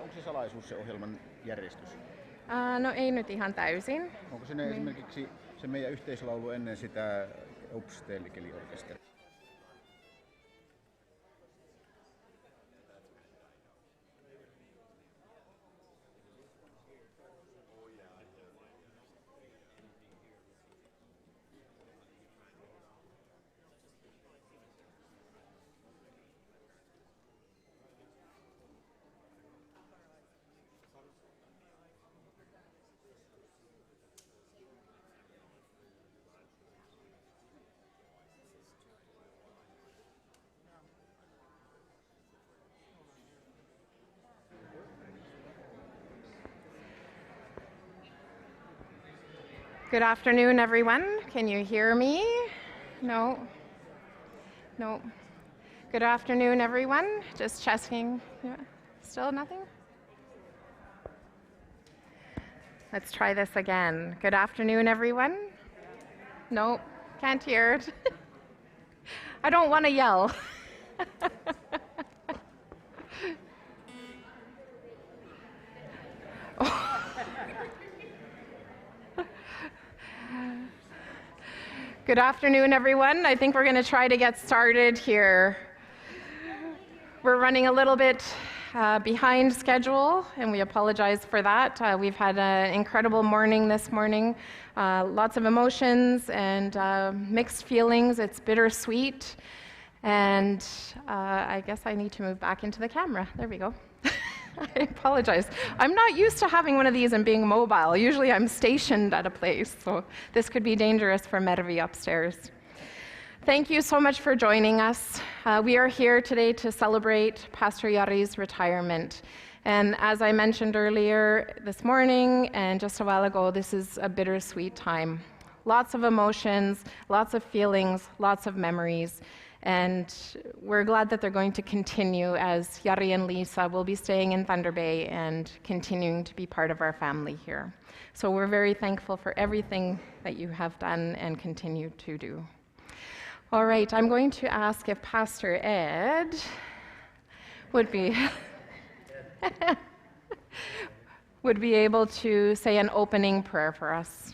onko se salaisuus se ohjelman järjestys? No ei nyt ihan täysin. Onko se esimerkiksi se meidän yhteislaulu ennen sitä Upsteellikeli-orkesteria? Good afternoon, everyone. Can you hear me? No? No. Good afternoon, everyone. Just checking. Yeah. Still nothing? Let's try this again. Good afternoon, everyone. No, can't hear it. I don't want to yell. Good afternoon, everyone. I think we're going to try to get started here. We're running a little bit behind schedule, and we apologize for that. We've had an incredible morning this morning. Lots of emotions and mixed feelings. It's bittersweet. And I guess I need to move back into the camera. There we go. I apologize. I'm not used to having one of these and being mobile. Usually I'm stationed at a place, so this could be dangerous for Mervi upstairs. Thank you so much for joining us. We are here today to celebrate Pastor Jari's retirement. And as I mentioned earlier this morning and just a while ago, this is a bittersweet time. Lots of emotions, lots of feelings, lots of memories. And we're glad that they're going to continue as Jari and Lisa will be staying in Thunder Bay and continuing to be part of our family here. So we're very thankful for everything that you have done and continue to do. All right, I'm going to ask if Pastor Ed would be able to say an opening prayer for us.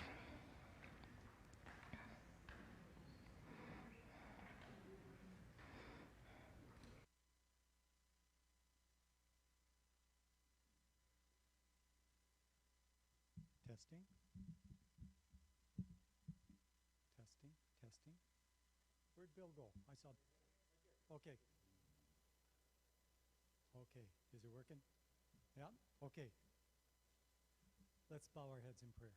Testing. Testing, testing. Where'd Bill go? I saw. Okay. Okay, is it working? Yeah? Okay. Let's bow our heads in prayer.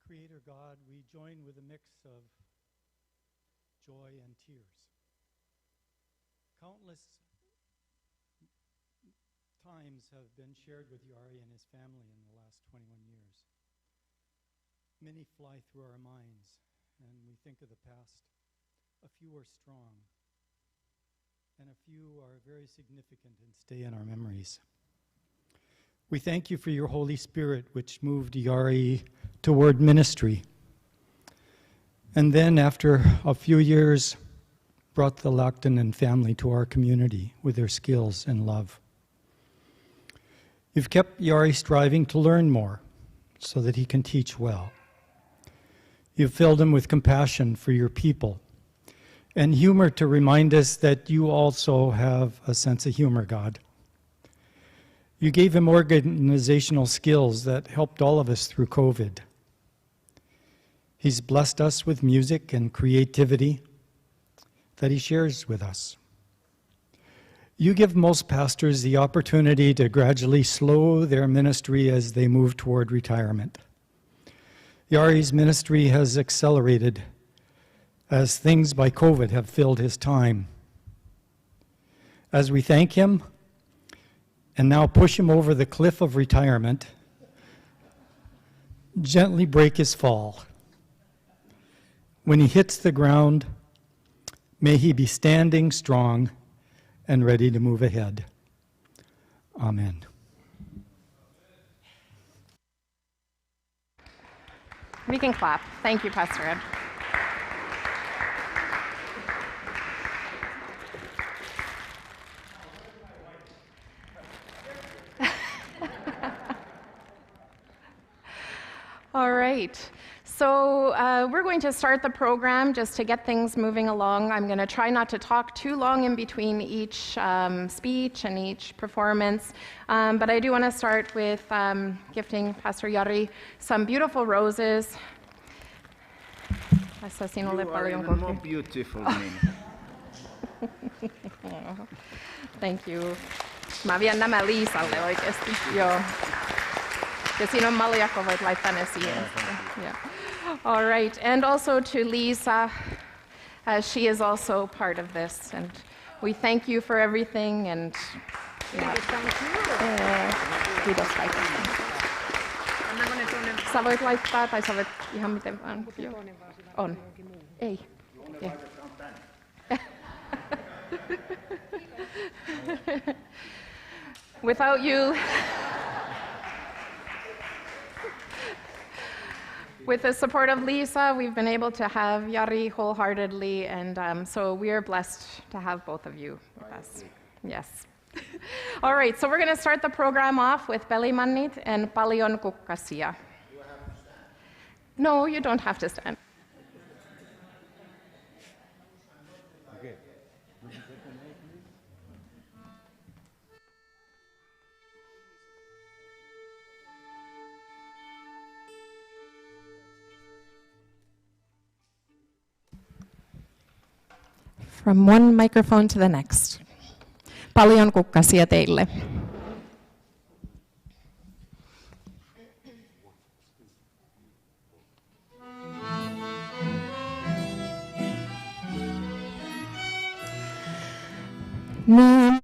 Creator God, we join with a mix of joy and tears. Countless times have been shared with Jari and his family in the last 21 years. Many fly through our minds, and we think of the past. A few are strong, and a few are very significant and stay in our memories. We thank you for your Holy Spirit, which moved Jari toward ministry. And then, after a few years, brought the Lahtinen family to our community with their skills and love. You've kept Jari striving to learn more so that he can teach well. You've filled him with compassion for your people and humor to remind us that you also have a sense of humor, God. You gave him organizational skills that helped all of us through COVID. He's blessed us with music and creativity that he shares with us. You give most pastors the opportunity to gradually slow their ministry as they move toward retirement. Jari's ministry has accelerated as things by COVID have filled his time. As we thank him and now push him over the cliff of retirement, gently break his fall. When he hits the ground, may he be standing strong and ready to move ahead. Amen. We can clap. Thank you, Pastor Ed. All right, so we're going to start the program just to get things moving along. I'm going to try not to talk too long in between each speech and each performance, but I do want to start with gifting Pastor Jari some beautiful roses. You are even more beautiful than me. Thank you. Mä vien nämä Liisalle oikeasti. Joo. Ja siinä on malja, kun voit laittaa ne siihen. Yeah. All right, and also to Lisa, she is also part of this, and we thank you for everything. And kiitos kaikesta. Sä voit laittaa, tai sä voit ihan miten vaan. On. Ei. Yeah. Without you, with the support of Lisa, we've been able to have Jari wholeheartedly, and so we are blessed to have both of you with us. Yes. All right, so we're going to start the program off with Pelimannit and Paljon kukkasia. No, you don't have to stand. From one microphone to the next. Paljon kukkasia teille. Niin.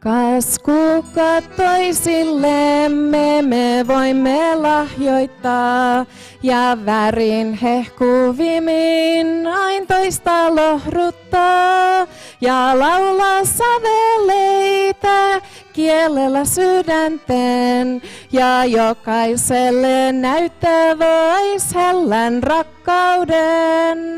Kas kuka toisillemme me voimme lahjoittaa ja värin hehkuvimin ain toista lohruttaa ja laulaa säveleitä kielellä sydänten ja jokaiselle näyttää vois hellän rakkauden.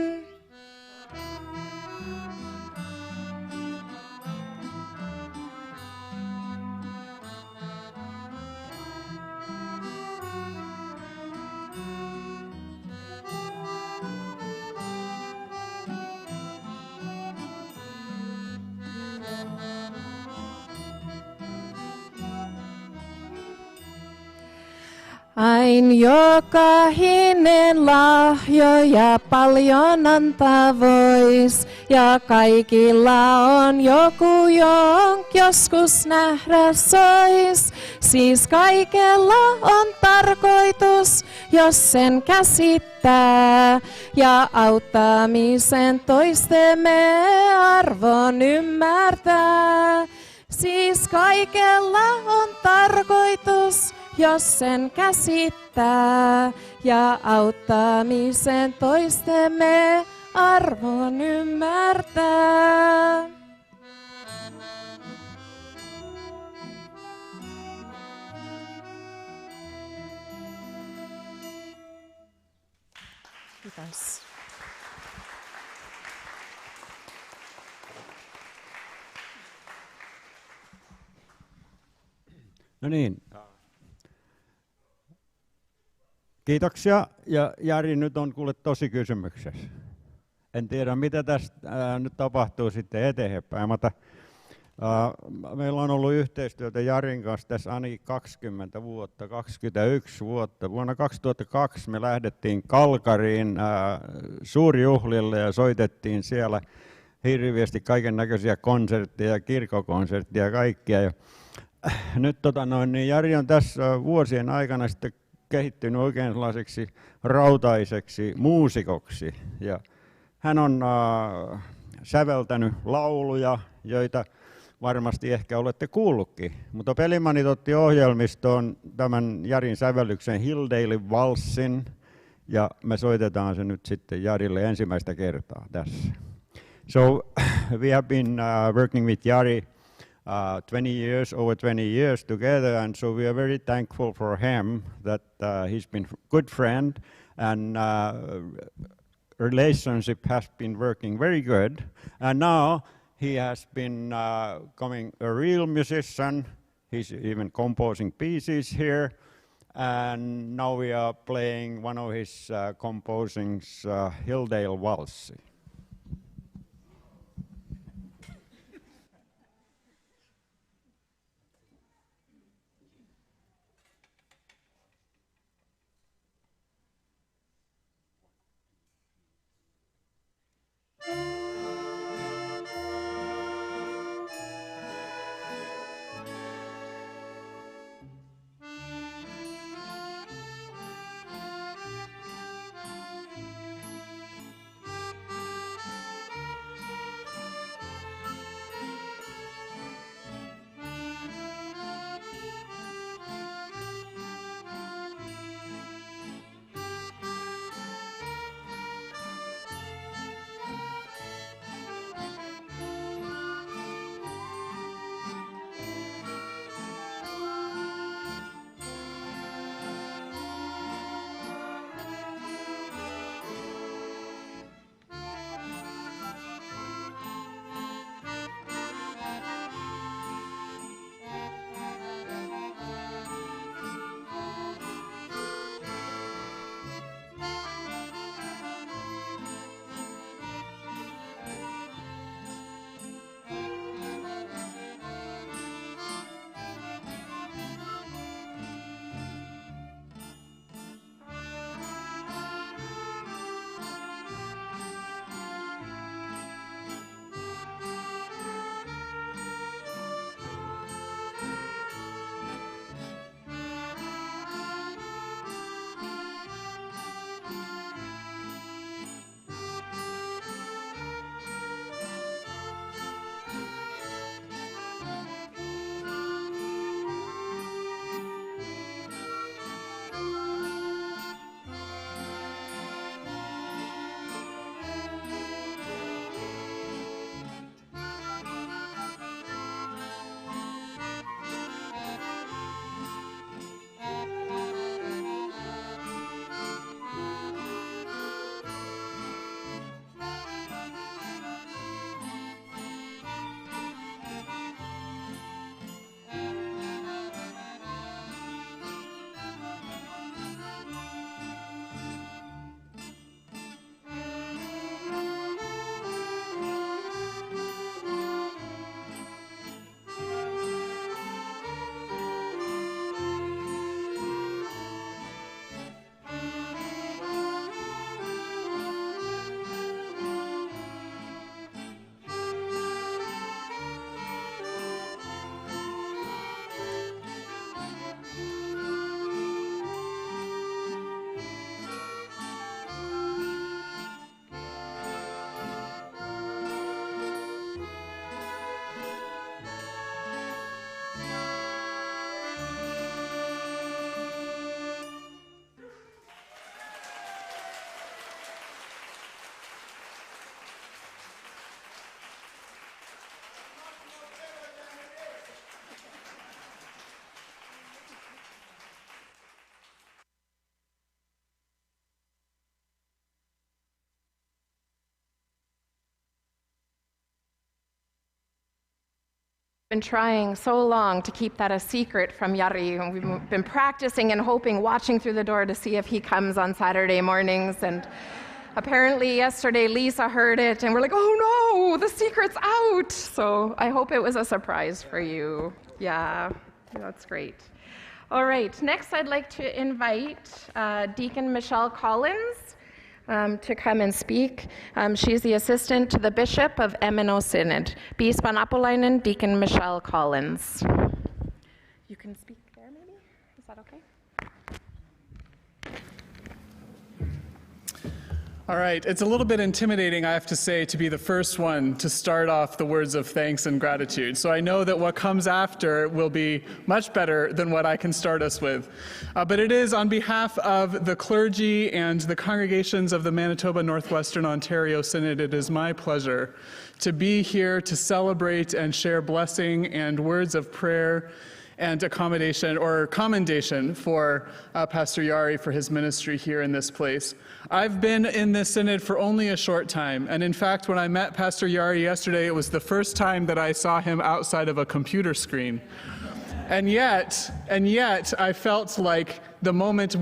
Ain jokainen lahjoja paljon antaa vois, ja kaikilla on joku, jonk joskus nähdä sois. Siis kaikella on tarkoitus, jos sen käsittää, ja auttamisen toistemme arvon ymmärtää. Siis kaikella on tarkoitus, jos sen käsittää, ja auttamisen toistemme arvon ymmärtää. Kiitos. No niin. Kiitoksia. Ja Jari, nyt on kuule tosi kysymyksessä. En tiedä, mitä tästä nyt tapahtuu sitten eteenpäin, mutta meillä on ollut yhteistyötä Jarin kanssa tässä ainakin 20 vuotta, 21 vuotta. Vuonna 2002 me lähdettiin Kalkariin suurjuhlille ja soitettiin siellä hirveästi kaiken näköisiä konsertteja, kirkkokonsertteja ja kaikkia. Ja nyt niin Jari on tässä vuosien aikana sitten kehittynyt oikein sellaiseksi rautaiseksi muusikoksi. Ja hän on säveltänyt lauluja, joita varmasti ehkä olette kuullutkin. Mutta Pelimannit otti ohjelmistoon tämän Jarin sävellyksen Hilldale valssin, ja me soitetaan se nyt sitten Jarille ensimmäistä kertaa tässä. So we have been working with Jari 20 years together, and so we are very thankful for him that he's been a good friend, and relationship has been working very good. And now he has been becoming a real musician. He's even composing pieces here. And now we are playing one of his composings, Hilldale Waltz. Been trying so long to keep that a secret from Jari, and we've been practicing and hoping, watching through the door to see if he comes on Saturday mornings. And apparently yesterday Lisa heard it and we're like, oh no, the secret's out. So I hope it was a surprise for you. Yeah, that's great. All right, next I'd like to invite Deacon Michelle Collins to come and speak. She's the assistant to the Bishop of Emino Synod. Piispan Apulainen, Deacon Michelle Collins. You can speak there maybe? Is that okay? All right, it's a little bit intimidating, I have to say, to be the first one to start off the words of thanks and gratitude. So I know that what comes after will be much better than what I can start us with. But it is on behalf of the clergy and the congregations of the Manitoba Northwestern Ontario Synod, it is my pleasure to be here to celebrate and share blessing and words of prayer and accommodation or commendation for Pastor Jari for his ministry here in this place. I've been in this synod for only a short time, and in fact, when I met Pastor Jari yesterday, it was the first time that I saw him outside of a computer screen. And yet, I felt like the moment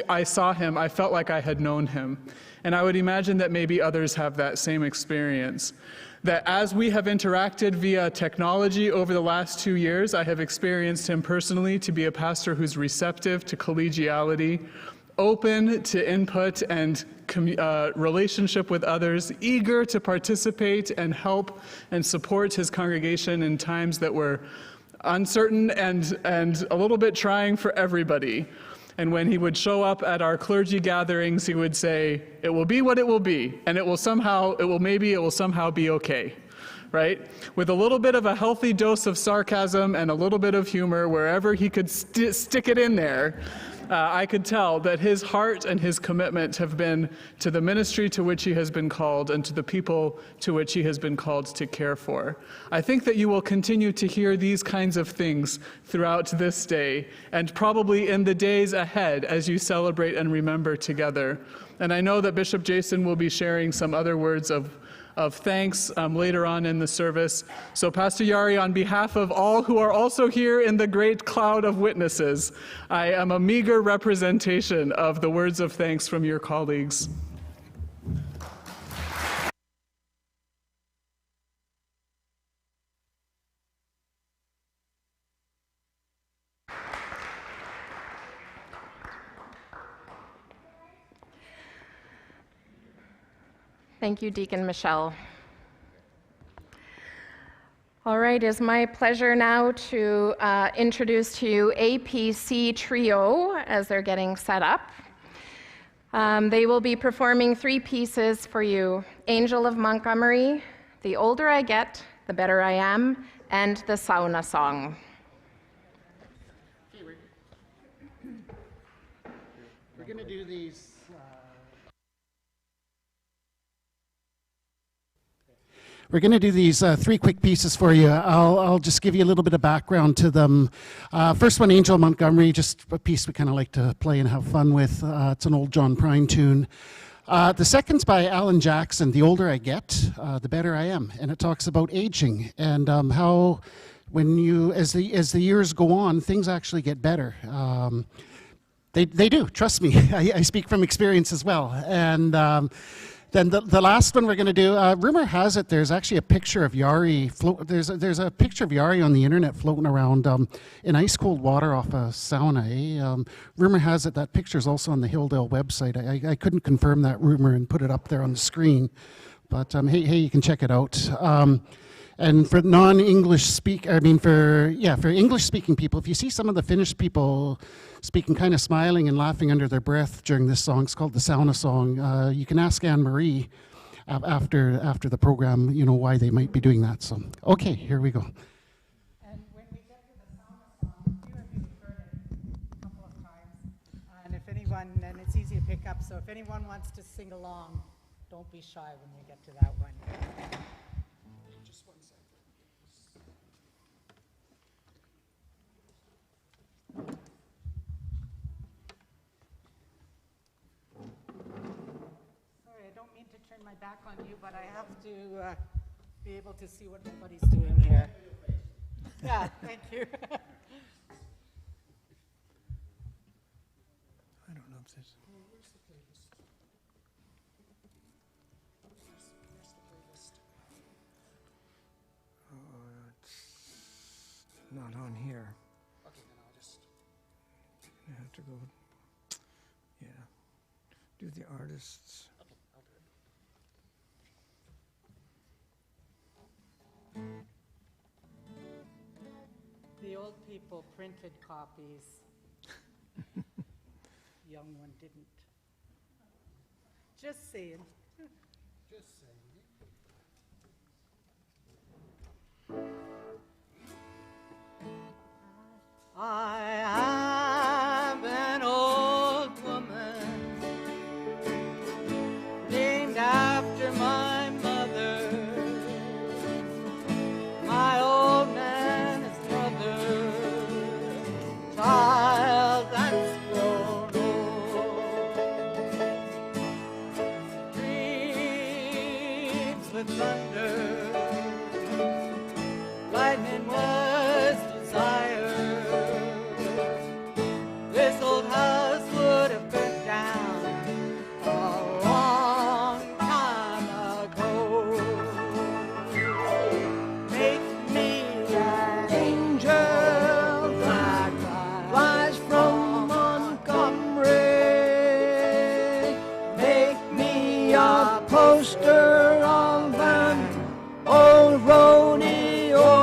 I saw him, I felt like I had known him. And I would imagine that maybe others have that same experience. That as we have interacted via technology over the last 2 years, I have experienced him personally to be a pastor who's receptive to collegiality, open to input and relationship with others, eager to participate and help and support his congregation in times that were uncertain and a little bit trying for everybody. And when he would show up at our clergy gatherings, he would say, "It will be what it will be, and it will somehow be okay," right? With a little bit of a healthy dose of sarcasm and a little bit of humor wherever he could stick it in there, I could tell that his heart and his commitment have been to the ministry to which he has been called and to the people to which he has been called to care for. I think that you will continue to hear these kinds of things throughout this day and probably in the days ahead as you celebrate and remember together. And I know that Bishop Jason will be sharing some other words of thanks later on in the service. So Pastor Jari, on behalf of all who are also here in the great cloud of witnesses, I am a meager representation of the words of thanks from your colleagues. Thank you, Deacon Michelle. All right, it's my pleasure now to introduce to you APC Trio as they're getting set up. They will be performing 3 pieces for you: Angel of Montgomery, The Older I Get, The Better I Am, and the Sauna Song. We're going to do these. We're going to do these 3 quick pieces for you. I'll just give you a little bit of background to them. First one, Angel Montgomery, just a piece we kind of like to play and have fun with. It's an old John Prine tune. The second's by Alan Jackson, The Older I Get, The Better I Am. And it talks about aging and how when as the years go on, things actually get better. They do, trust me. I speak from experience as well. And then the last one we're going to do, rumor has it there's actually a picture of Jari, there's a picture of Jari on the internet floating around in ice cold water off a sauna. Rumor has it that picture is also on the Hilldale website. I couldn't confirm that rumor and put it up there on the screen, but hey, you can check it out. And for non-English for English-speaking people, if you see some of the Finnish people speaking, kind of smiling and laughing under their breath during this song, it's called the Sauna Song. You can ask Anne-Marie after the program, why they might be doing that. So, okay, here we go. And when we get to the Sauna Song, a few of you have heard it a couple of times, and it's easy to pick up. So if anyone wants to sing along, don't be shy when we get to that one. Sorry, I don't mean to turn my back on you, but I have to be able to see what everybody's doing here. Yeah, thank you. I don't know if there's... Where's the playlist? Where's the playlist? It's not on here. Okay, then I'll just... I have to go... Yeah. Do the artists. Okay, I'll do it. The old people printed copies. Young one didn't. Just saying. I am an old woman named after my mother, my old man's brother, child that's grown old, dreams with thunder, lightning was desire. This old house would have burnt down a long time ago. Make me an angel that flies from Montgomery. Make me a poster of an old rodeo.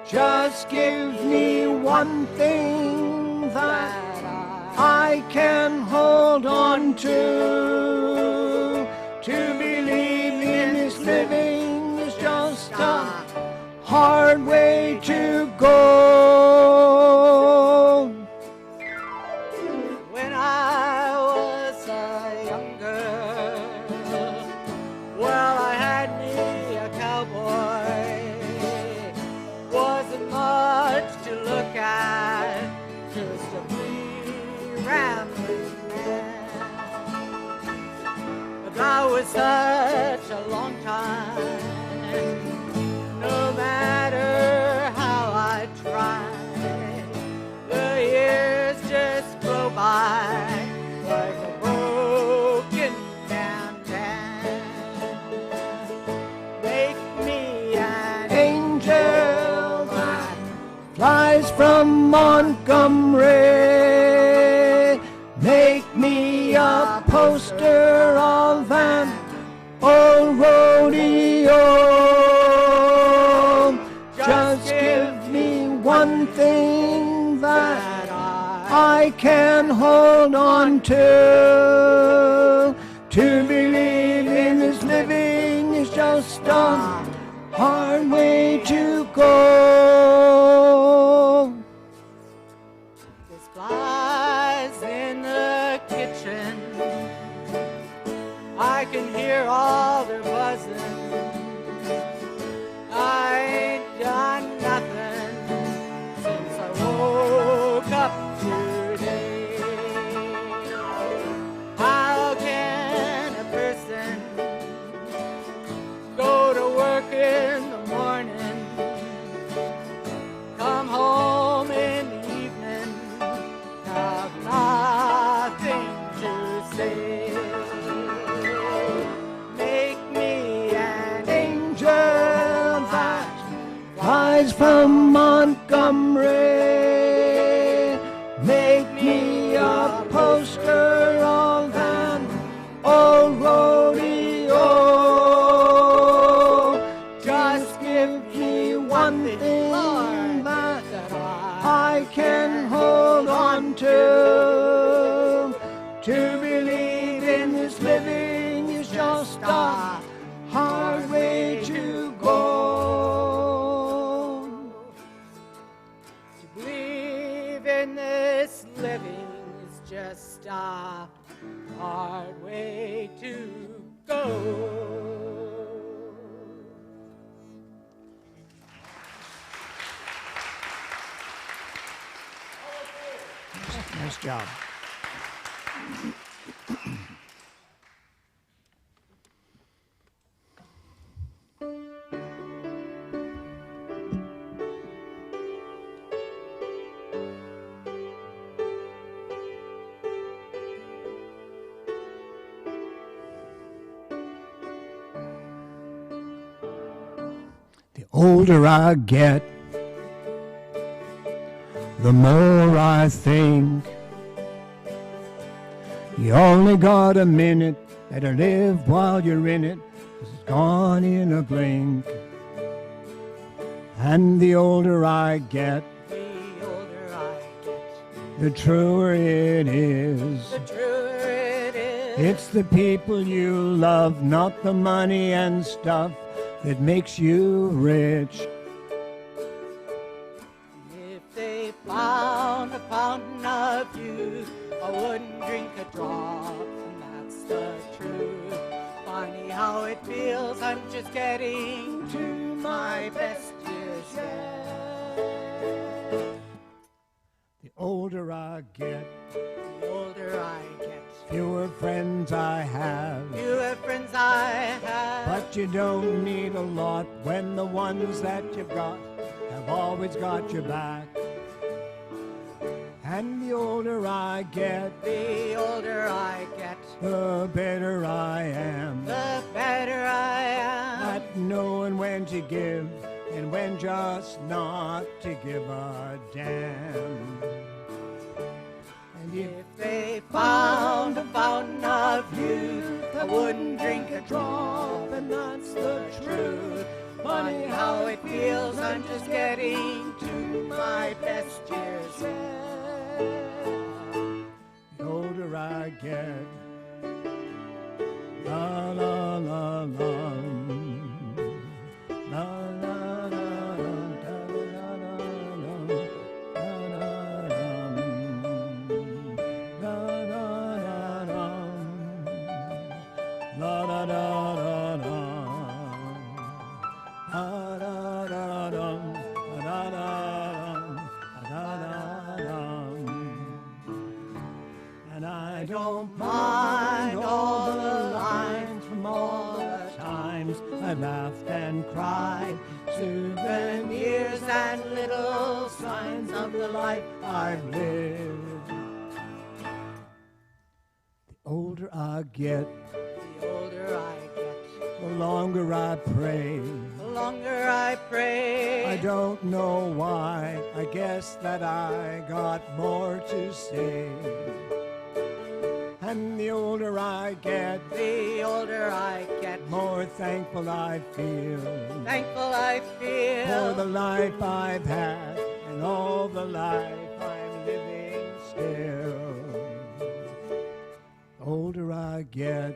Just give me one thing that I can hold on to. To believe in this living is just a hard way to go. When I was a young girl, well, I had me a cowboy. Wasn't much to look at, just a free rambling man. But that was such a long time, no matter how I tried, the years just go by like a broken down dam. Make me an angel that flies from Montgomery. Make me a poster of an old rodeo. Just give me one thing that I can hold on to. To believe in this living is just a hard way to go. There's flies in the kitchen, I can hear all their buzzing. I ain't done nothing since I woke up today. How can a person go to work in the morning, come home in the evening, have nothing to say? Make me an angel that flies from Montgomery. Make me a poster of an old rodeo. Just give me one thing that I can hold on to. To believe in this living is just a hard way to go. To believe in this living is just a hard way to go. Nice job. The older I get, the more I think you only got a minute, better live while you're in it, 'cause it's gone in a blink. And the older I get, the truer it is. The truer it It's the people you love, not the money and stuff that makes you rich. If they found a fountain of youth, I wouldn't drink a drop, and that's the truth. Funny how it feels, I'm just getting to my best years yet. The older I get, The older I get, fewer friends I have. fewer friends I have. But you don't need a lot when the ones that you've got have always got your back. And the older I get, The older I get, the better I am the better I am. at knowing when to give and when just not to give a damn. And If they found a fountain of youth, I wouldn't drink a drop, and that's the truth. Funny how it feels, I'm just getting to my best years yet. the older I get, la la la la, la la la la, da la la la, la la la, la la la la, la la la la, la la la la. And I don't mind all the lines from all the times I laughed and cried, souvenirs and little signs of the life I've lived. The older I get, The older I get, the longer I pray. the longer I pray. I don't know why, I guess that I got more to say. And the older I get, The older I get, more thankful I feel thankful I feel. for the life I've had and all the life I'm living still. The older I get,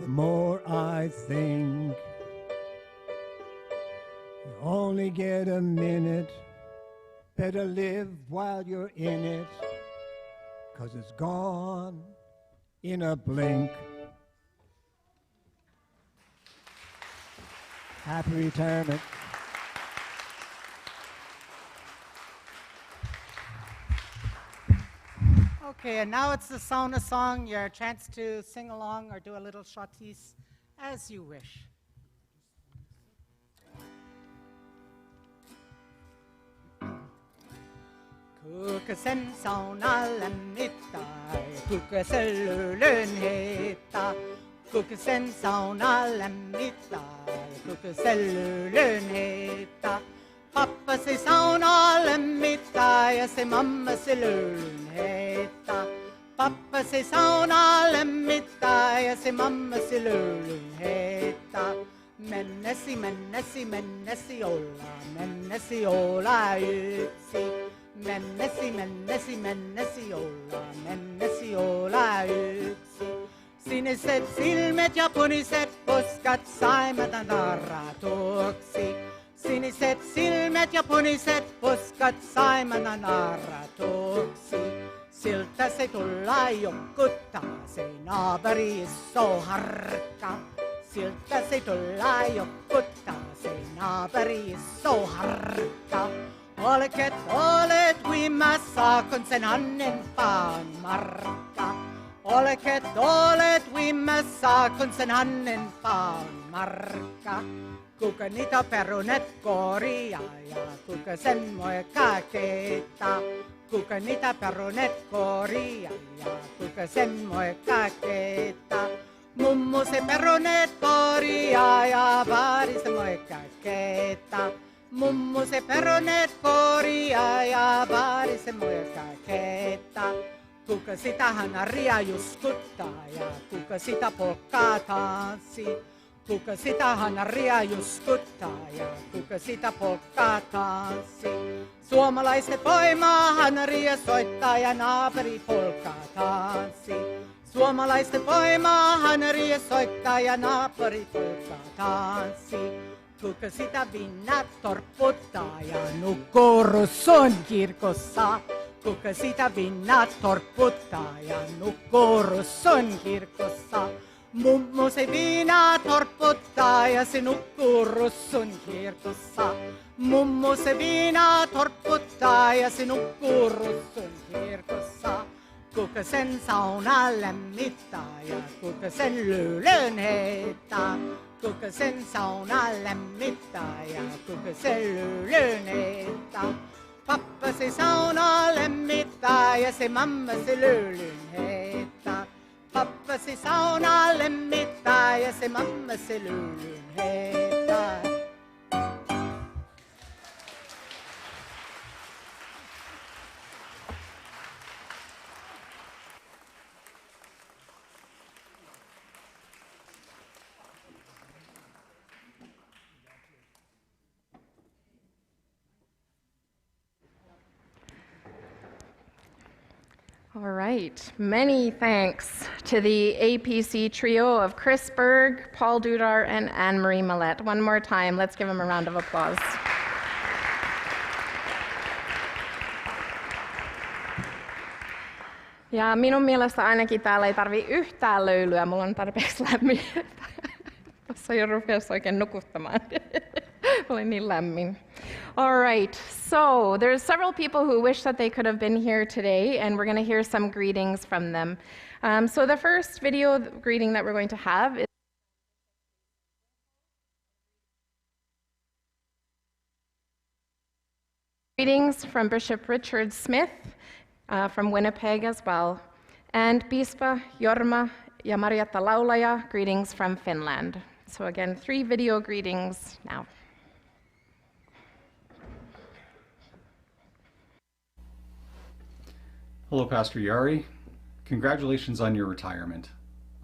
the more I think you only get a minute, better live while you're in it, 'cause it's gone in a blink. Happy retirement. Okay, and now it's the Sauna Song, your chance to sing along or do a little shorties as you wish. Kuka sen sauna lämmittää, kuka sellylön heittää. Kuka sen sauna lämmittää, kuka sellylön heittää. Pappa se sauna lämmittää ja se mamma sellylön heittää. Pappa se sauna lämmittää ja se mamma sellylön heittää. Mennesi, mennesi, mennesi ollaan, mennesi ollaan yksi. Mennesi, mennesi, mennesi ollaan, mennesi ollaan yksi. Siniset silmet ja puniset poskat saimme narratuksi. Siniset silmet ja puniset poskat saimme narratuksi. Siltä se tulla jonkuttaa, se naapari iso harkka. Siltä se tulla jonkuttaa, se naapari iso harkka. Olket olet uimassa, kun sen hannen paan markka. Olket olet uimassa, kun sen hannen paan markka. Kuka niitä perunet korjaa ja kuka sen moikkaa keittaa. Kuka niitä perunet korjaa ja kuka sen moikkaa keittaa. Mummu se perunet korjaa ja vaari se moikkaa keittaa. Mummu se perunet korjaa ja vaari se moikkaa keittaa. Kuka sitä hanaria juskuttaa ja kuka sitä polkkaa tanssi. Kuka sitä hanaria juskuttaa ja kuka sitä polkkaa tanssi. Suomalaiset voimaa hanaria soittaa ja naapuri polkkaa tanssi. Suomalaiset voimaa hanaria soittaa ja naapuri polkkaa tanssi. Kuka sitä vinnat torpputtaa ja nukkuu Russon kirkossa. Kuka sitä vinnat torpputtaa ja nukkuu Russon kirkossa. Mummo se viinaa torpputtaa ja se nukkuu Russon kirkossa. Mummo se viinaa torpputtaa ja se nukkuu Russon kirkossa. Kuka sen sauna lämmittää ja kuka sen lyylyn heittää. Kuka sen sauna lämmittää ja kuka sen lyylyn heittää. Pappa se sauna lämmittää ja se mamma se lyylyn heittää. Pappa se sauna lämmittää ja se mamma se lyylyn heittää. All right, many thanks to the APC trio of Chris Berg, Paul Dudar, and Anne-Marie Millette. One more time, let's give them a round of applause. Ja minun mielestä ainakin täällä ei tarvitse yhtään löylyä, mulla on tarpeeksi lämmin. Tuossa jo rupesi oikein nukuttamaan. Oli niin lämmin. All right, so there's several people who wish that they could have been here today, and we're going to hear some greetings from them. So the first video greeting that we're going to have is greetings from Bishop Richard Smith from Winnipeg as well, and Piispa Jorma ja Marjatta Laulaja, greetings from Finland. So again, 3 video greetings now. Hello, Pastor Jari. Congratulations on your retirement.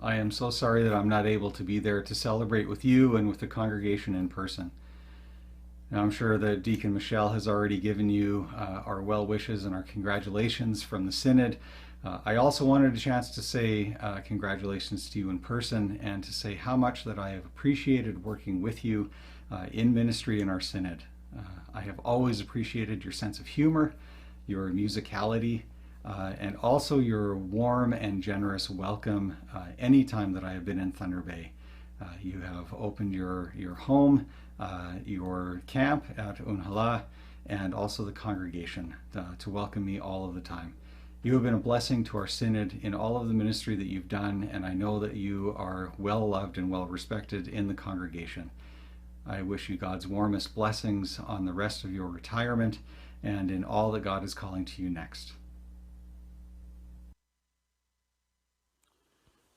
I am so sorry that I'm not able to be there to celebrate with you and with the congregation in person. Now, I'm sure that Deacon Michelle has already given you our well wishes and our congratulations from the Synod. I also wanted a chance to say congratulations to you in person and to say how much that I have appreciated working with you in ministry in our Synod. I have always appreciated your sense of humor, your musicality, and also your warm and generous welcome anytime that I have been in Thunder Bay. You have opened your home, your camp at Unhala, and also the congregation to welcome me all of the time. You have been a blessing to our Synod in all of the ministry that you've done, and I know that you are well loved and well respected in the congregation. I wish you God's warmest blessings on the rest of your retirement and in all that God is calling to you next.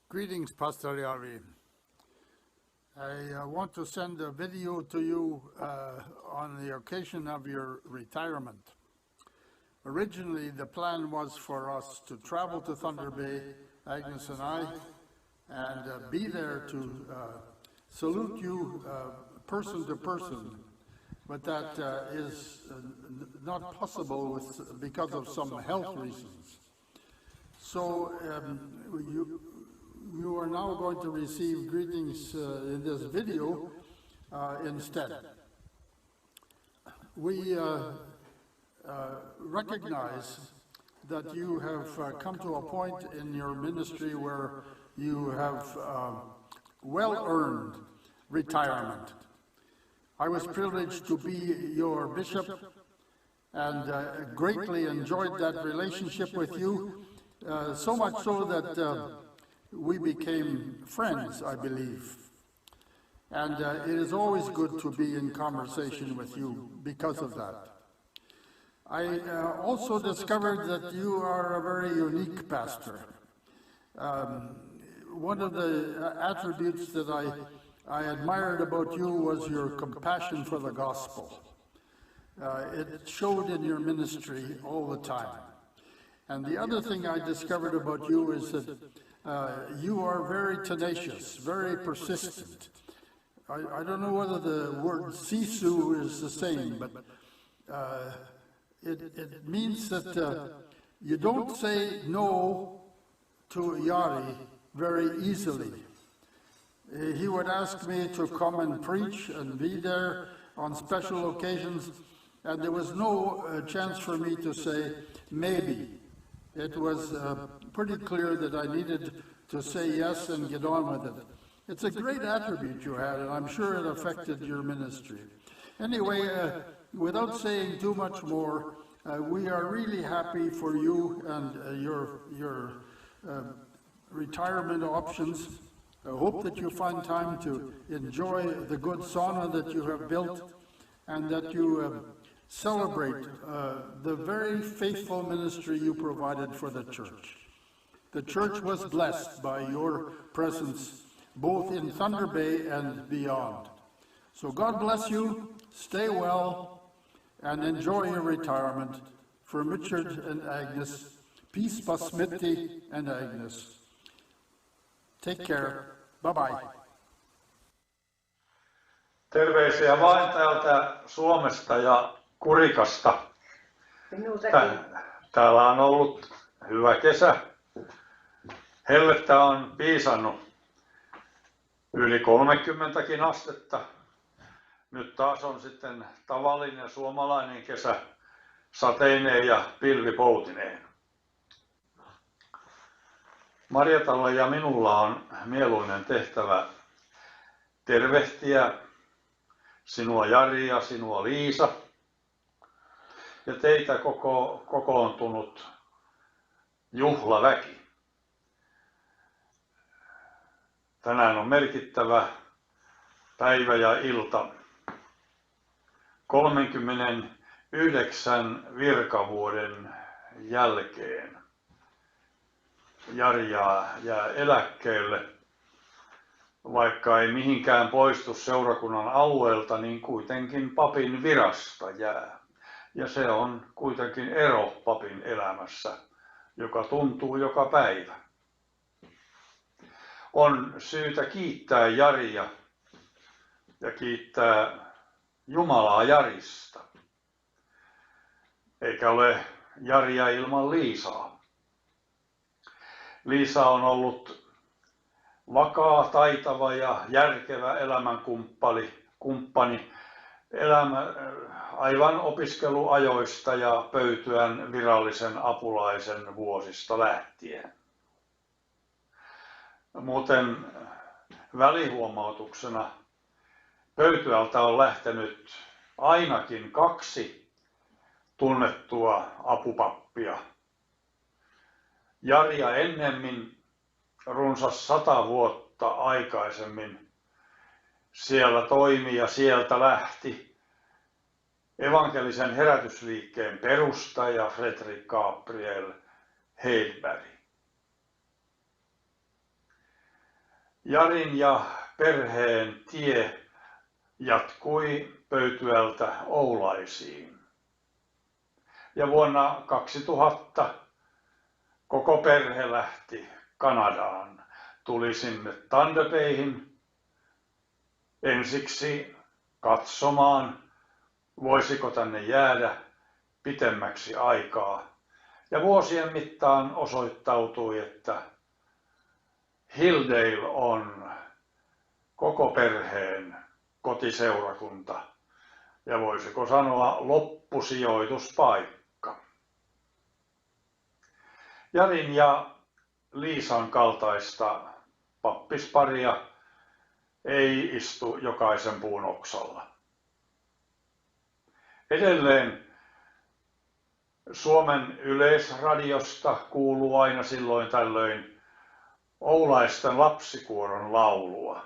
Greetings, Pastor Jari. I want to send a video to you on the occasion of your retirement. Originally, the plan was for us to travel to Thunder Bay, Agnes and I, and be there to salute you person to person, but that is not possible because of some health reasons. So you are now going to receive greetings in this video instead. We recognize that you have come to a point in your ministry where you have well-earned retirement. I was privileged to be your bishop and greatly enjoyed that relationship with you, so much so that we became friends, I believe. And it is always good to be in conversation with you because of that. I also discovered that you are a very unique pastor. One of the attributes that I admired about you was your compassion for the gospel. It showed in your ministry all the time. And the other thing I discovered about you is that you are very tenacious, very persistent, I don't know whether the word sisu is the same, but it means that you don't say no to Jari very easily. He would ask me to come and preach and be there on special occasions, and there was no chance for me to say maybe. It was pretty clear that I needed to say yes and get on with it. It's a great attribute you had, and I'm sure it affected your ministry. Anyway, without saying too much more, we are really happy for you and your retirement options. I hope that you find time to enjoy the good sauna that you have built, and that you celebrate the very faithful ministry you provided for the church. The church was blessed by your presence, both in Thunder Bay and beyond. So God bless you, stay well, and enjoy your retirement. For Richard and Agnes, peace Pasmitti and Agnes. Take care. Bye-bye. Terveisiä vain täältä Suomesta ja Kurikasta. Täällä on ollut hyvä kesä. Hellettä on piisannut yli 30kin astetta. Nyt taas on sitten tavallinen suomalainen kesä sateineen ja pilvipoutineen. Marjatalla ja minulla on mieluinen tehtävä tervehtiä sinua Jari ja sinua Liisa ja teitä koko kokoontunut juhlaväki. Tänään on merkittävä päivä ja ilta. 39 virkavuoden jälkeen Jari jää eläkkeelle. Vaikka ei mihinkään poistu seurakunnan alueelta, niin kuitenkin papin virasta jää. Ja se on kuitenkin ero papin elämässä, joka tuntuu joka päivä. On syytä kiittää Jaria ja kiittää Jumalaa Jarista. Eikä ole Jaria ilman Liisaa. Liisa on ollut vakaa, taitava ja järkevä elämänkumppani aivan opiskeluajoista ja Pöytyän virallisen apulaisen vuosista lähtien. Muuten välihuomautuksena Pöytyältä on lähtenyt ainakin 2 tunnettua apupappia. Jaria ennemmin, runsas 100 vuotta aikaisemmin, siellä toimi ja sieltä lähti evankelisen herätysliikkeen perustaja Fredrik Gabriel Hedberg. Jarin ja perheen tie jatkui Pöytyältä Oulaisiin. Ja vuonna 2000 koko perhe lähti Kanadaan, tuli sinne Thunder Bayhin ensiksi katsomaan, voisiko tänne jäädä pitemmäksi aikaa. Ja vuosien mittaan osoittautui, että Hilldale on koko perheen kotiseurakunta ja voisiko sanoa loppusijoituspaikka. Jarin ja Liisan kaltaista pappisparia ei istu jokaisen puun oksalla. Edelleen Suomen Yleisradiosta kuuluu aina silloin tällöin oulaisten lapsikuoron laulua.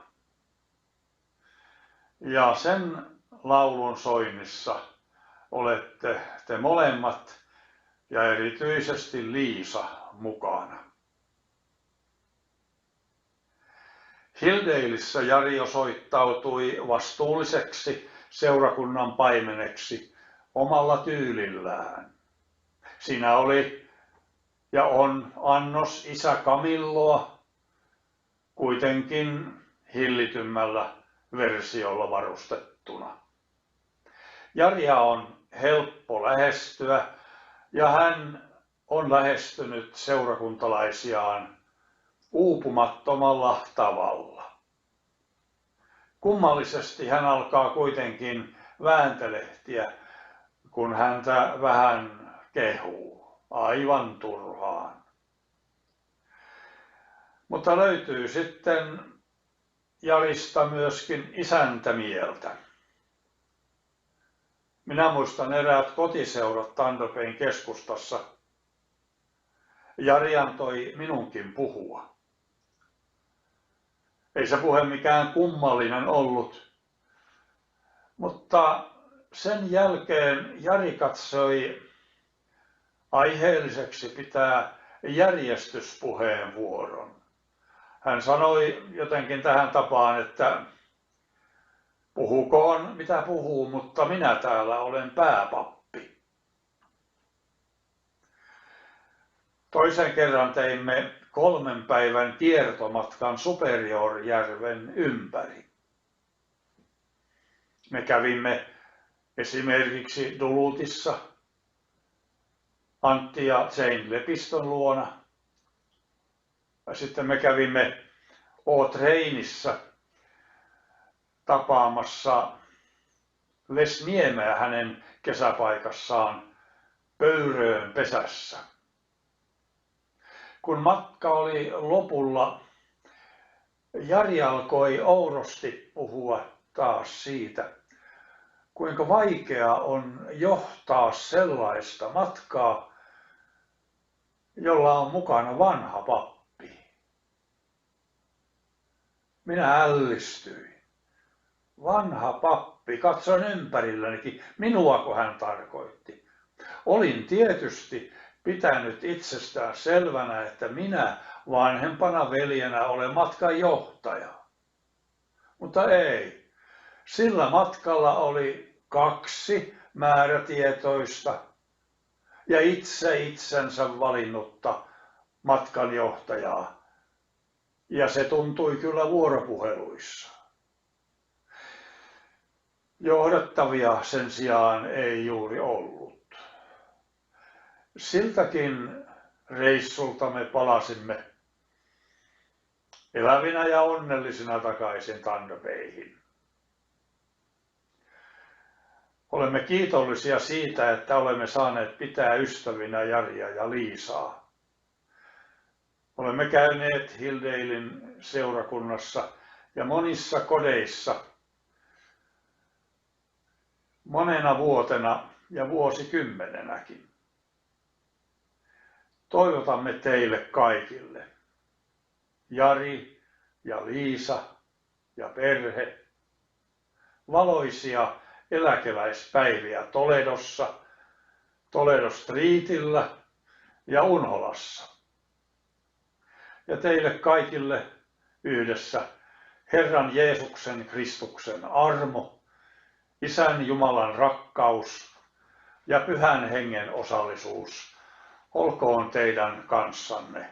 Ja sen laulun soinnissa olette te molemmat ja erityisesti Liisa mukana. Hilldaleissa Jari osoittautui vastuulliseksi seurakunnan paimeneksi omalla tyylillään. Siinä oli ja on annos isä Camilloa kuitenkin hillitymmällä versiolla varustettuna. Jaria on helppo lähestyä ja hän on lähestynyt seurakuntalaisiaan uupumattomalla tavalla. Kummallisesti hän alkaa kuitenkin vääntelehtiä, kun häntä vähän kehuu, aivan turhaan. Mutta löytyy sitten Jarista myöskin isäntämieltä. Minä muistan eräät kotiseurat Tandopein keskustassa. Jari antoi minunkin puhua. Ei se puhe mikään kummallinen ollut, mutta sen jälkeen Jari katsoi aiheelliseksi pitää järjestyspuheenvuoron. Hän sanoi jotenkin tähän tapaan, että puhukoon mitä puhuu, mutta minä täällä olen pääpappi. Toisen kerran teimme 3 päivän kiertomatkan Superiorjärven ympäri. Me kävimme esimerkiksi Dulutissa, Antti ja Jane Lepiston luona. Ja sitten me kävimme Otreinissa tapaamassa Lesniemeä hänen kesäpaikassaan Pöyröön pesässä. Kun matka oli lopulla, Jari alkoi oudosti puhua taas siitä, kuinka vaikeaa on johtaa sellaista matkaa, jolla on mukana vanha pappi. Minä ällistyin. Vanha pappi, katsoin ympärillänikin, minuako hän tarkoitti. Olin tietysti pitänyt itsestään selvänä, että minä vanhempana veljenä olen matkan johtaja. Mutta ei. Sillä matkalla oli 2 määrätietoista ja itse itsensä valinnutta matkanjohtajaa. Ja se tuntui kyllä vuoropuheluissa. Johdattavia sen sijaan ei juuri ollut. Siltäkin reissulta me palasimme elävinä ja onnellisina takaisin Tandopeihin. Olemme kiitollisia siitä, että olemme saaneet pitää ystävinä Jaria ja Liisaa. Olemme käyneet Hilldalein seurakunnassa ja monissa kodeissa monena vuotena ja vuosikymmenenäkin. Toivotamme teille kaikille, Jari ja Liisa ja perhe, valoisia eläkeläispäiviä Toledossa, Toledo Streetillä ja Unholassa. Ja teille kaikille yhdessä Herran Jeesuksen Kristuksen armo, Isän Jumalan rakkaus ja Pyhän Hengen osallisuus olkoon teidän kanssanne.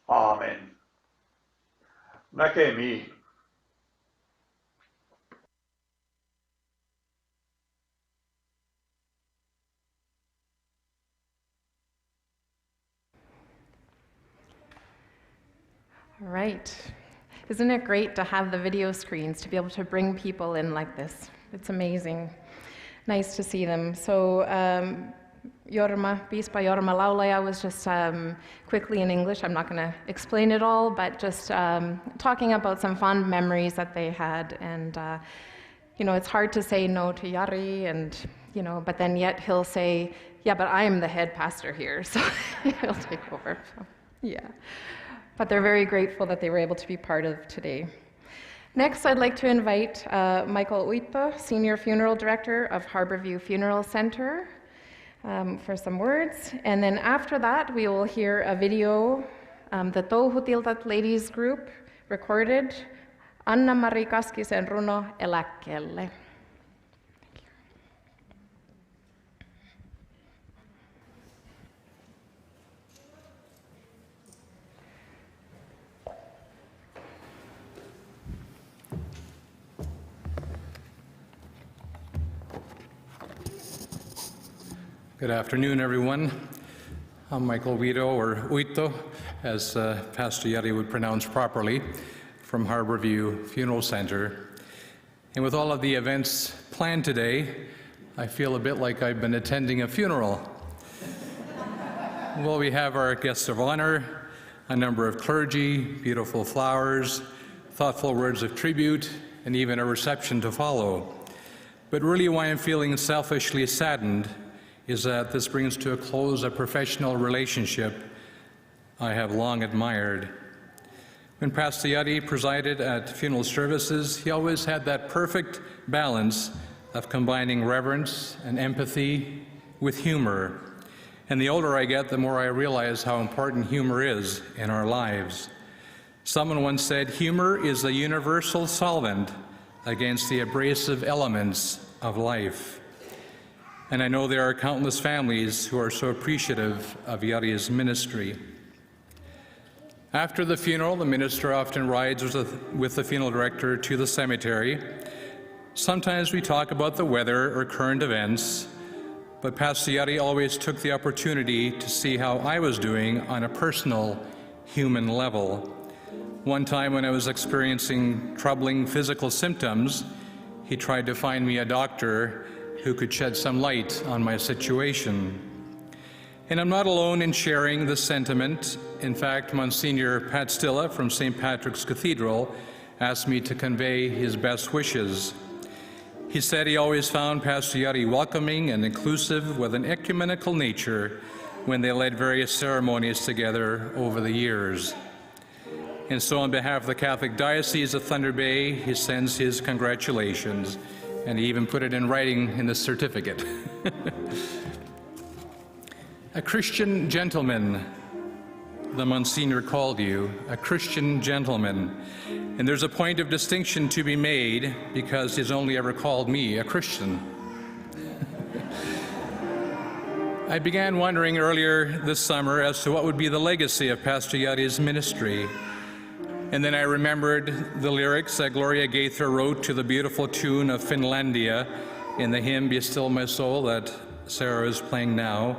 Aamen. Näkemiin. All right. Isn't it great to have the video screens to be able to bring people in like this? It's amazing. Nice to see them. So Piispa Jorma Laulaja was just quickly in English. I'm not going to explain it all, but just talking about some fond memories that they had. And, it's hard to say no to Jari, and, but then yet he'll say, yeah, but I'm the head pastor here, so he'll take over. So, yeah. But they're very grateful that they were able to be part of today. Next, I'd like to invite Michael Oipa, Senior Funeral Director of Harborview Funeral Center, for some words. And then after that, we will hear a video the Touhutiltat Ladies Group recorded, Anna-Mari Kaskisen runo Eläkkeelle. Good afternoon, everyone. I'm Michael Vito, or Uitto, as Pastor Jari would pronounce properly, from Harborview Funeral Center. And with all of the events planned today, I feel a bit like I've been attending a funeral. Well, we have our guests of honor, a number of clergy, beautiful flowers, thoughtful words of tribute, and even a reception to follow. But really why I'm feeling selfishly saddened is that this brings to a close a professional relationship I have long admired. When Pastor Jari presided at funeral services, he always had that perfect balance of combining reverence and empathy with humor. And the older I get, the more I realize how important humor is in our lives. Someone once said, humor is the universal solvent against the abrasive elements of life. And I know there are countless families who are so appreciative of Jari's ministry. After the funeral, the minister often rides with the funeral director to the cemetery. Sometimes we talk about the weather or current events, but Pastor Jari always took the opportunity to see how I was doing on a personal, human level. One time when I was experiencing troubling physical symptoms, he tried to find me a doctor who could shed some light on my situation. And I'm not alone in sharing this sentiment. In fact, Monsignor Pat Stilla from St. Patrick's Cathedral asked me to convey his best wishes. He said he always found Pastor Jari welcoming and inclusive with an ecumenical nature when they led various ceremonies together over the years. And so on behalf of the Catholic Diocese of Thunder Bay, he sends his congratulations, and he even put it in writing in the certificate. A Christian gentleman, the Monsignor called you, a Christian gentleman. And there's a point of distinction to be made because he's only ever called me a Christian. I began wondering earlier this summer as to what would be the legacy of Pastor Jari's ministry. And then I remembered the lyrics that Gloria Gaither wrote to the beautiful tune of Finlandia in the hymn Be Still My Soul that Sarah is playing now.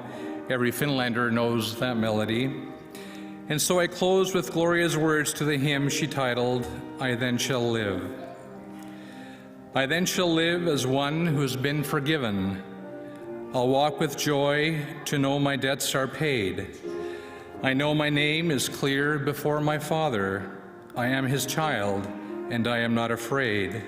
Every Finlander knows that melody. And so I close with Gloria's words to the hymn she titled, I Then Shall Live. I then shall live as one who has been forgiven. I'll walk with joy to know my debts are paid. I know my name is clear before my Father. I am his child, and I am not afraid.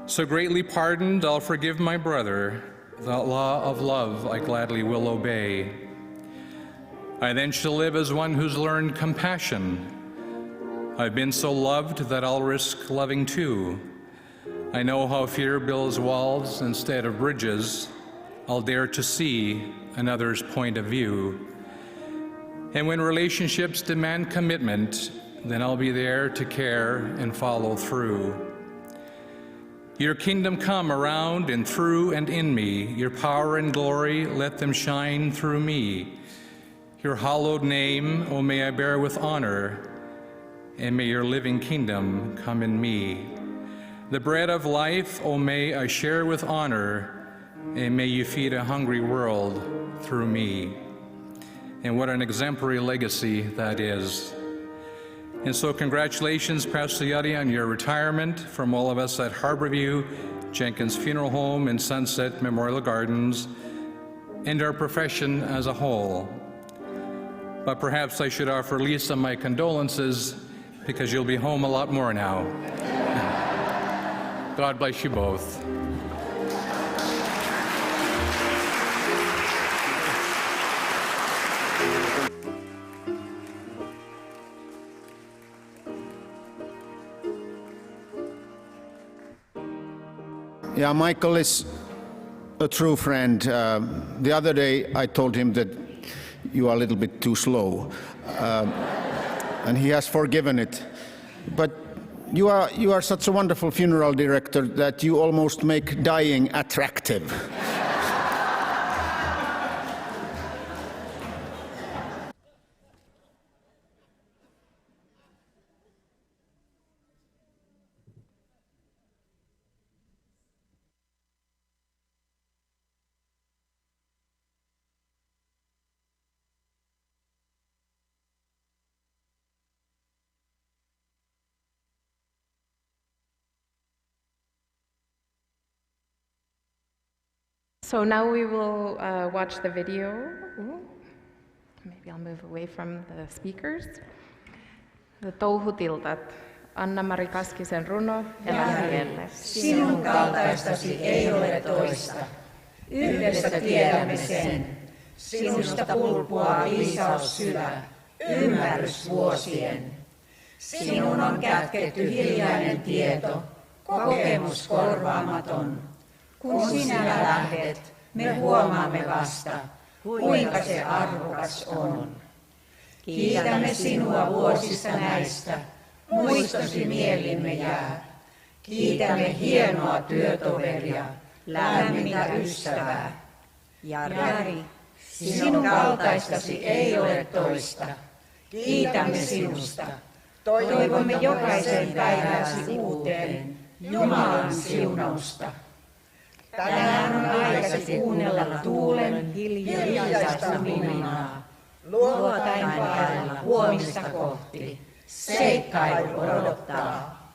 So greatly pardoned, I'll forgive my brother. The law of love I gladly will obey. I then shall live as one who's learned compassion. I've been so loved that I'll risk loving too. I know how fear builds walls instead of bridges. I'll dare to see another's point of view. And when relationships demand commitment, then I'll be there to care and follow through. Your kingdom come around and through and in me. Your power and glory, let them shine through me. Your hallowed name, oh, may I bear with honor, and may your living kingdom come in me. The bread of life, oh, may I share with honor, and may you feed a hungry world through me. And what an exemplary legacy that is. And so congratulations, Pastor Jari, on your retirement from all of us at Harborview, Jenkins Funeral Home, and Sunset Memorial Gardens, and our profession as a whole. But perhaps I should offer Lisa my condolences, because you'll be home a lot more now. God bless you both. Yeah, Michael is a true friend. The other day I told him that you are a little bit too slow, and he has forgiven it. But you are such a wonderful funeral director that you almost make dying attractive. So now we will watch the video. Ooh. Maybe I'll move away from the speakers. The Touhutiltat, Anna-Mari Kaskisen runo eläkkeelle. Sinun kaltaistasi ei ole toista. Yhdessä tiedämme sen. Sinusta pulpuaa viisaus syvä, ymmärrys vuosien. Sinun on kätketty hiljainen tieto, kokemus korvaamaton. Kun sinä lähdet, me huomaamme vasta, kuinka se arvokas on. Kiitämme sinua vuosista näistä, muistosi mielimme jää. Kiitämme hienoa työtoveria, lämmintä ystävää. Jari, sinun kaltaistasi ei ole toista. Kiitämme sinusta. Toivomme jokaisen päiväsi uuteen Jumalan siunausta. Tänään on aikasi kuunnella tuulen hiljaista minaa. Luotain vaella huomista kohti. Seikkailu odottaa.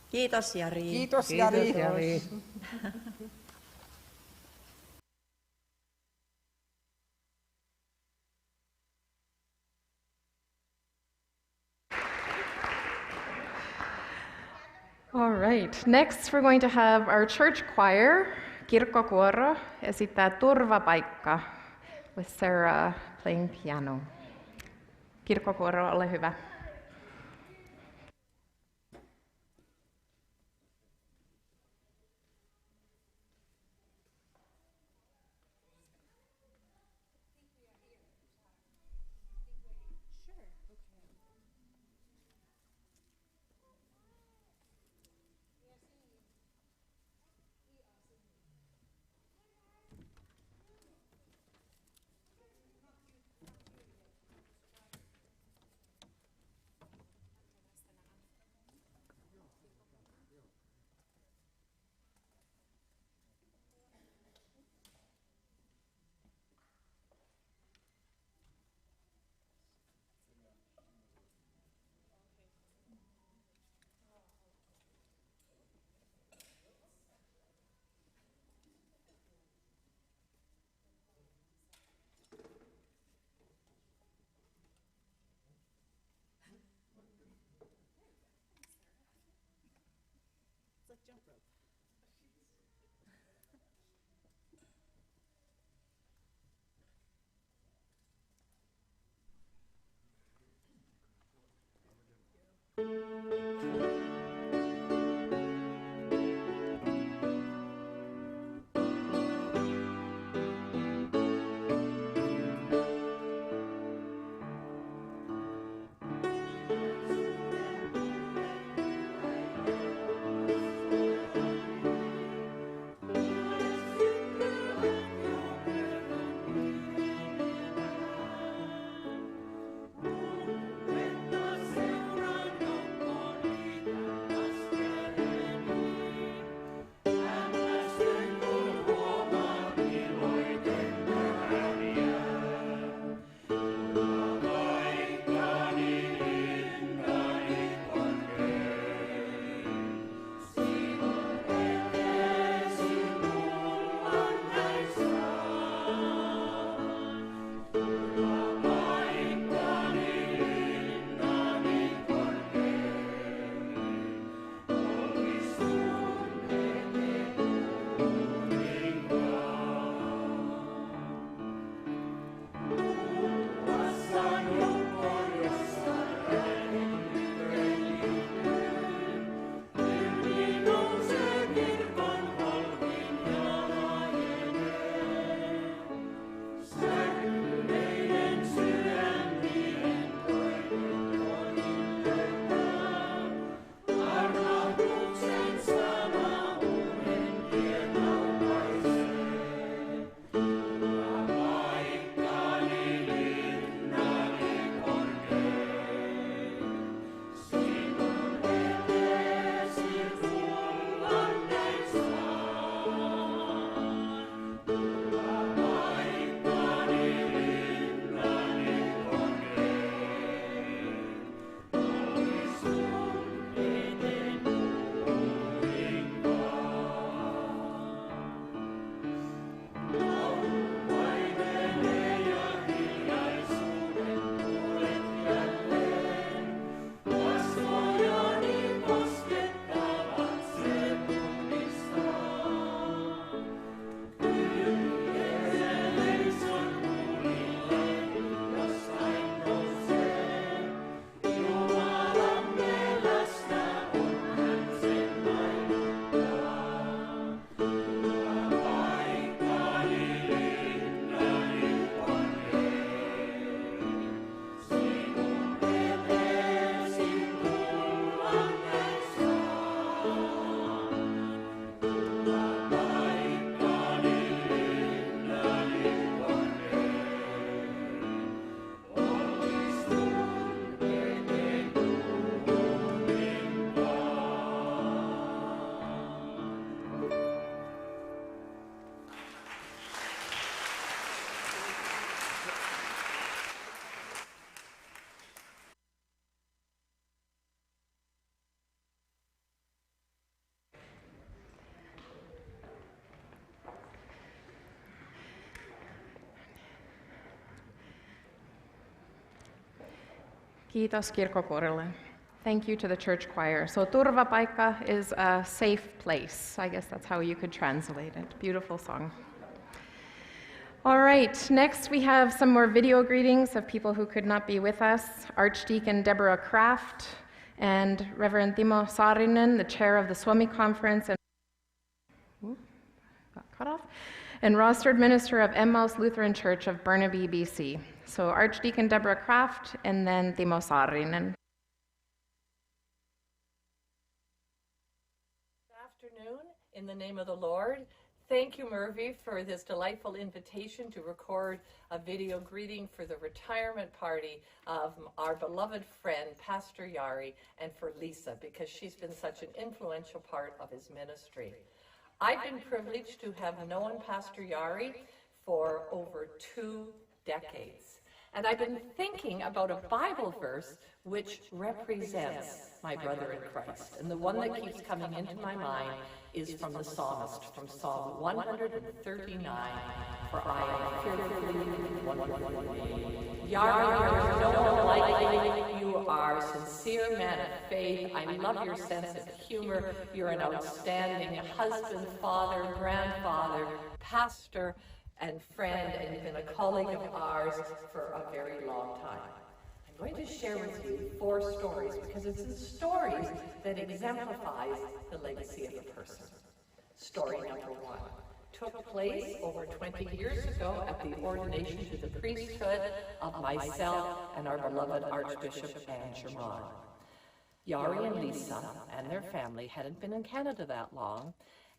Kiitos Jari. Kiitos Jari. Kiitos, Jari. All right, next we're going to have our church choir, kirkkokuoro, esittää Turvapaikka with Sarah playing piano. Kirkkokuoro, ole hyvä. Kiitos kirkkokuorille. Thank you to the church choir. So turvapaikka is a safe place. I guess that's how you could translate it. Beautiful song. All right, next we have some more video greetings of people who could not be with us. Archdeacon Deborah Kraft and Reverend Timo Saarinen, the chair of the Suomi Conference, and got cut off, and rostered minister of Emmaus Lutheran Church of Burnaby, BC. So Archdeacon Deborah Kraft and then Timo Saarinen. Good afternoon, in the name of the Lord. Thank you, Murphy, for this delightful invitation to record a video greeting for the retirement party of our beloved friend, Pastor Jari, and for Lisa, because she's been such an influential part of his ministry. I've been privileged to have known Pastor Jari for over 2 decades. And I've been thinking about a Bible verse which represents my brother in Christ. And the one that keeps coming into my mind is from the psalmist, from Psalm 139, for I am fearfully and wonderfully made. Jari, there is no one like you. You are a sincere man of faith. I love your sense of humor. You're an outstanding husband, father, grandfather, pastor, and friend, and you've been a colleague of ours for a very long time. I'm going to share with you 4 stories because it's the stories that exemplifies the legacy of a person. Story number 1 took place over 20 years ago at the ordination to the priesthood of myself and our beloved Archbishop Anne Germain. Jari and Lisa and their family hadn't been in Canada that long,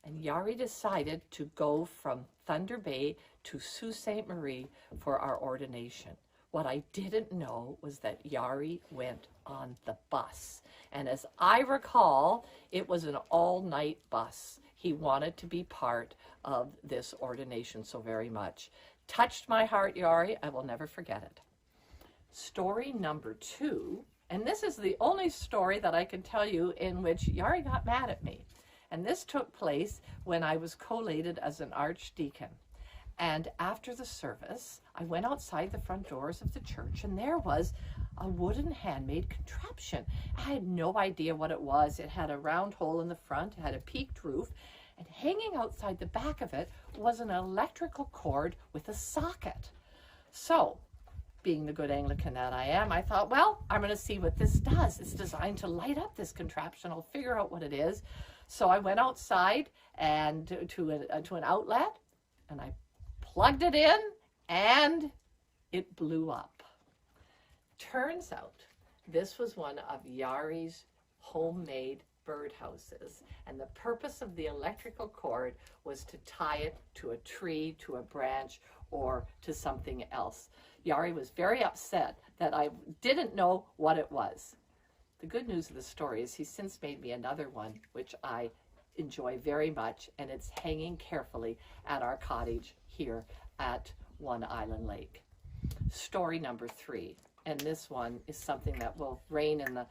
and Jari decided to go from Thunder Bay to Sault Ste. Marie for our ordination. What I didn't know was that Jari went on the bus. And as I recall, it was an all-night bus. He wanted to be part of this ordination so very much. Touched my heart, Jari. I will never forget it. Story number 2, and this is the only story that I can tell you in which Jari got mad at me. And this took place when I was collated as an archdeacon. And after the service, I went outside the front doors of the church, and there was a wooden handmade contraption. I had no idea what it was. It had a round hole in the front, it had a peaked roof, and hanging outside the back of it was an electrical cord with a socket. So, being the good Anglican that I am, I thought, well, I'm going to see what this does. It's designed to light up this contraption. I'll figure out what it is. So I went outside and to an outlet, and I plugged it in, and it blew up. Turns out this was one of Jari's homemade birdhouses, and the purpose of the electrical cord was to tie it to a tree, to a branch, or to something else. Jari was very upset that I didn't know what it was. The good news of the story is he's since made me another one, which I enjoy very much, and it's hanging carefully at our cottage here at One Island Lake. Story number 3, and this one is something that will reign in the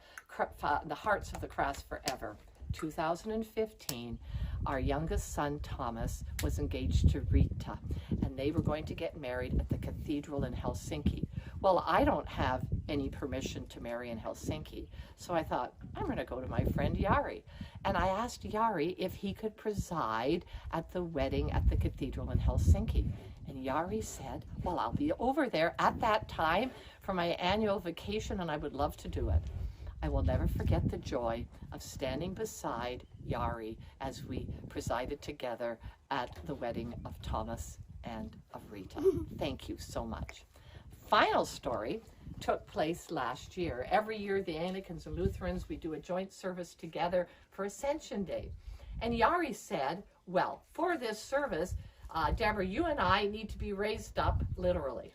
hearts of the Crass forever. 2015, our youngest son, Thomas, was engaged to Rita, and they were going to get married at the cathedral in Helsinki. Well, I don't have any permission to marry in Helsinki, so I thought, I'm going to go to my friend Jari. And I asked Jari if he could preside at the wedding at the cathedral in Helsinki. And Jari said, well, I'll be over there at that time for my annual vacation, and I would love to do it. I will never forget the joy of standing beside Jari as we presided together at the wedding of Thomas and of Rita. Thank you so much. Final story took place last year. Every year, the Anglicans and Lutherans, we do a joint service together for Ascension Day. And Jari said, well, for this service, Deborah, you and I need to be raised up literally.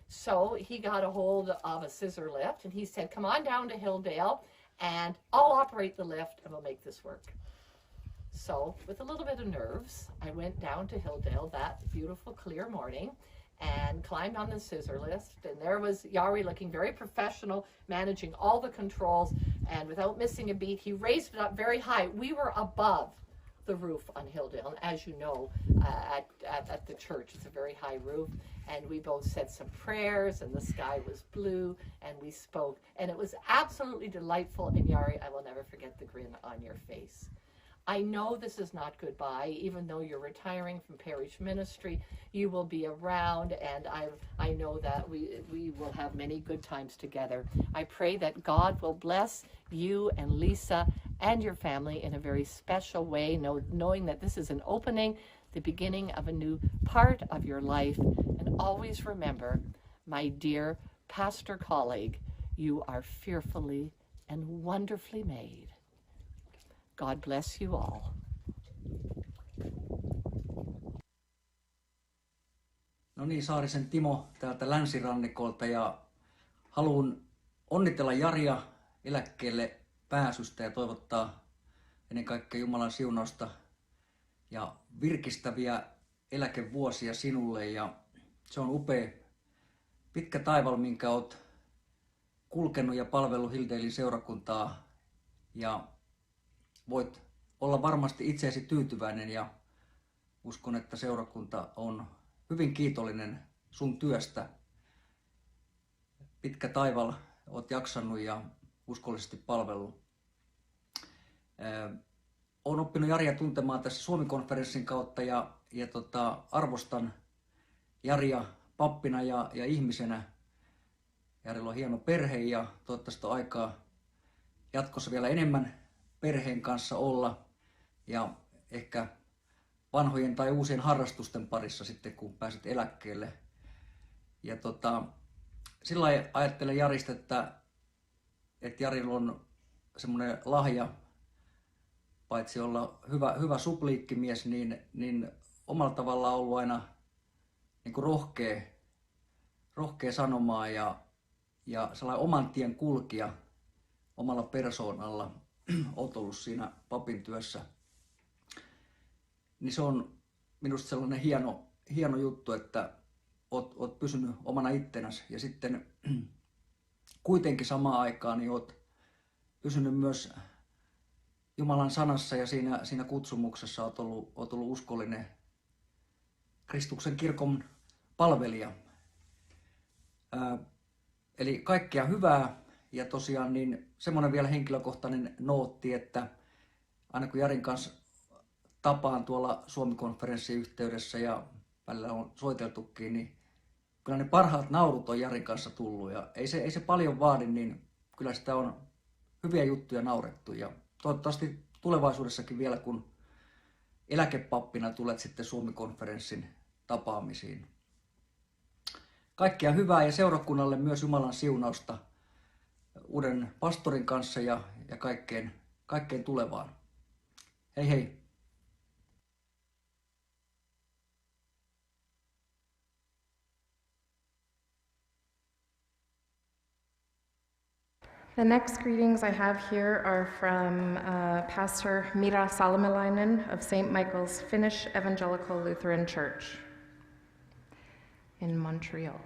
So he got a hold of a scissor lift, and he said, come on down to Hilldale, and I'll operate the lift, and we'll make this work. So with a little bit of nerves, I went down to Hilldale that beautiful, clear morning, and climbed on the scissor lift, and there was Jari looking very professional, managing all the controls, and without missing a beat, he raised it up very high. We were above the roof on Hilldale. And as you know, at the church, it's a very high roof. And we both said some prayers, and the sky was blue, and we spoke. And it was absolutely delightful. And Jari, I will never forget the grin on your face. I know this is not goodbye, even though you're retiring from parish ministry. You will be around, and I know that we will have many good times together. I pray that God will bless you and Lisa and your family in a very special way, knowing that this is an opening, the beginning of a new part of your life. And always remember, my dear pastor colleague, you are fearfully and wonderfully made. God bless you all. No niin, Saarisen Timo täältä länsirannikolta, ja haluan onnitella Jaria eläkkeelle pääsystä ja toivottaa ennen kaikkea Jumalan siunausta ja virkistäviä eläkevuosia sinulle. Ja se on upea pitkä taival, minkä olet kulkenut ja palvellut Hilldalein seurakuntaa, ja voit olla varmasti itseesi tyytyväinen, ja uskon, että seurakunta on hyvin kiitollinen sun työstä. Pitkä taival, oot jaksanut ja uskollisesti palvellut. Olen oppinut Jaria tuntemaan tässä Suomi-konferenssin kautta, ja arvostan Jaria pappina ja ihmisenä. Jarilla on hieno perhe, ja toivottavasti on aikaa jatkossa vielä enemmän perheen kanssa olla, ja ehkä vanhojen tai uusien harrastusten parissa sitten, kun pääset eläkkeelle. Ja sillä lailla ajattelen Jarista, että Jarilla on semmoinen lahja, paitsi olla hyvä supliikkimies, niin omalla tavallaan ollut aina niin kuin rohkea sanomaan ja sellainen oman tien kulkija omalla persoonalla. Olet ollut siinä papin työssä, niin se on minusta sellainen hieno juttu, että oot pysynyt omana ittenäsi, ja sitten kuitenkin samaan aikaan niin oot pysynyt myös Jumalan sanassa, ja siinä kutsumuksessa oot ollut uskollinen Kristuksen kirkon palvelija. Eli kaikkea hyvää. Ja tosiaan niin semmoinen vielä henkilökohtainen nootti, että aina kun Jarin kanssa tapaan tuolla Suomi-konferenssin yhteydessä ja välillä on soiteltukin, niin kyllä ne parhaat naurut on Jarin kanssa tullut, ja ei se paljon vaadi, niin kyllä sitä on hyviä juttuja naurettu, ja toivottavasti tulevaisuudessakin vielä, kun eläkepappina tulet sitten Suomi-konferenssin tapaamisiin. Kaikkea hyvää ja seurakunnalle myös Jumalan siunausta uuden pastorin kanssa ja kaikkeen tulevaan. Hei hei! The next greetings I have here are from Pastor Mira Salmelainen of St. Michael's Finnish Evangelical Lutheran Church in Montreal.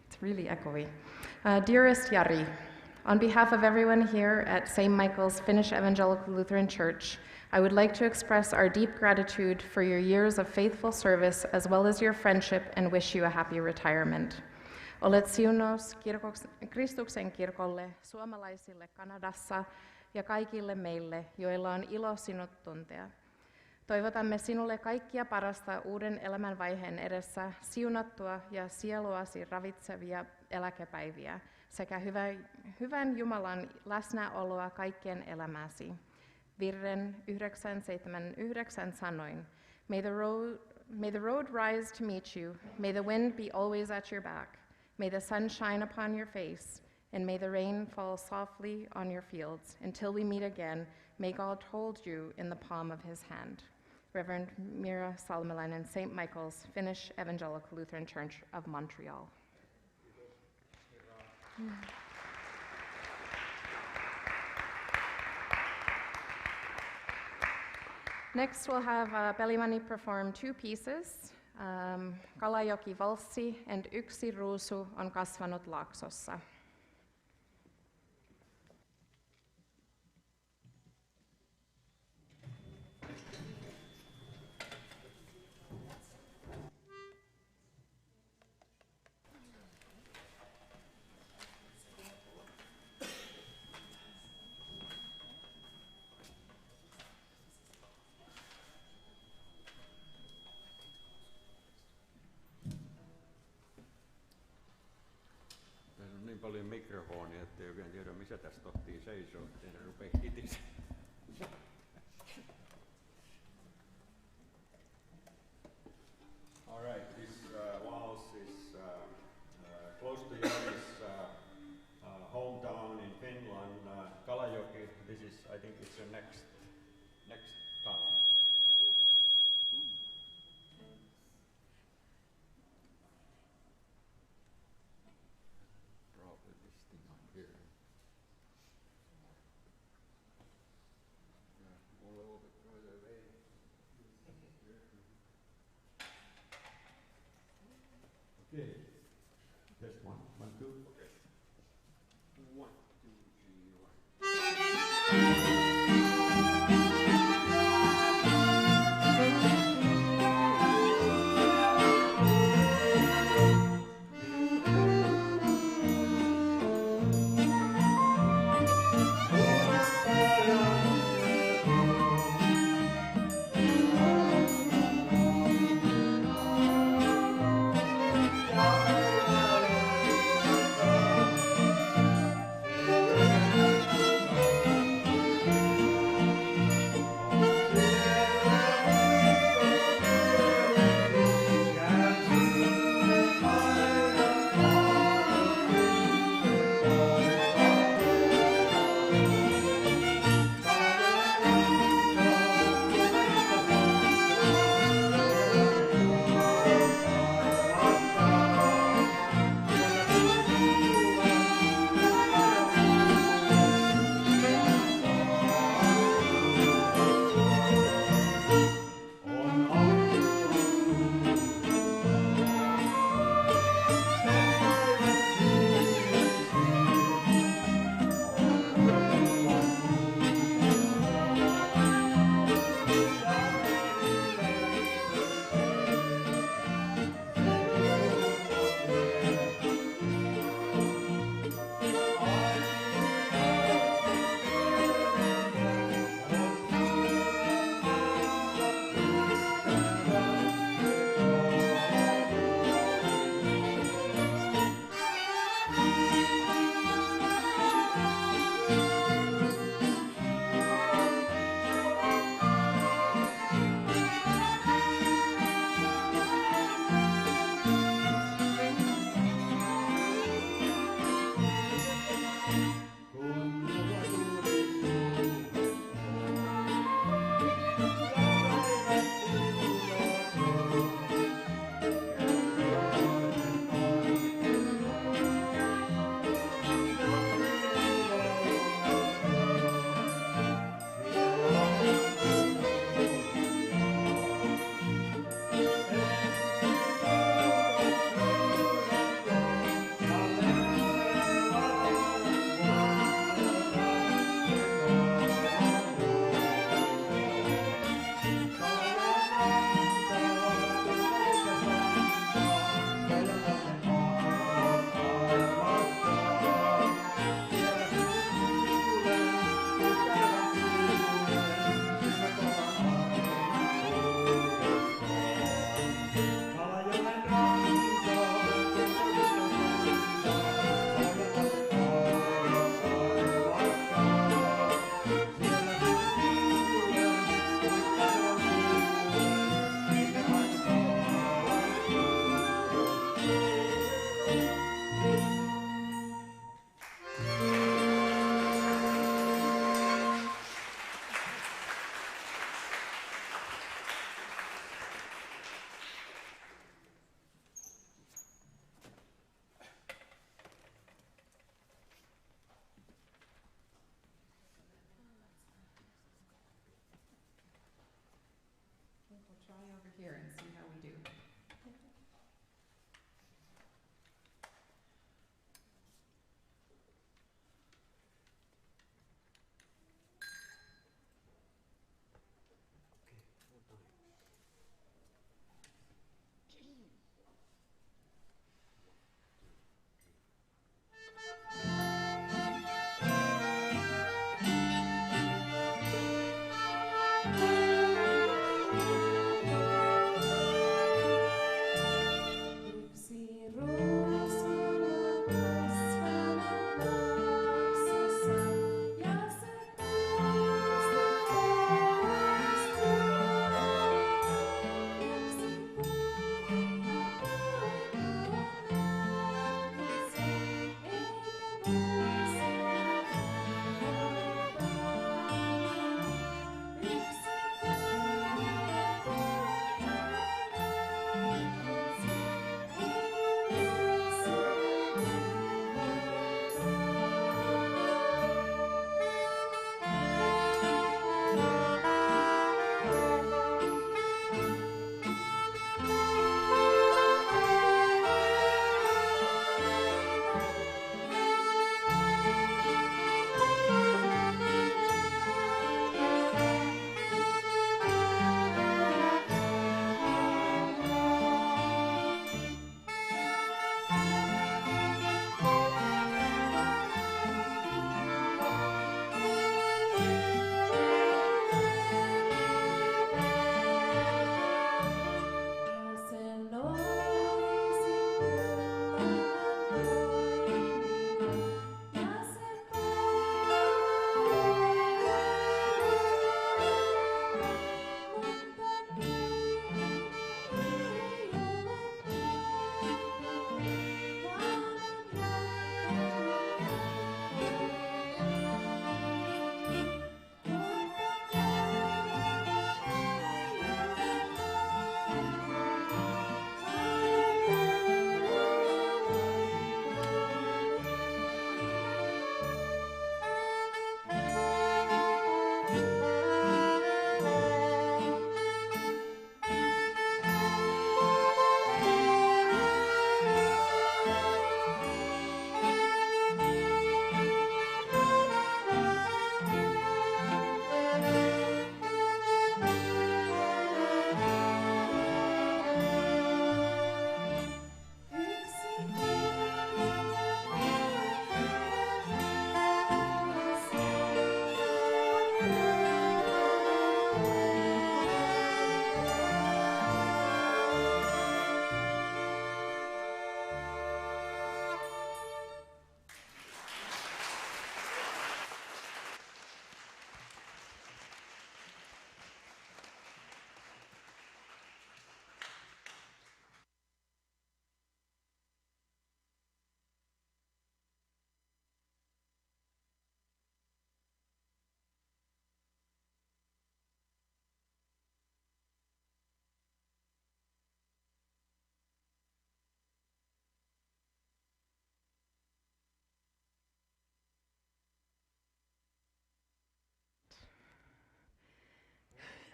It's really echoey. Dearest Jari, on behalf of everyone here at St. Michael's Finnish Evangelical Lutheran Church, I would like to express our deep gratitude for your years of faithful service as well as your friendship, and wish you a happy retirement. Olet siunaus Kristuksen kirkolle, suomalaisille Kanadassa ja kaikille meille, joilla on ilo sinut tuntea. Toivotamme sinulle kaikkia parasta uuden elämänvaiheen edessä, siunattua ja sieluasi ravitsevia eläkepäiviä sekä hyvän Jumalan läsnäoloa kaikkien elämäsi. Virren 979 sanoin, May the road rise to meet you, may the wind be always at your back, may the sun shine upon your face, and may the rain fall softly on your fields. Until we meet again, may God hold you in the palm of his hand. Reverend Mira Salmelainen, St. Michael's Finnish Evangelical Lutheran Church of Montreal. Next, we'll have Pelimani perform two pieces, Kalajoki-valssi and Yksi ruusu on kasvanut Laaksossa. oli mikrofoni, ettei oikein tiedä missä tässä tohtii seisoo, ettei ne rupea hitisi. All right, this waltz is close to Jari's hometown in Finland, Kalajoki. This is, I think, it's the next town. Probably this thing on here. Yeah, a little bit further away. Okay. Just one, two. Okay. 1, 2, 3, 1. here and see how we do.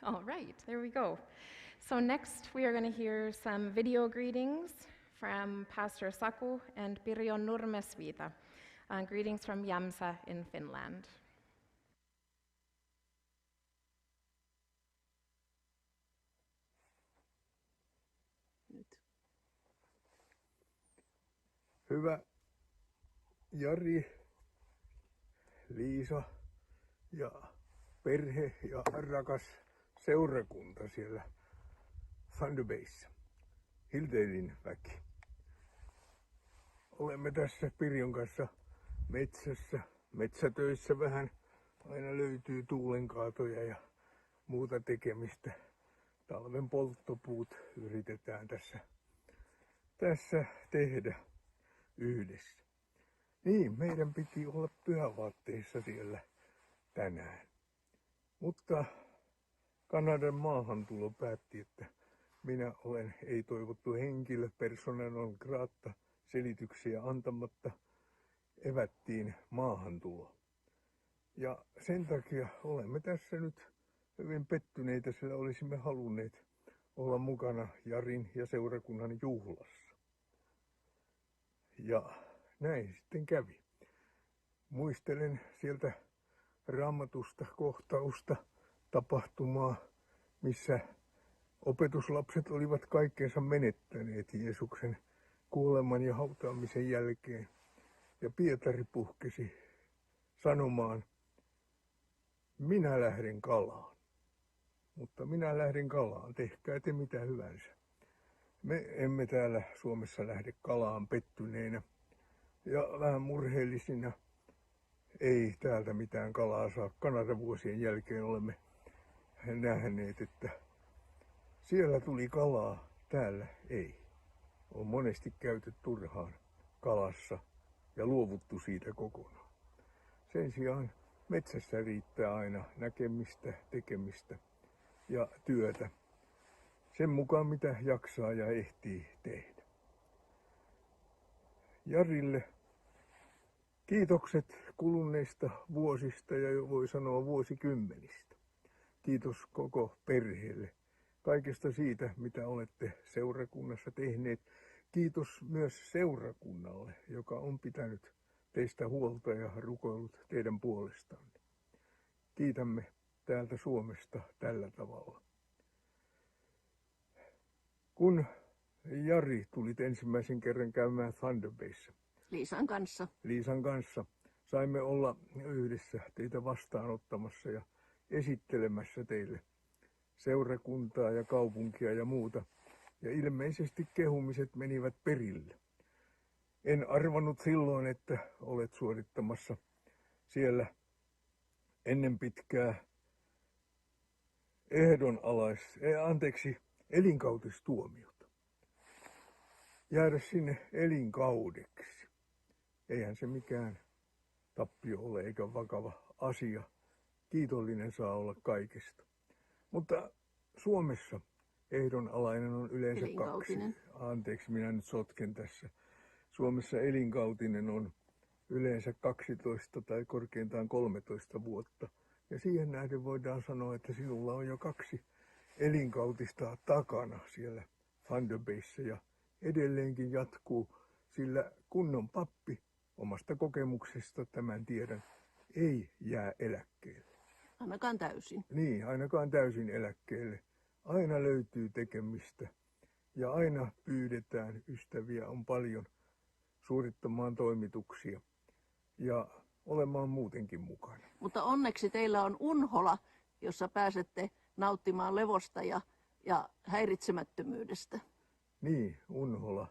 All right, there we go. So next we are going to hear some video greetings from Pastor Saku and Pirjo Nurmesviita. Greetings from Jämsä in Finland. Hyvä Jari, Liisa ja perhe ja rakas seurakunta siellä Thunder Bayssä, Hilldalein väki. Olemme tässä Pirjon kanssa metsässä, metsätöissä vähän. Aina löytyy tuulenkaatoja ja muuta tekemistä. Talven polttopuut yritetään tässä tehdä yhdessä. Niin, meidän piti olla pyhävaatteissa siellä tänään. Mutta Kanadan maahantulo päätti, että minä olen ei-toivottu henkilö, persona non grata, selityksiä antamatta, evättiin maahantulo. Ja sen takia olemme tässä nyt hyvin pettyneitä, sillä olisimme halunneet olla mukana Jarin ja seurakunnan juhlassa. Ja näin sitten kävi. Muistelen sieltä Raamatusta kohtausta, tapahtumaa, missä opetuslapset olivat kaikkensa menettäneet Jeesuksen kuoleman ja hautaamisen jälkeen. Ja Pietari puhkesi sanomaan, minä lähden kalaan. Mutta minä lähden kalaan, tehkää te mitä hyvänsä. Me emme täällä Suomessa lähde kalaan pettyneinä ja vähän murheellisina. Ei täältä mitään kalaa saa. Kanadan vuosien jälkeen olemme nähneet, että siellä tuli kalaa, täällä ei. On monesti käyty turhaan kalassa ja luovuttu siitä kokonaan. Sen sijaan metsässä riittää aina näkemistä, tekemistä ja työtä. Sen mukaan mitä jaksaa ja ehtii tehdä. Jarille kiitokset kuluneista vuosista ja voi sanoa vuosikymmenistä. Kiitos koko perheelle kaikesta siitä, mitä olette seurakunnassa tehneet. Kiitos myös seurakunnalle, joka on pitänyt teistä huolta ja rukoillut teidän puolestanne. Kiitämme täältä Suomesta tällä tavalla. Kun Jari tulit ensimmäisen kerran käymään Thunder Bayssä. Liisan kanssa. Saimme olla yhdessä teitä vastaanottamassa ja esittelemässä teille seurakuntaa ja kaupunkia ja muuta. Ja ilmeisesti kehumiset menivät perille. En arvannut silloin, että olet suorittamassa siellä ennen pitkää elinkautistuomiota. Jäädä sinne elinkaudeksi. Eihän se mikään tappio ole eikä vakava asia. Kiitollinen saa olla kaikesta. Mutta Suomessa ehdonalainen on yleensä kaksi. Anteeksi, minä nyt sotken tässä. Suomessa elinkautinen on yleensä 12 tai korkeintaan 13 vuotta. Ja siihen nähden voidaan sanoa, että sinulla on jo 2 elinkautista takana siellä Thunder Bayssä ja edelleenkin jatkuu, sillä kunnon pappi, omasta kokemuksesta tämän tiedän, ei jää eläkkeelle. Ainakaan täysin. Niin, ainakaan täysin eläkkeelle. Aina löytyy tekemistä ja aina pyydetään, ystäviä on paljon, suorittamaan toimituksia ja olemaan muutenkin mukana. Mutta onneksi teillä on Unhola, jossa pääsette nauttimaan levosta ja häiritsemättömyydestä. Niin, Unhola.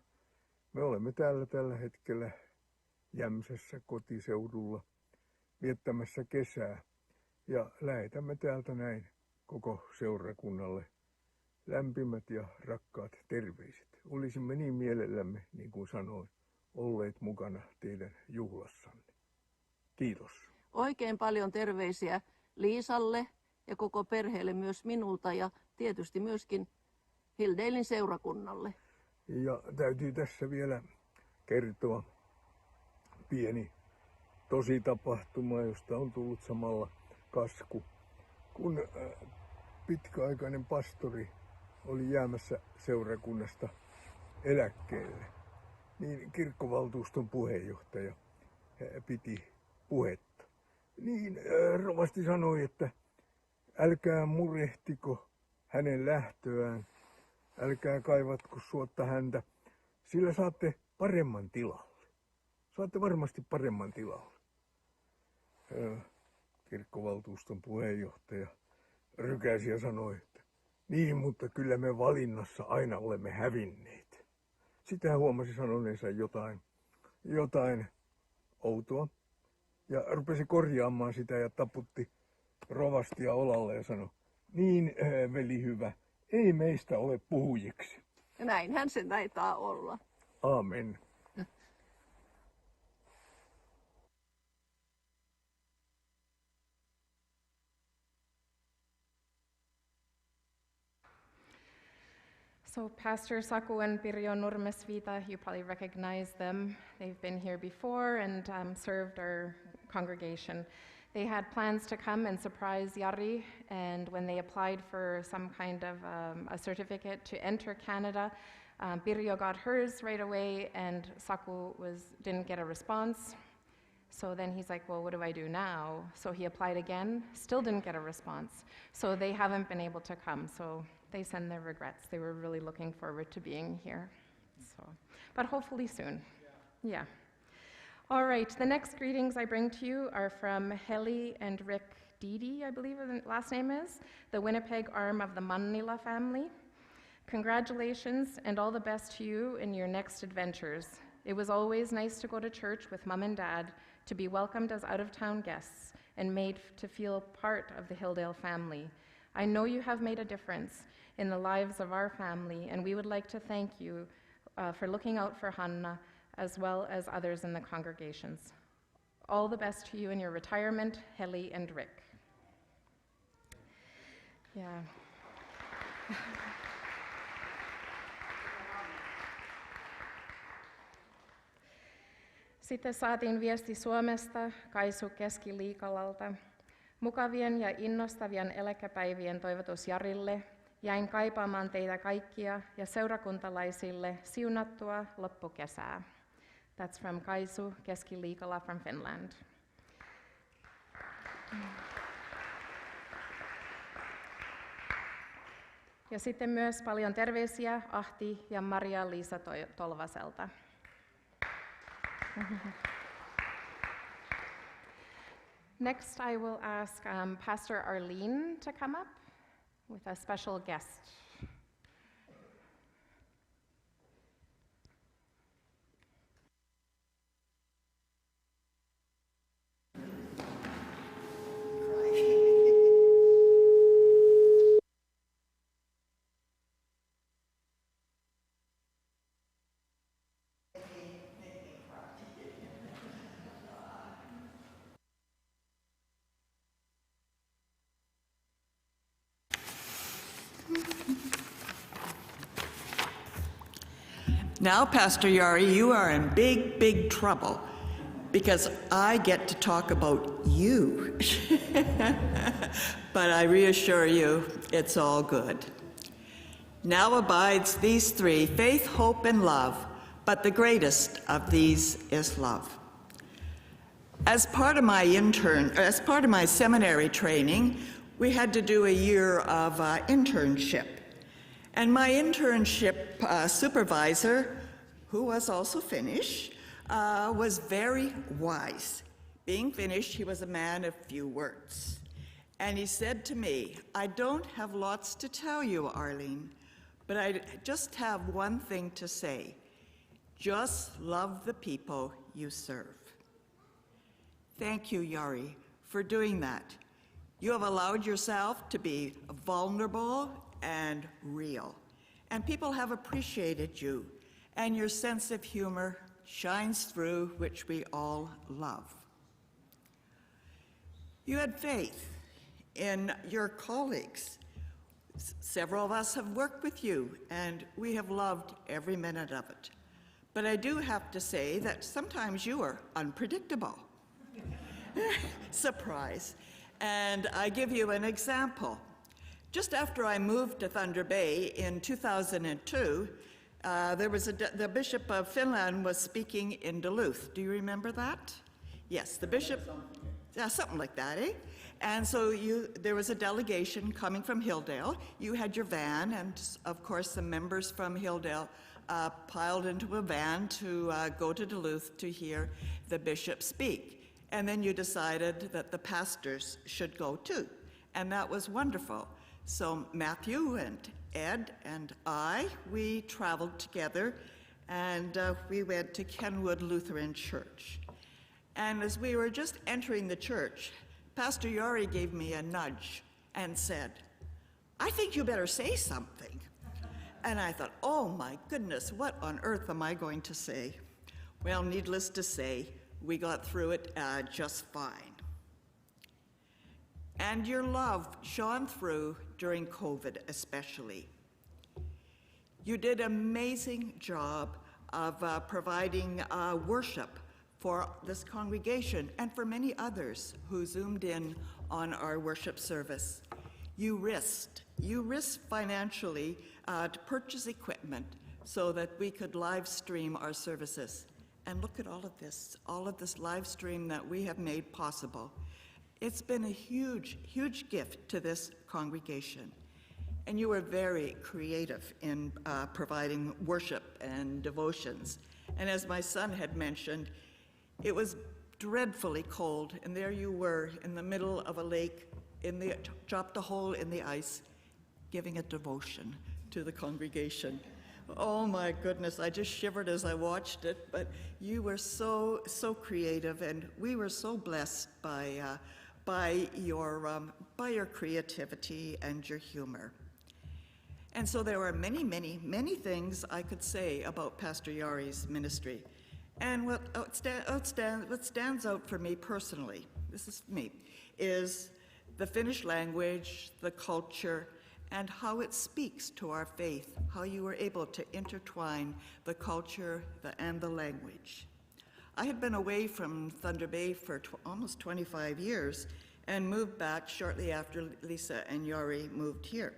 Me olemme täällä tällä hetkellä Jämsässä kotiseudulla viettämässä kesää ja lähetämme täältä näin koko seurakunnalle lämpimät ja rakkaat terveiset. Olisimme niin mielellämme, niin kuin sanoin, olleet mukana teidän juhlassanne. Kiitos. Oikein paljon terveisiä Liisalle ja koko perheelle myös minulta ja tietysti myöskin Hilldalein seurakunnalle. Ja täytyy tässä vielä kertoa pieni tositapahtuma, josta on tullut samalla kasku. Kun pitkäaikainen pastori oli jäämässä seurakunnasta eläkkeelle, niin kirkkovaltuuston puheenjohtaja piti puhetta. Niin rovasti sanoi, että älkää murehtiko hänen lähtöään, älkää kaivatko suotta häntä, sillä saatte paremman tilalle. Saatte varmasti paremman tilalle. Kirkkovaltuuston puheenjohtaja rykäsi ja sanoi, että niin, mutta kyllä me valinnassa aina olemme hävinneet. Sitten hän huomasi sanoneensa jotain outoa ja rupesi korjaamaan sitä ja taputti rovastia olalle ja sanoi, niin veli hyvä, ei meistä ole puhujiksi. Ja näinhän se taitaa olla. Aamen. So Pastor Saku and Pirjo Nurmesvita, you probably recognize them. They've been here before and served our congregation. They had plans to come and surprise Jari, and when they applied for some kind of a certificate to enter Canada, Pirjo got hers right away, and Saku didn't get a response. So then he's like, well, what do I do now? So he applied again, still didn't get a response. So they haven't been able to come. So they send their regrets. They were really looking forward to being here. So, but hopefully soon. Yeah. All right, the next greetings I bring to you are from Heli and Rick Didi, I believe the last name is, the Winnipeg arm of the Mannila family. Congratulations and all the best to you in your next adventures. It was always nice to go to church with Mom and Dad, to be welcomed as out-of-town guests and made to feel part of the Hilldale family. I know you have made a difference in the lives of our family, and we would like to thank you for looking out for Hanna as well as others in the congregations. All the best to you in your retirement, Heli and Rick. Yeah. Sitten saatiin viesti Suomesta Kaisu Keski-Liikalalta. Mukavien ja innostavien eläkepäivien toivotus Jarille. Jäin kaipaamaan teitä kaikkia ja seurakuntalaisille siunattua loppukesää. That's from Kaisu Keski-Liikala from Finland. Ja sitten myös paljon terveisiä Ahti ja Maria-Liisa Tolvaselta. Next, I will ask Pastor Arlene to come up with a special guest. Now, Pastor Jari, you are in big, big trouble because I get to talk about you. But I reassure you, it's all good. Now abides these three, faith, hope, and love, but the greatest of these is love. As part of my seminary training, we had to do a year of internship. And my internship supervisor, who was also Finnish, was very wise. Being Finnish, he was a man of few words. And he said to me, I don't have lots to tell you, Arlene, but I just have one thing to say. Just love the people you serve. Thank you, Jari, for doing that. You have allowed yourself to be vulnerable and real. And people have appreciated you, and your sense of humor shines through, which we all love. You had faith in your colleagues. Several of us have worked with you, and we have loved every minute of it. But I do have to say that sometimes you are unpredictable. Surprise. And I give you an example. Just after I moved to Thunder Bay in 2002, the Bishop of Finland was speaking in Duluth. Do you remember that? Yes, the Bishop, something like that, eh? And so there was a delegation coming from Hilldale. You had your van, and of course the members from Hilldale piled into a van to go to Duluth to hear the bishop speak. And then you decided that the pastors should go too. And that was wonderful. So Matthew and Ed and we traveled together, and we went to Kenwood Lutheran Church. And as we were just entering the church, Pastor Jari gave me a nudge and said, "I think you better say something." And I thought, oh my goodness, what on earth am I going to say? Well, needless to say, we got through it just fine. And your love shone through during COVID especially. You did an amazing job of providing worship for this congregation and for many others who zoomed in on our worship service. You risked financially to purchase equipment so that we could live stream our services. And look at all of this live stream that we have made possible. It's been a huge, huge gift to this congregation. And you were very creative in providing worship and devotions. And as my son had mentioned, it was dreadfully cold, and there you were in the middle of a lake, chopped a hole in the ice, giving a devotion to the congregation. Oh my goodness, I just shivered as I watched it, but you were so creative, and we were so blessed by your creativity and your humor. And so there were many, many, many things I could say about Pastor Jari's ministry. And what stands out for me personally, this is me, is the Finnish language, the culture, and how it speaks to our faith, how you were able to intertwine the culture and the language. I had been away from Thunder Bay for almost 25 years and moved back shortly after Lisa and Jari moved here.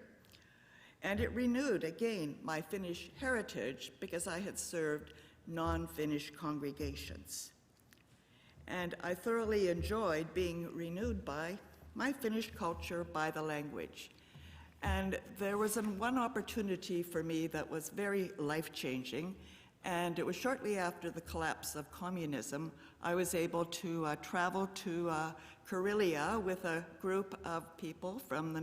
And it renewed again my Finnish heritage because I had served non-Finnish congregations. And I thoroughly enjoyed being renewed by my Finnish culture, by the language. And there was one opportunity for me that was very life-changing, and it was shortly after the collapse of communism. I was able to travel to Karelia with a group of people from the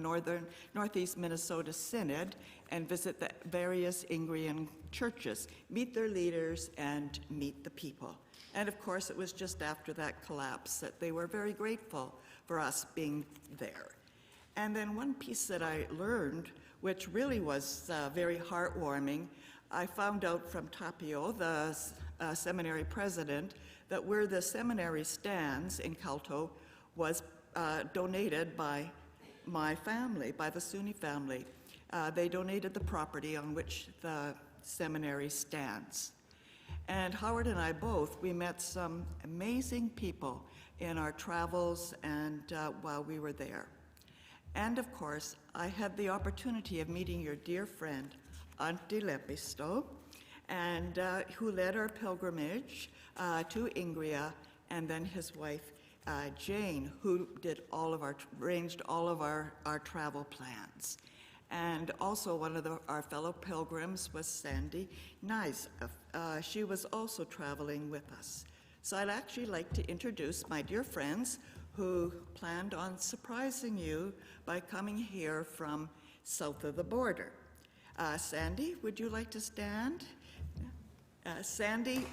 Northeast Minnesota Synod and visit the various Ingrian churches, meet their leaders, and meet the people. And of course, it was just after that collapse that they were very grateful for us being there. And then one piece that I learned, which really was very heartwarming, I found out from Tapio, the seminary president, that where the seminary stands in Kalto was donated by my family, by the Sunni family. They donated the property on which the seminary stands. And Howard and I both, we met some amazing people in our travels and while we were there. And of course, I had the opportunity of meeting your dear friend, Antti Lepisto, and who led our pilgrimage to Ingria, and then his wife, Jane, who did arranged all of our travel plans. And also one of our fellow pilgrims was Sandy Nice. She was also traveling with us. So I'd actually like to introduce my dear friends who planned on surprising you by coming here from south of the border. Sandy, would you like to stand? Sandy.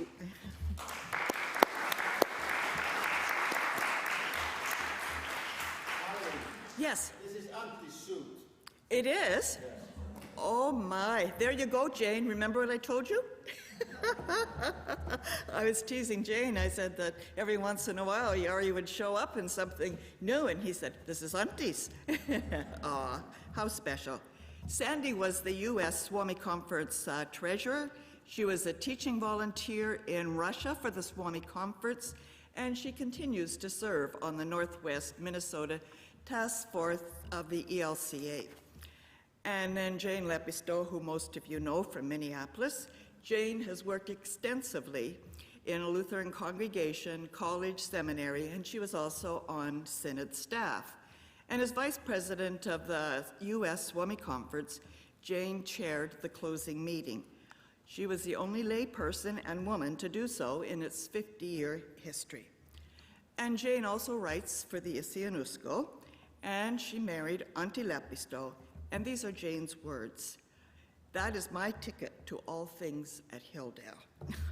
Yes. This is Antti's suit. It is? Oh my. There you go, Jane. Remember what I told you? I was teasing Jane. I said that every once in a while Jari would show up in something new, and he said, "This is Antti's." Aw, how special. Sandy was the U.S. Swami Conference treasurer. She was a teaching volunteer in Russia for the Swami Conference, and she continues to serve on the Northwest Minnesota Task Force of the ELCA. And then Jane Lepisto, who most of you know from Minneapolis. Jane has worked extensively in a Lutheran congregation, college, seminary, and she was also on synod staff. And as vice president of the U.S. Swami Conference, Jane chaired the closing meeting. She was the only lay person and woman to do so in its 50-year history. And Jane also writes for the Isianusko, and she married Antti Lepisto, and these are Jane's words. That is my ticket to all things at Hilldale.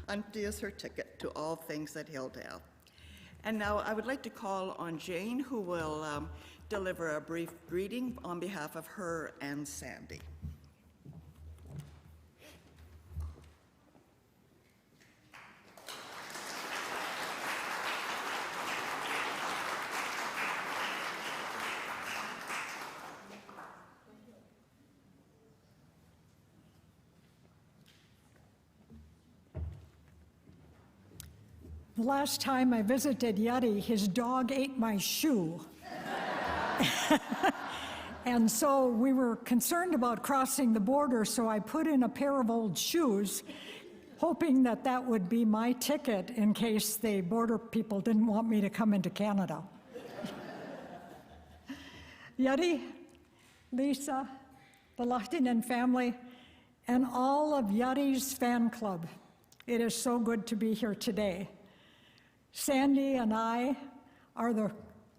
Antti is her ticket to all things at Hilldale. And now I would like to call on Jane, who will deliver a brief greeting on behalf of her and Sandy. The last time I visited Jari, his dog ate my shoe. And so we were concerned about crossing the border, so I put in a pair of old shoes, hoping that that would be my ticket in case the border people didn't want me to come into Canada. Jari, Lisa, the Lahtinen family, and all of Jari's fan club, it is so good to be here today. Sandy and I are the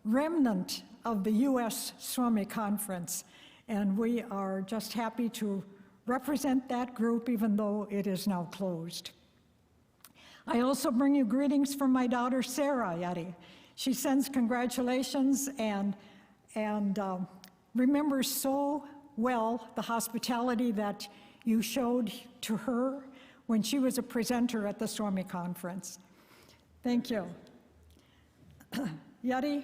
remnant of the U.S. Swami Conference, and we are just happy to represent that group even though it is now closed. I also bring you greetings from my daughter Sarah, Jari. She sends congratulations and remembers so well the hospitality that you showed to her when she was a presenter at the Swami Conference. Thank you. Jari,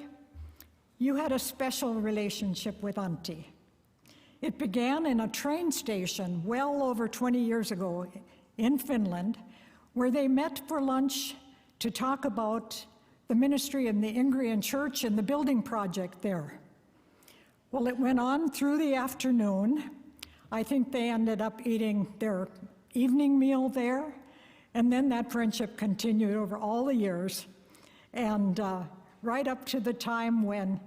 you had a special relationship with Antti. It began in a train station well over 20 years ago in Finland, where they met for lunch to talk about the ministry in the Ingrian church and the building project there. Well, it went on through the afternoon. I think they ended up eating their evening meal there, and then that friendship continued over all the years, and right up to the time when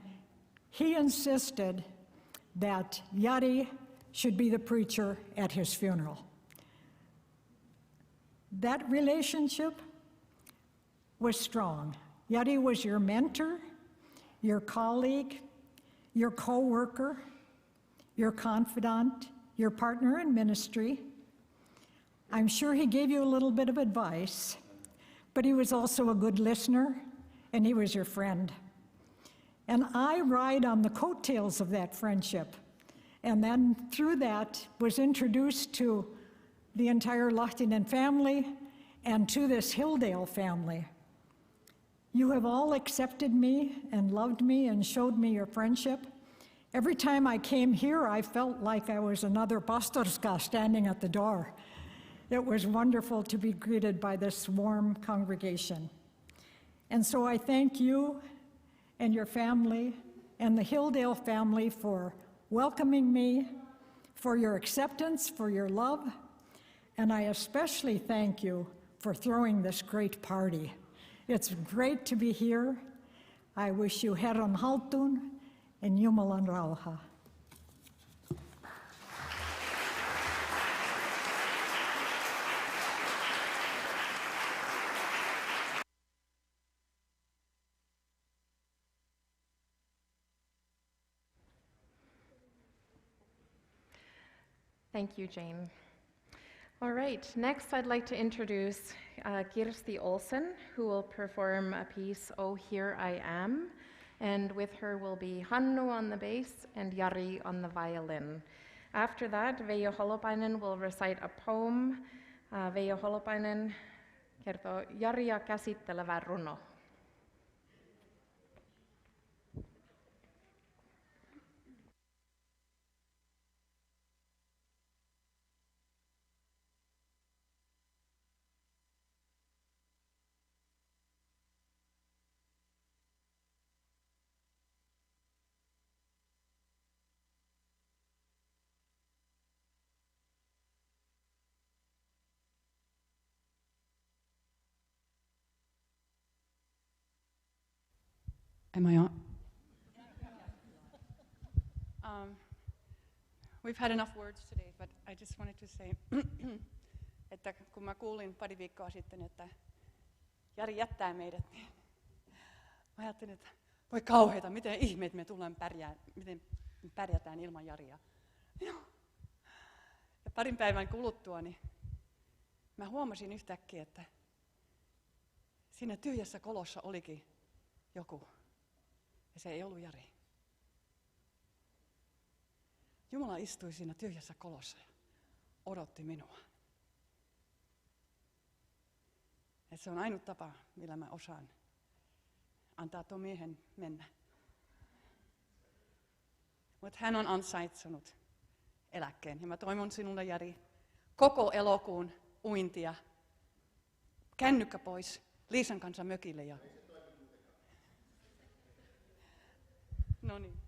he insisted that Jari should be the preacher at his funeral. That relationship was strong. Jari was your mentor, your colleague, your co-worker, your confidant, your partner in ministry. I'm sure he gave you a little bit of advice, but he was also a good listener, and he was your friend. And I ride on the coattails of that friendship, and then through that was introduced to the entire Lahtinen family and to this Hilldale family. You have all accepted me and loved me and showed me your friendship. Every time I came here, I felt like I was another pastorska standing at the door. It was wonderful to be greeted by this warm congregation. And so I thank you and your family and the Hilldale family for welcoming me, for your acceptance, for your love, and I especially thank you for throwing this great party. It's great to be here. I wish you Herran haltuun and Jumalan rauha. Thank you, Jane. All right, next I'd like to introduce Kirsty Olsen, who will perform a piece, Oh, Here I Am, and with her will be Hannu on the bass and Jari on the violin. After that, Veijo Holopainen will recite a poem. Veijo Holopainen kertoo Jaria käsittelevä runo. Am I on? We've had enough words today, but I just wanted to say, että kun mä kuulin pari viikkoa sitten, että Jari jättää meidät, niin mä ajattelin, että voi kauheita, miten ihmeet me tullaan miten me pärjätään ilman Jaria. Ja parin päivän kuluttua, niin mä huomasin yhtäkkiä, että siinä tyhjässä kolossa olikin joku, ja se ei ollut Jari. Jumala istui siinä tyhjässä kolossa ja odotti minua. Et se on ainut tapa, millä mä osaan antaa tuon miehen mennä. Mutta hän on ansaitsunut eläkkeen. Ja mä toivon sinulle, Jari, koko elokuun uintia. Kännykkä pois, Liisan kanssa mökille. Ja... No niin.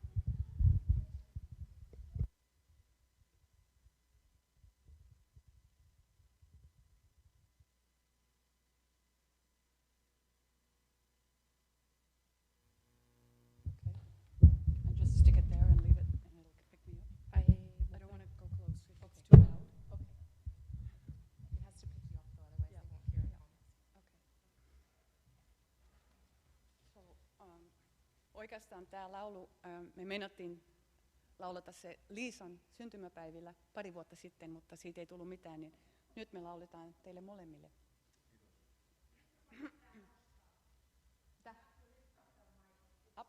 Oikeastaan tämä laulu, me meinattiin laulata se Liisan syntymäpäivillä pari vuotta sitten, mutta siitä ei tullut mitään, niin nyt me lauletaan teille molemmille. Up.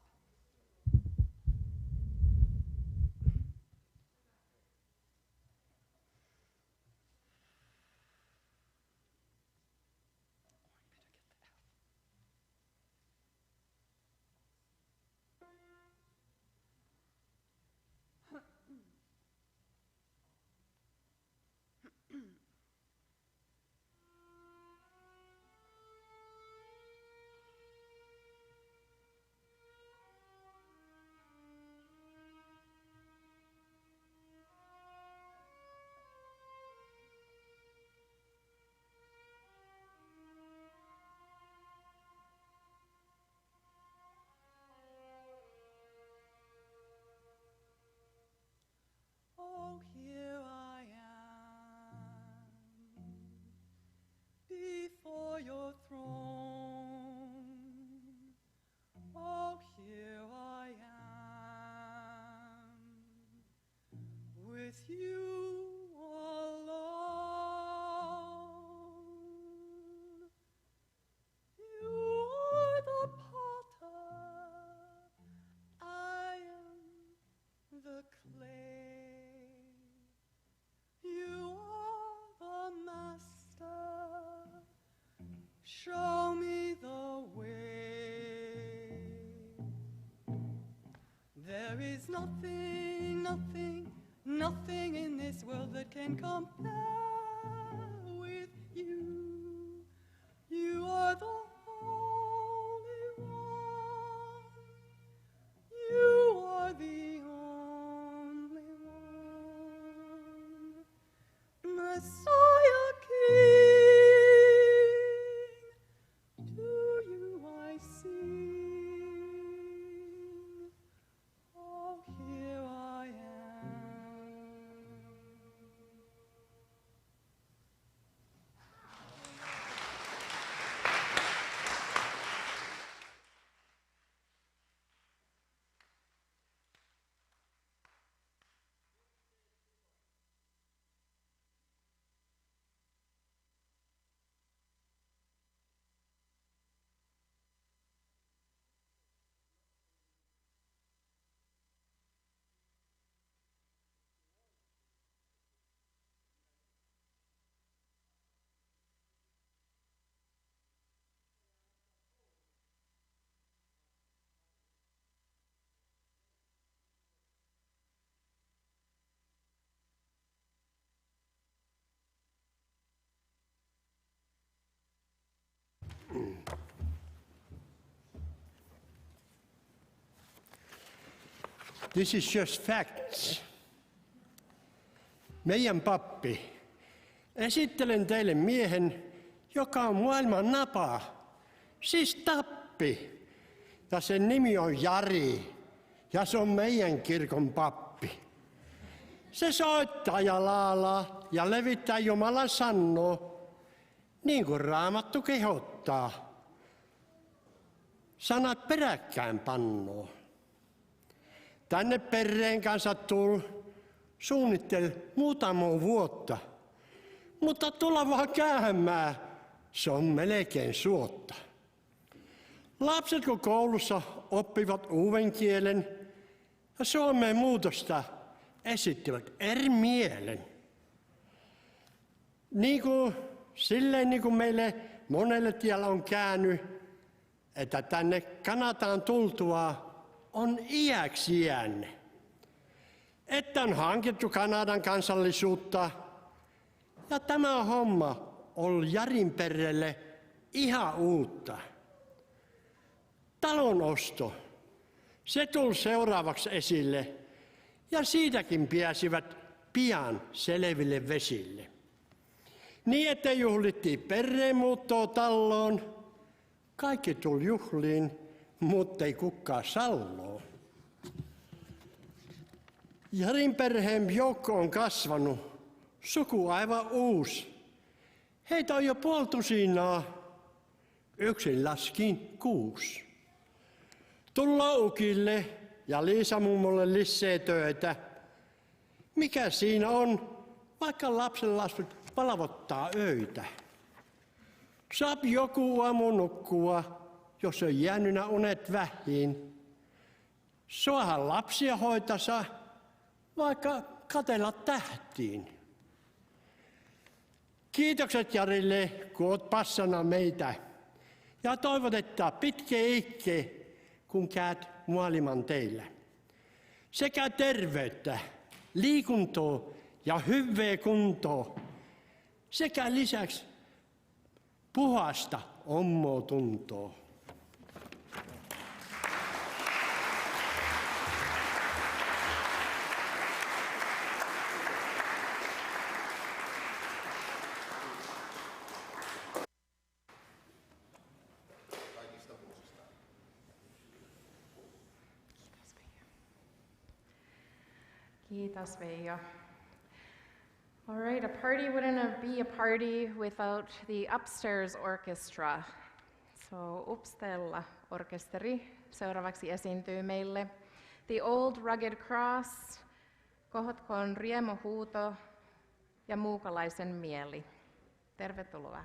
Oh, here I am before your throne. Oh, here I am with you alone. You are the potter, I am the clay. You are the master, show me the way. There is nothing, nothing, nothing in this world that can compare with you. You are the Holy One. You are the only one. Messiah King, to you I sing. Oh, here I am. This is just facts. Meidän pappi. Esittelen teille miehen, joka on maailman napa, siis tappi. ja sen nimi on Jari ja se on meidän kirkon pappi. Se soittaa ja laalaa ja levittää Jumalan sanoo, niin kuin Raamattu kehottaa. Sanat peräkkäin pannoo. Tänne perheen kanssa suunnitteli muutama vuotta, mutta tulla vaan käymään, se on melkein suotta. Lapset kun koulussa oppivat uuden kielen ja Suomeen muutosta esittivät eri mielen. Niin kuin meille monelle tiellä on käynyt, että tänne Kanadaan tultua on iäksi jäänyt. Että on hankittu Kanadan kansallisuutta ja tämä homma on Jarin perheelle ihan uutta. Talon osto, se tuli seuraavaksi esille ja siitäkin pääsivät pian selville vesille. Niin että juhlittiin perheenmuuttoa talloon. Kaikki tuli juhliin, mutta ei kukaan salloo. Jarin perheen joukko on kasvanut, suku aivan uusi. Heitä on jo puoltusinaa, yksin laskin 6. Tullaan ukille ja Liisa mummolle lisää töitä. Mikä siinä on, vaikka lapsen laskut valvottaa öitä? Saap joku aamu nukkua, jos on jäänynä unet vähiin. Soahan lapsia hoitasa, vaikka katella tähtiin. Kiitokset Jarille, kun oot passana meitä. Ja toivotettaa pitkä ikke, kun käyt maailman teillä. Sekä terveyttä, liikuntaa ja hyvää kuntoa. Sekä lisäksi puhasta ommotuntoa. Kiitos, Veijo. All right, a party wouldn't be a party without the upstairs orchestra. So Upstella orkesteri seuraavaksi esiintyy meille. The Old Rugged Cross, Kohotkoon riemuhuuto ja Muukalaisen mieli. Tervetuloa.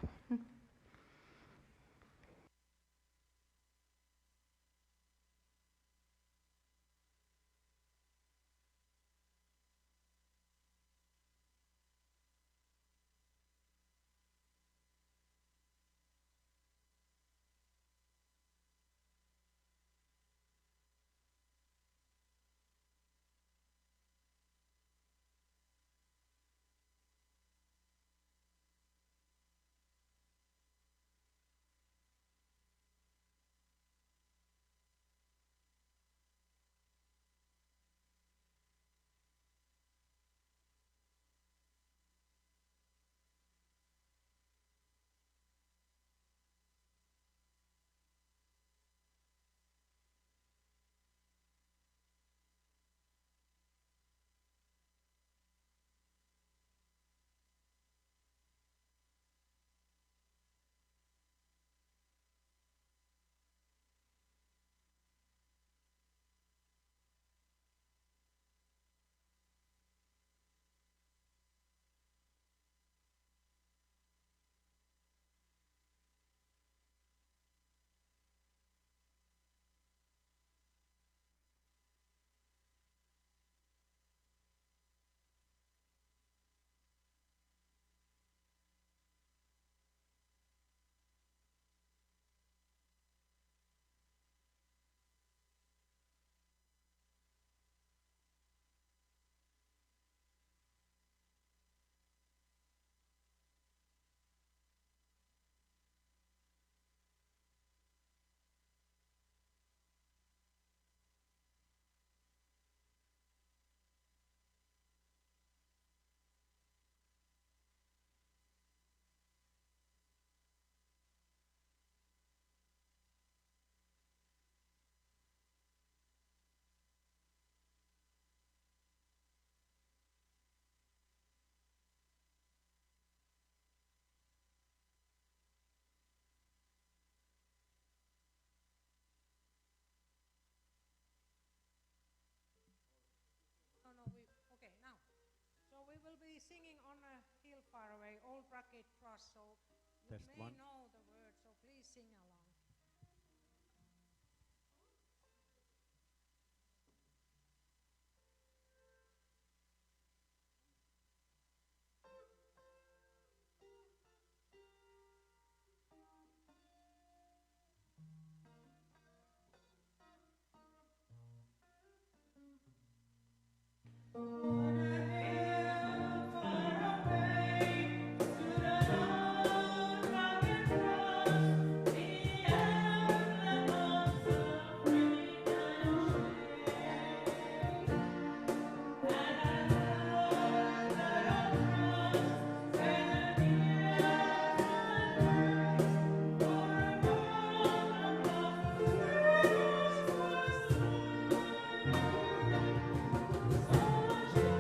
actually singing on a hill far away, Old Rugged Cross, so you Test may one. know the words, so please sing along. Thank you.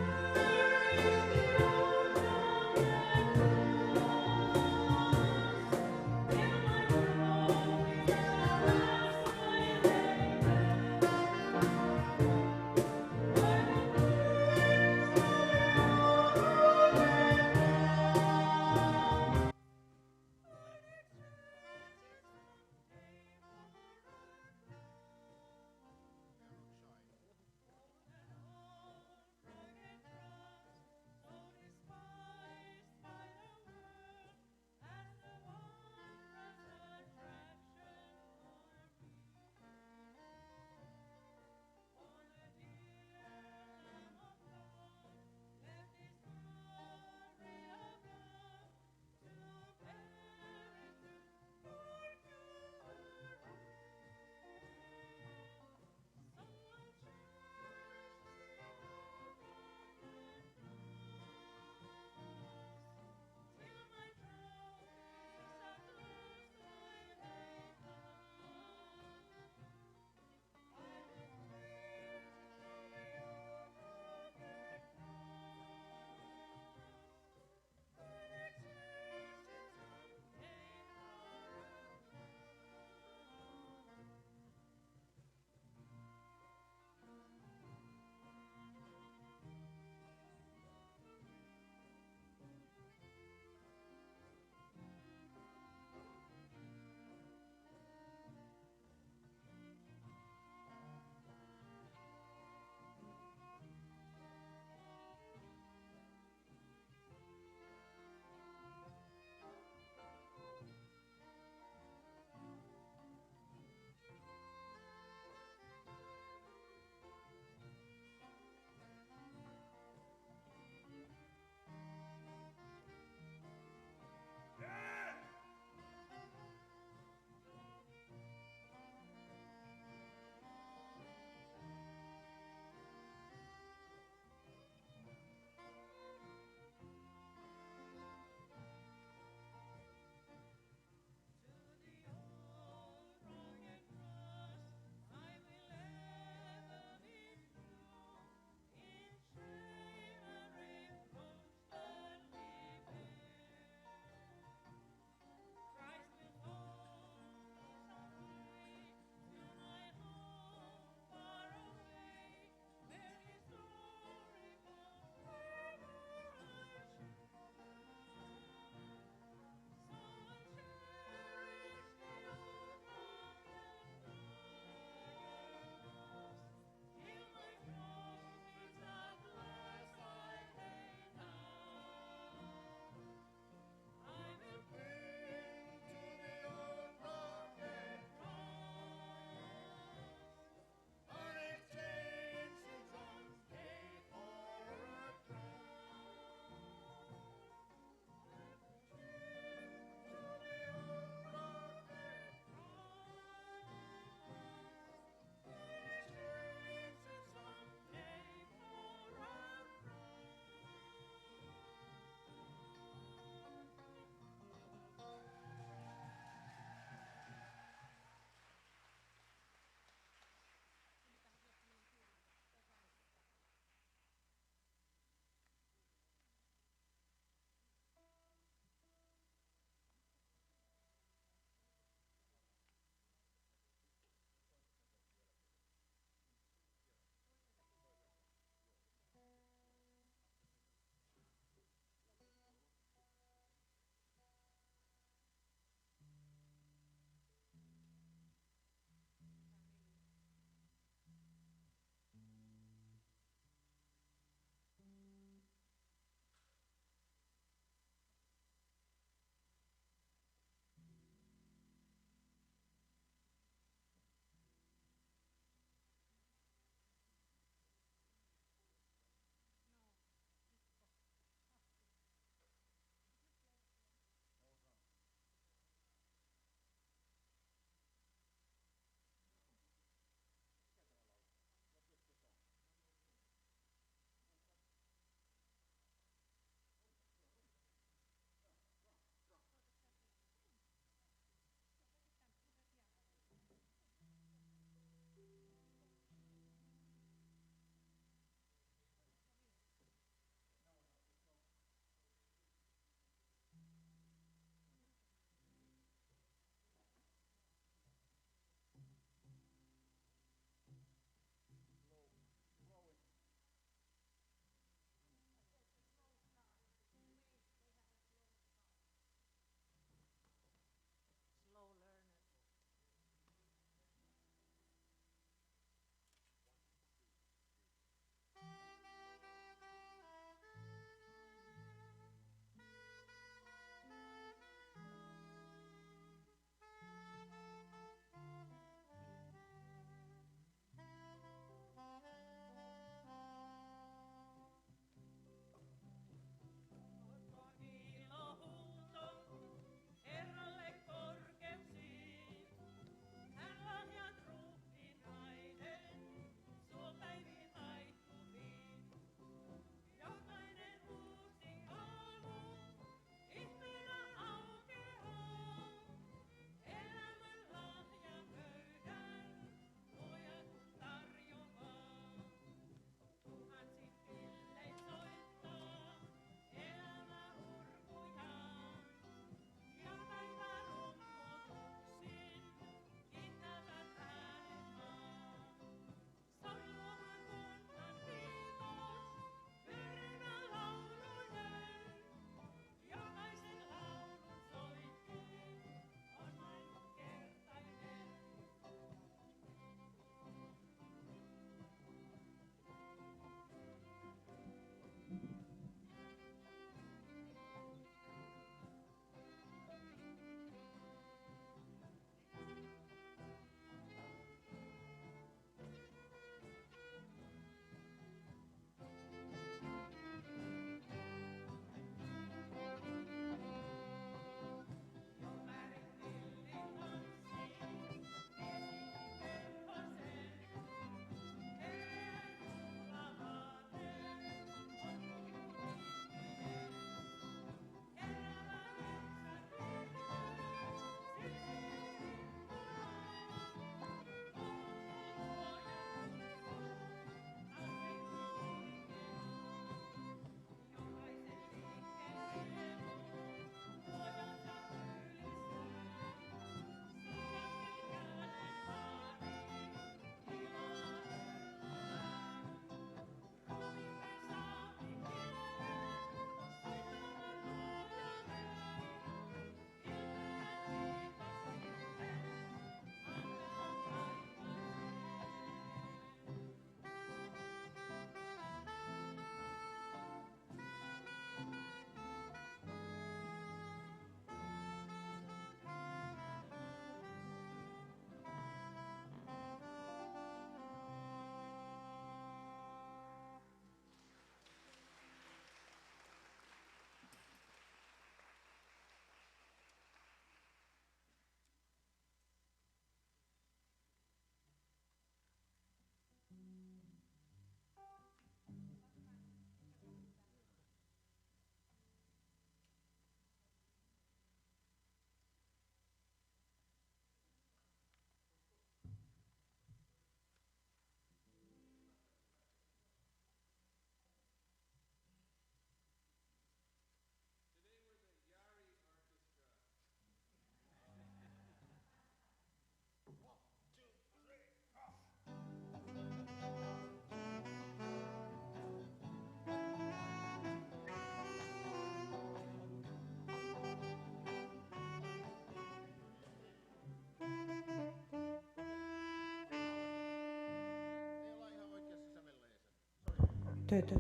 töitä.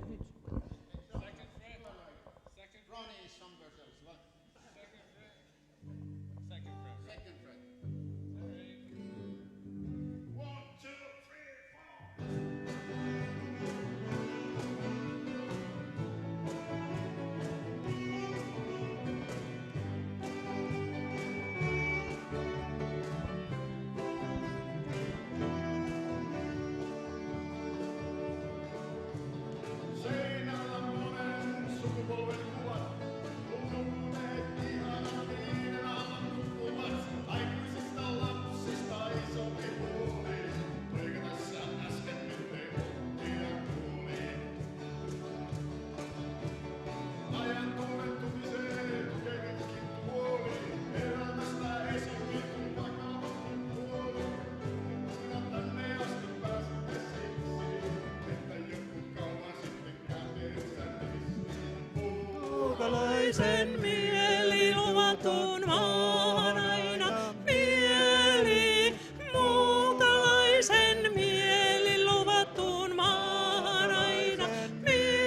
Muukalaisen mieli luvatun maan aina mieli. Muukalaisen mieli luvatun maan aina mieli.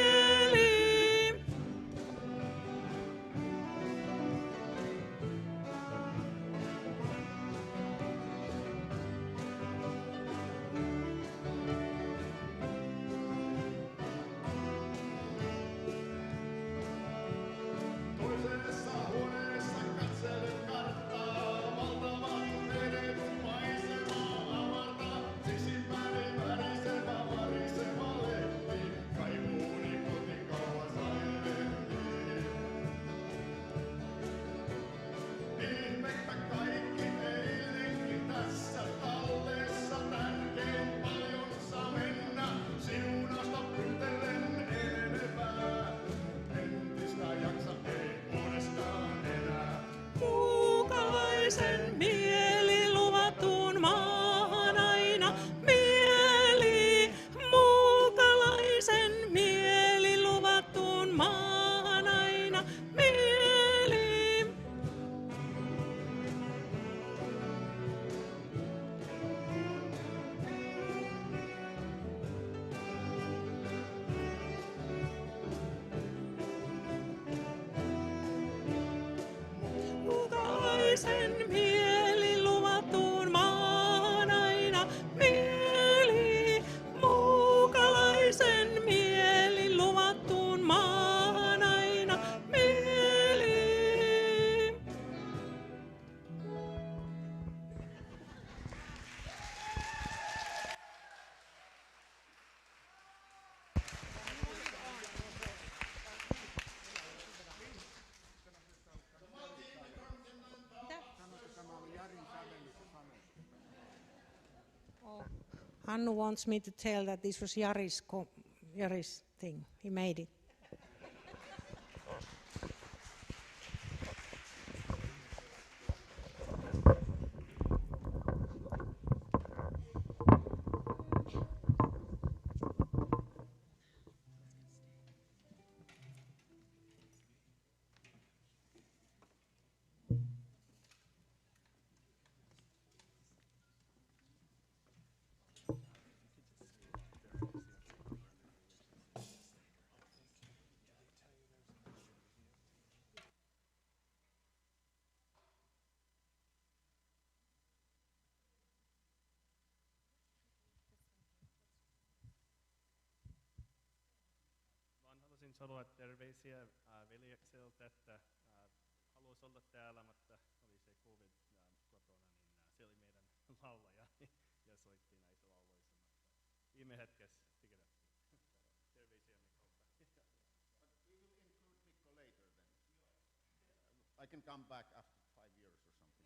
Toisessa huoneessa katselen karttaa, valtavat vedet, maisemaa avartaa. Sisimpääni variseva lehti, kaivuuni koti kauas ajelehtii. Ihmettä kaikki eilenkin tässä talleessa, tärkein paljon saa mennä. Siunausta pyytelen enenevää, entistä jaksa ei uudestaan enää. Muukalaisen mieli luvatun maan aina mieli. Muukalaisen mieli luvatun maan aina mieli. Muukalaisen mieli luvatun maan aina mieli. Muukalaisen mieli luvatun maan aina mieli. Hannu wants me to tell that this was Jari's thing. He made it. Haluaisin sanoa terveisiä veljekseltä, että haluaisi olla täällä, mutta oli se COVID kotona, niin se oli meidän laulaja ja soitti näitä lauloissa, mutta viime hetkessä tiedettiin. Terveisiä Mikolta. We will include Mikko later then. I can come back after 5 years or something.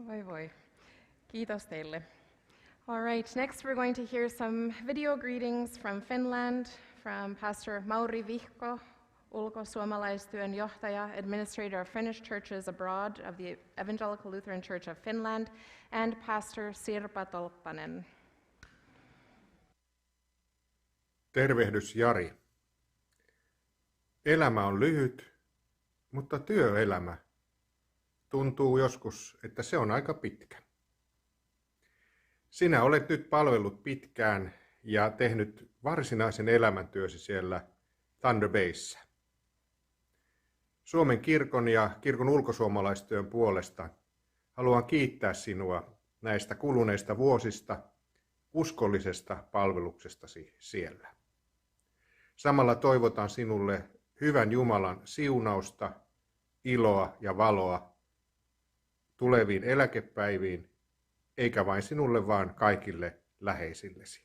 Voi voi. Kiitos teille. All right, next we're going to hear some video greetings from Finland, from Pastor Mauri Vihko, ulkosuomalaistyön johtaja, administrator of Finnish churches abroad of the Evangelical Lutheran Church of Finland, and Pastor Sirpa Tolppanen. Tervehdys Jari. Elämä on lyhyt, mutta työelämä tuntuu joskus, että se on aika pitkä. Sinä olet nyt palvellut pitkään ja tehnyt varsinaisen elämäntyösi siellä Thunder Bayssä. Suomen kirkon ja kirkon ulkosuomalaistyön puolesta haluan kiittää sinua näistä kuluneista vuosista, uskollisesta palveluksestasi siellä. Samalla toivotan sinulle hyvän Jumalan siunausta, iloa ja valoa tuleviin eläkepäiviin, eikä vain sinulle, vaan kaikille läheisillesi.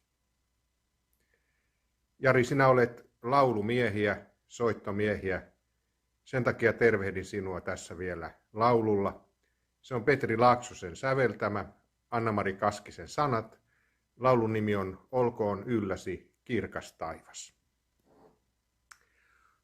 Jari, sinä olet laulumiehiä, soittomiehiä. Sen takia tervehdin sinua tässä vielä laululla. Se on Petri Laaksosen säveltämä, Anna-Mari Kaskisen sanat. Laulun nimi on Olkoon ylläsi kirkas taivas.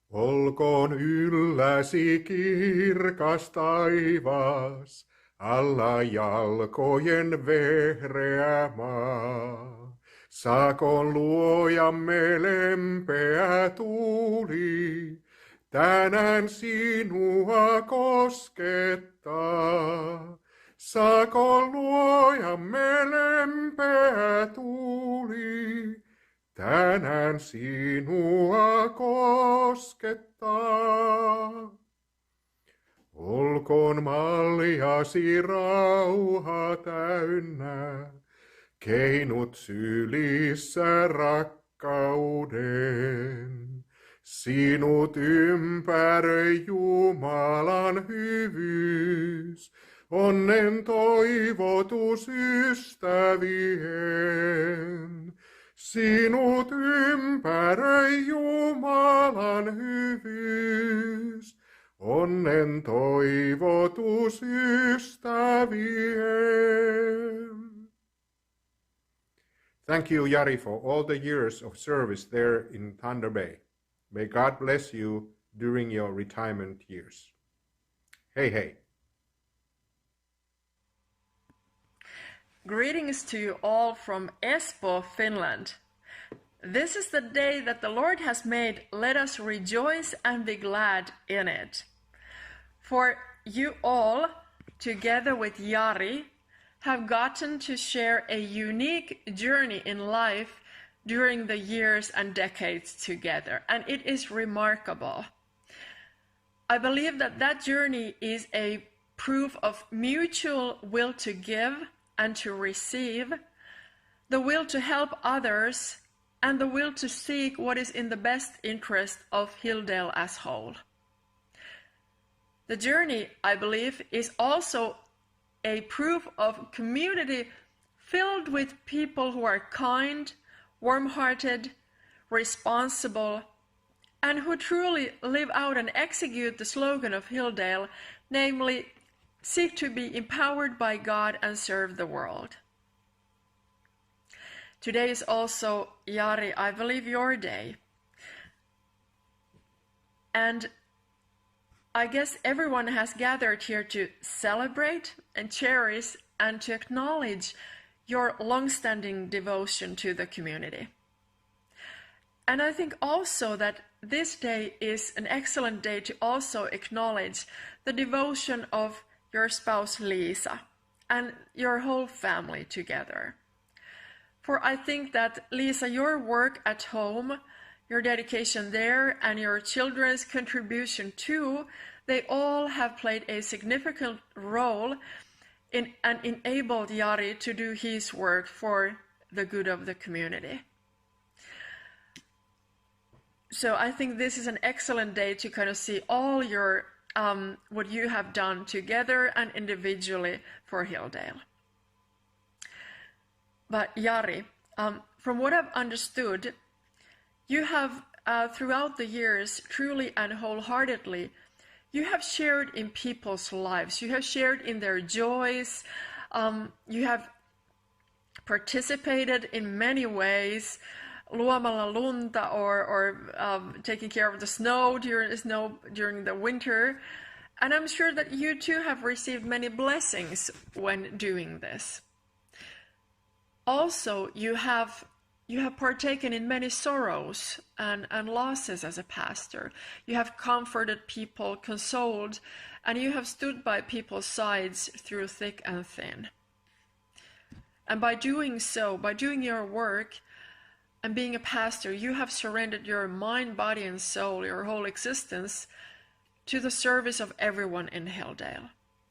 Olkoon ylläsi kirkas taivas, alla jalkojen vehreä maa. Saakoon luojamme lempeä tuuli, tänään sinua koskettaa. Saakoon luojamme lempeä tuuli, tänään sinua koskettaa. Olkoon malliasi rauha täynnä, keinut sylissä rakkauden. Sinut ympäröi Jumalan hyvyys, onnen toivotus ystävien. Sinut ympäröi Jumalan hyvyys, onnen toivotus ystävien. Thank you, Jari, for all the years of service there in Thunder Bay. May God bless you during your retirement years. Hey, hey. Greetings to you all from Espoo, Finland. This is the day that the Lord has made. Let us rejoice and be glad in it. For you all, together with Jari, have gotten to share a unique journey in life during the years and decades together, and it is remarkable. I believe that that journey is a proof of mutual will to give and to receive, the will to help others, and the will to seek what is in the best interest of Hilldale as whole. The journey, I believe, is also a proof of community filled with people who are kind, warm-hearted, responsible, and who truly live out and execute the slogan of Hilldale, namely, seek to be empowered by God and serve the world. Today is also, Jari, I believe, your day. And I guess everyone has gathered here to celebrate and cherish and to acknowledge your long-standing devotion to the community. And I think also that this day is an excellent day to also acknowledge the devotion of your spouse Lisa and your whole family together. For I think that, Lisa, your work at home, your dedication there, and your children's contribution too, they all have played a significant role in and enabled Jari to do his work for the good of the community. So I think this is an excellent day to kind of see all your what you have done together and individually for Hilldale. But Jari, from what I've understood, you have throughout the years truly and wholeheartedly, you have shared in people's lives. You have shared in their joys. You have participated in many ways, luomalla lunta or taking care of the snow during the winter. And I'm sure that you too have received many blessings when doing this. Also, you have partaken in many sorrows and losses as a pastor. You have comforted people, consoled, and you have stood by people's sides through thick and thin. And by doing so, by doing your work and being a pastor, you have surrendered your mind, body, and soul, your whole existence, to the service of everyone in Hilldale.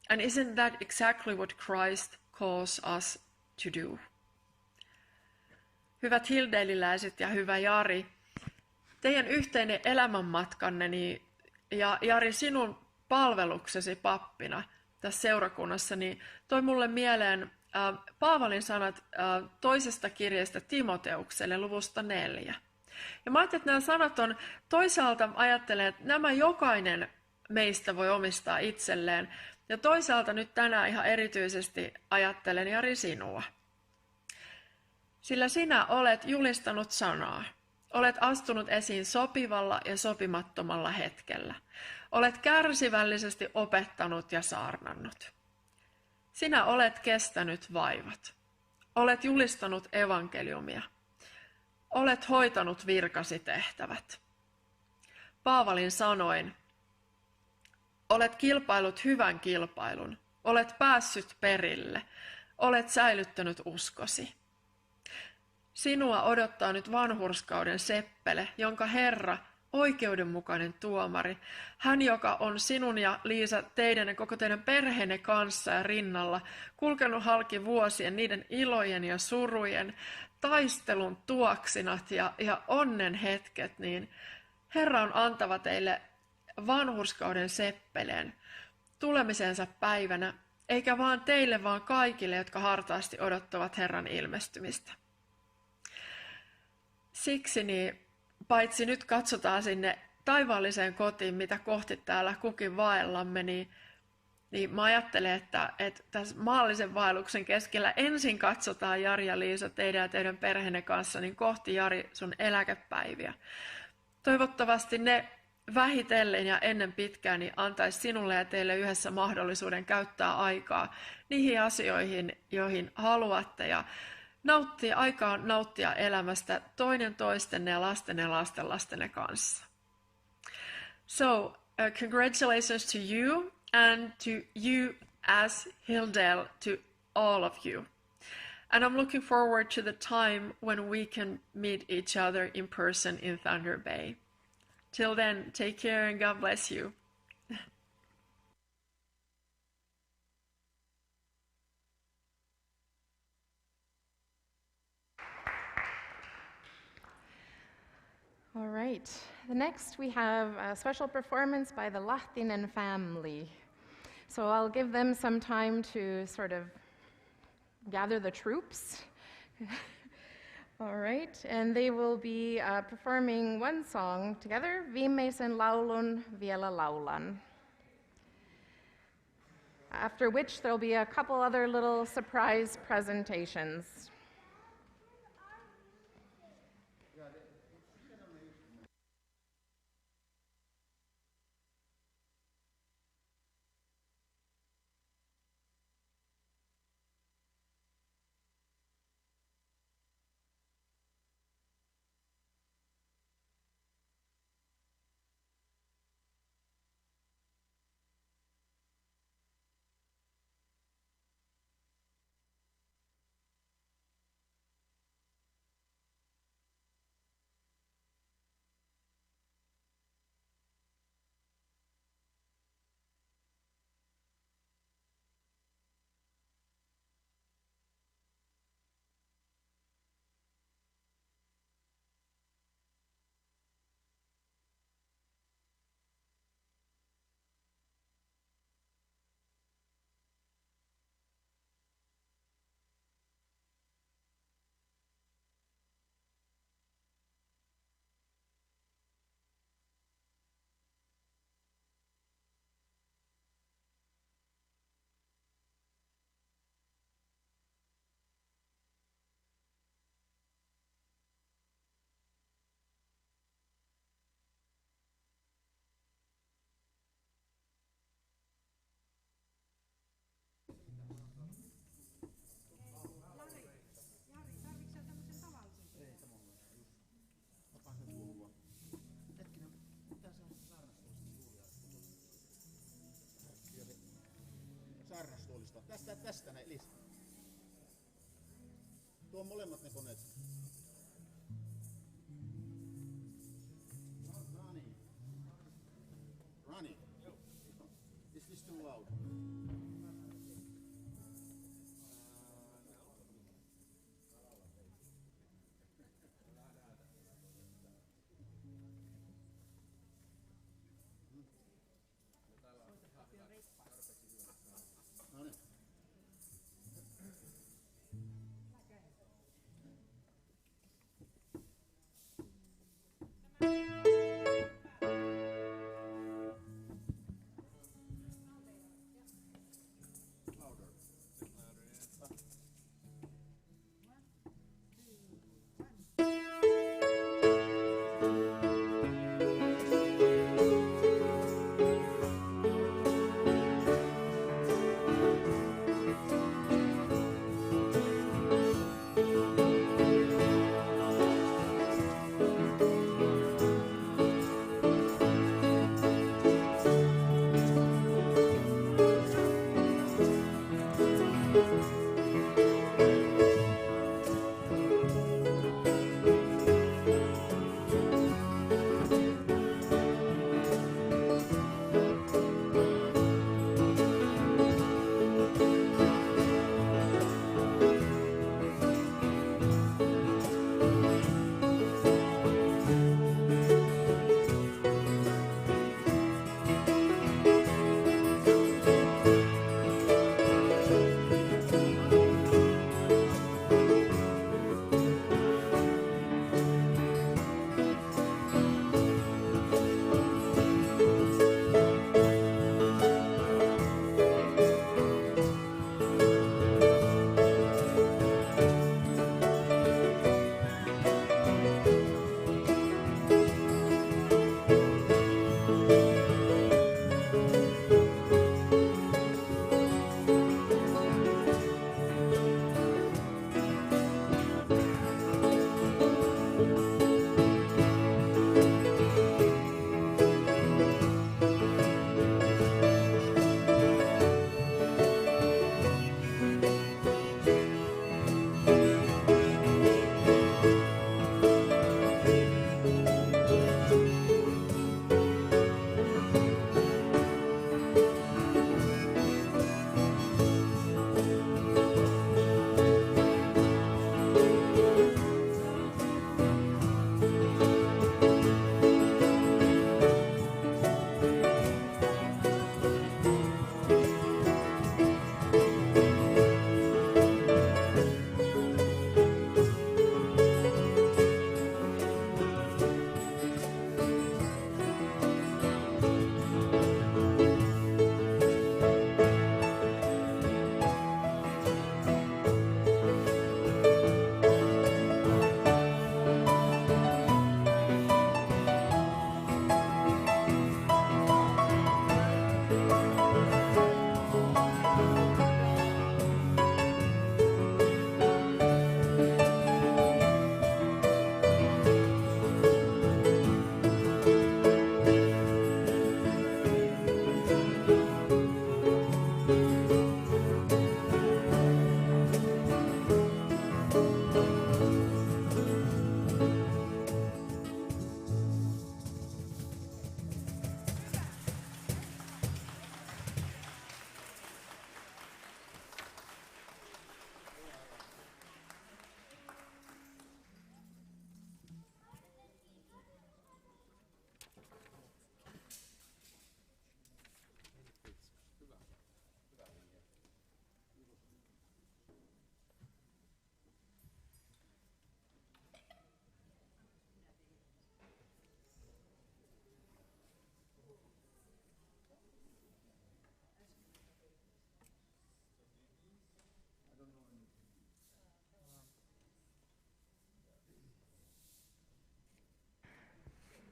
And isn't that exactly what Christ calls us to do? Hyvät Hilldaliläiset ja hyvä Jari, teidän yhteinen elämänmatkanne ja Jari sinun palveluksesi pappina tässä seurakunnassa niin toi mulle mieleen Paavalin sanat toisesta kirjeestä Timoteukselle luvusta 4. Ja mä ajattelin, että nämä sanat on toisaalta ajattelen, että nämä jokainen meistä voi omistaa itselleen. Ja toisaalta nyt tänään ihan erityisesti ajattelen Jari sinua. Sillä sinä olet julistanut sanaa. Olet astunut esiin sopivalla ja sopimattomalla hetkellä. Olet kärsivällisesti opettanut ja saarnannut. Sinä olet kestänyt vaivat. Olet julistanut evankeliumia. Olet hoitanut virkasi tehtävät. Paavalin sanoin, olet kilpailut hyvän kilpailun. Olet päässyt perille. Olet säilyttänyt uskosi. Sinua odottaa nyt vanhurskauden seppele, jonka Herra, oikeudenmukainen tuomari, hän joka on sinun ja Liisa teidän ja koko teidän perheenne kanssa ja rinnalla, kulkenut halki vuosien niiden ilojen ja surujen, taistelun tuoksinat ja onnen hetket, niin Herra on antava teille vanhurskauden seppeleen tulemisensa päivänä, eikä vaan teille, vaan kaikille, jotka hartaasti odottavat Herran ilmestymistä. Siksi niin, paitsi nyt katsotaan sinne taivaalliseen kotiin, mitä kohti täällä kukin vaellamme, niin mä ajattelen, että tässä maallisen vaelluksen keskellä ensin katsotaan Jari ja Liisa teidän ja teidän perheenne kanssa niin kohti Jari sun eläkepäiviä. Toivottavasti ne vähitellen ja ennen pitkään niin antaisi sinulle ja teille yhdessä mahdollisuuden käyttää aikaa niihin asioihin, joihin haluatte ja nauttia elämästä toinen toistenne ja lastenlastenne kanssa. So, congratulations to you and to you as Hilldale, to all of you. And I'm looking forward to the time when we can meet each other in person in Thunder Bay. Till then, take care and God bless you. All right. Next, we have a special performance by the Lahtinen family. So I'll give them some time to sort of gather the troops. All right. And they will be performing one song together, Viimeisen laulun vielä laulan. After which there'll be a couple other little surprise presentations. Saarnastuolista. Tästä näin lisää. Tuo molemmat ne koneet. Ronnie, is this too loud?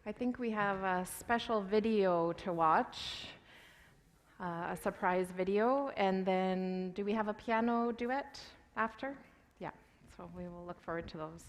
I think we have a special video to watch, a surprise video, and then do we have a piano duet after? Yeah, so we will look forward to those.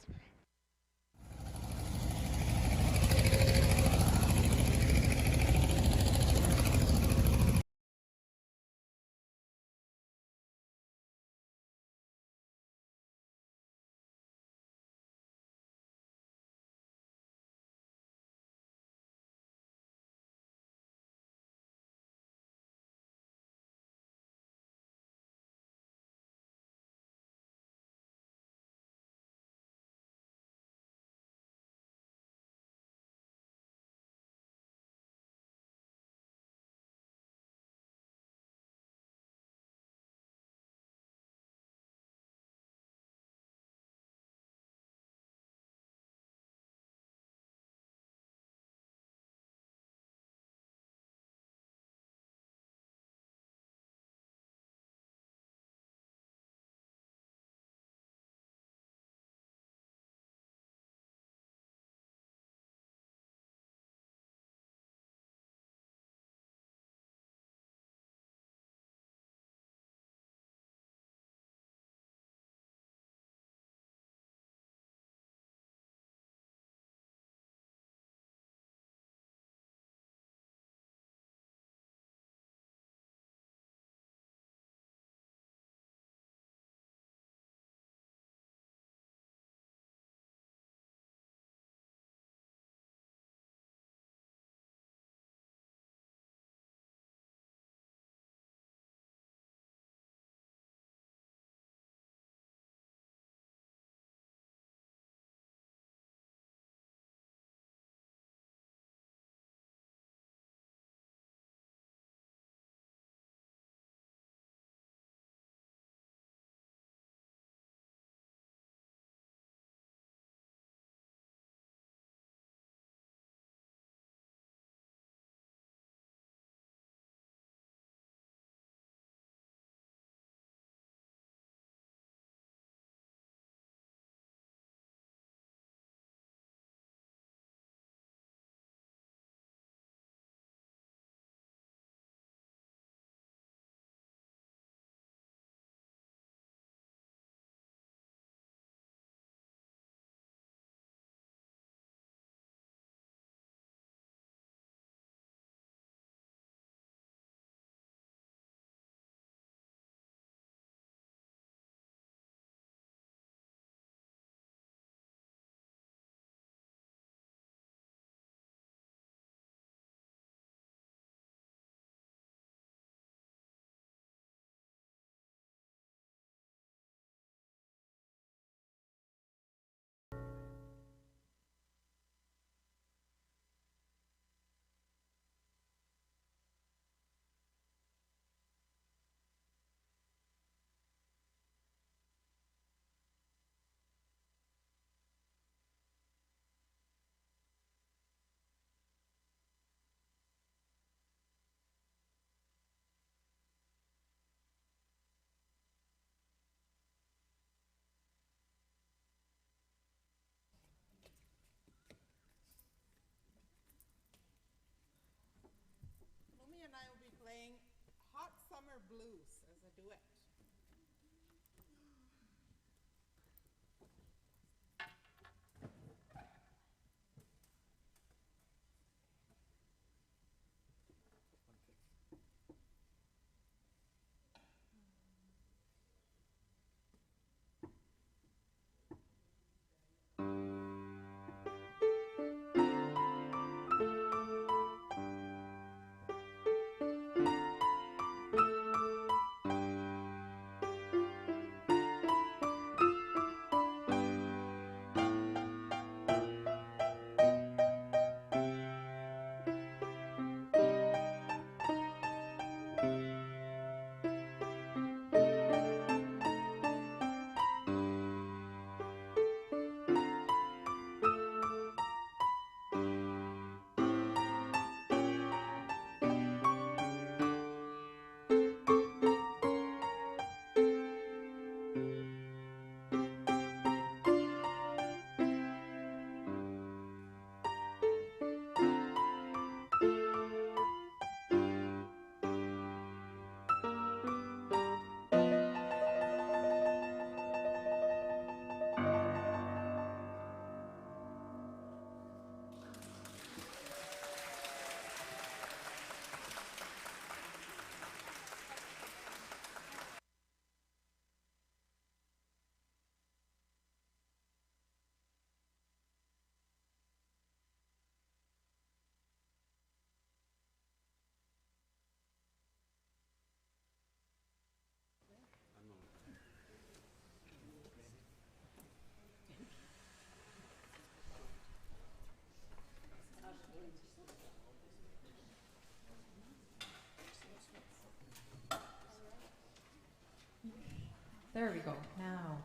There we go, now.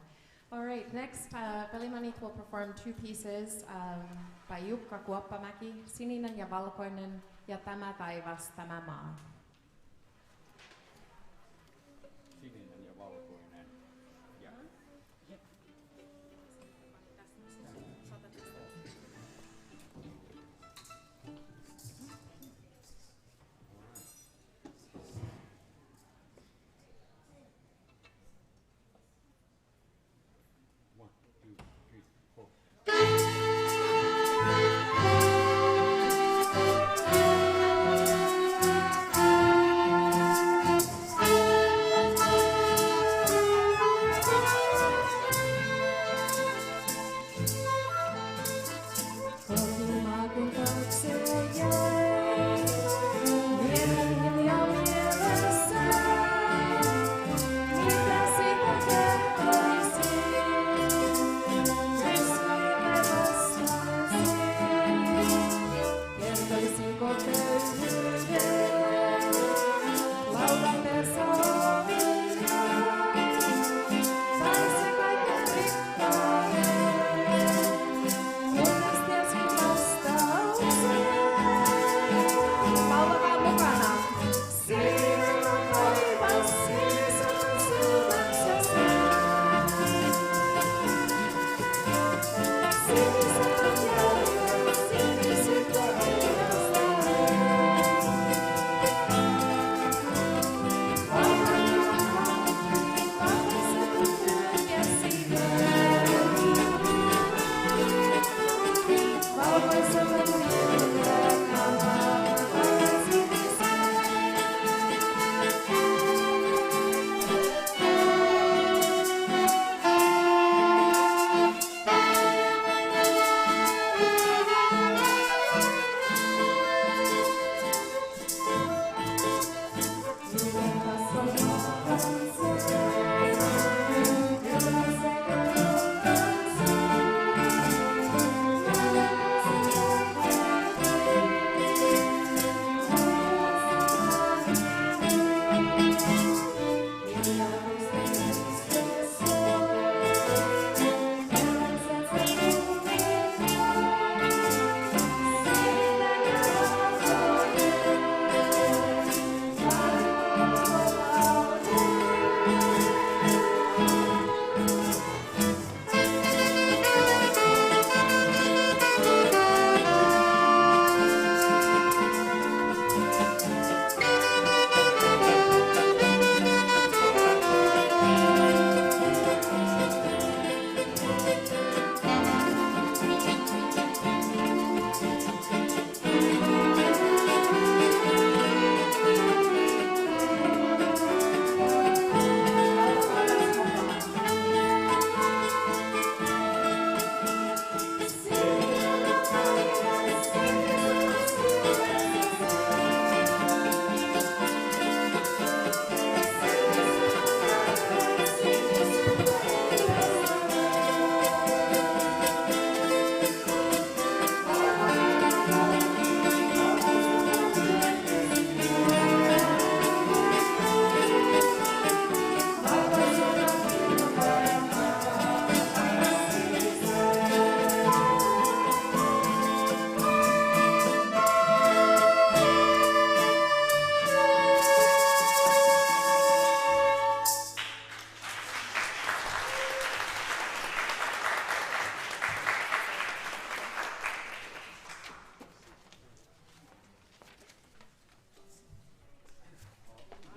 All right, next, Veli-Manit will perform two pieces by Jukka Kuoppamäki, Sininen ja valkoinen ja Tämä taivas, tämä maa. Sininen ja valkoinen. Ja. Thank you.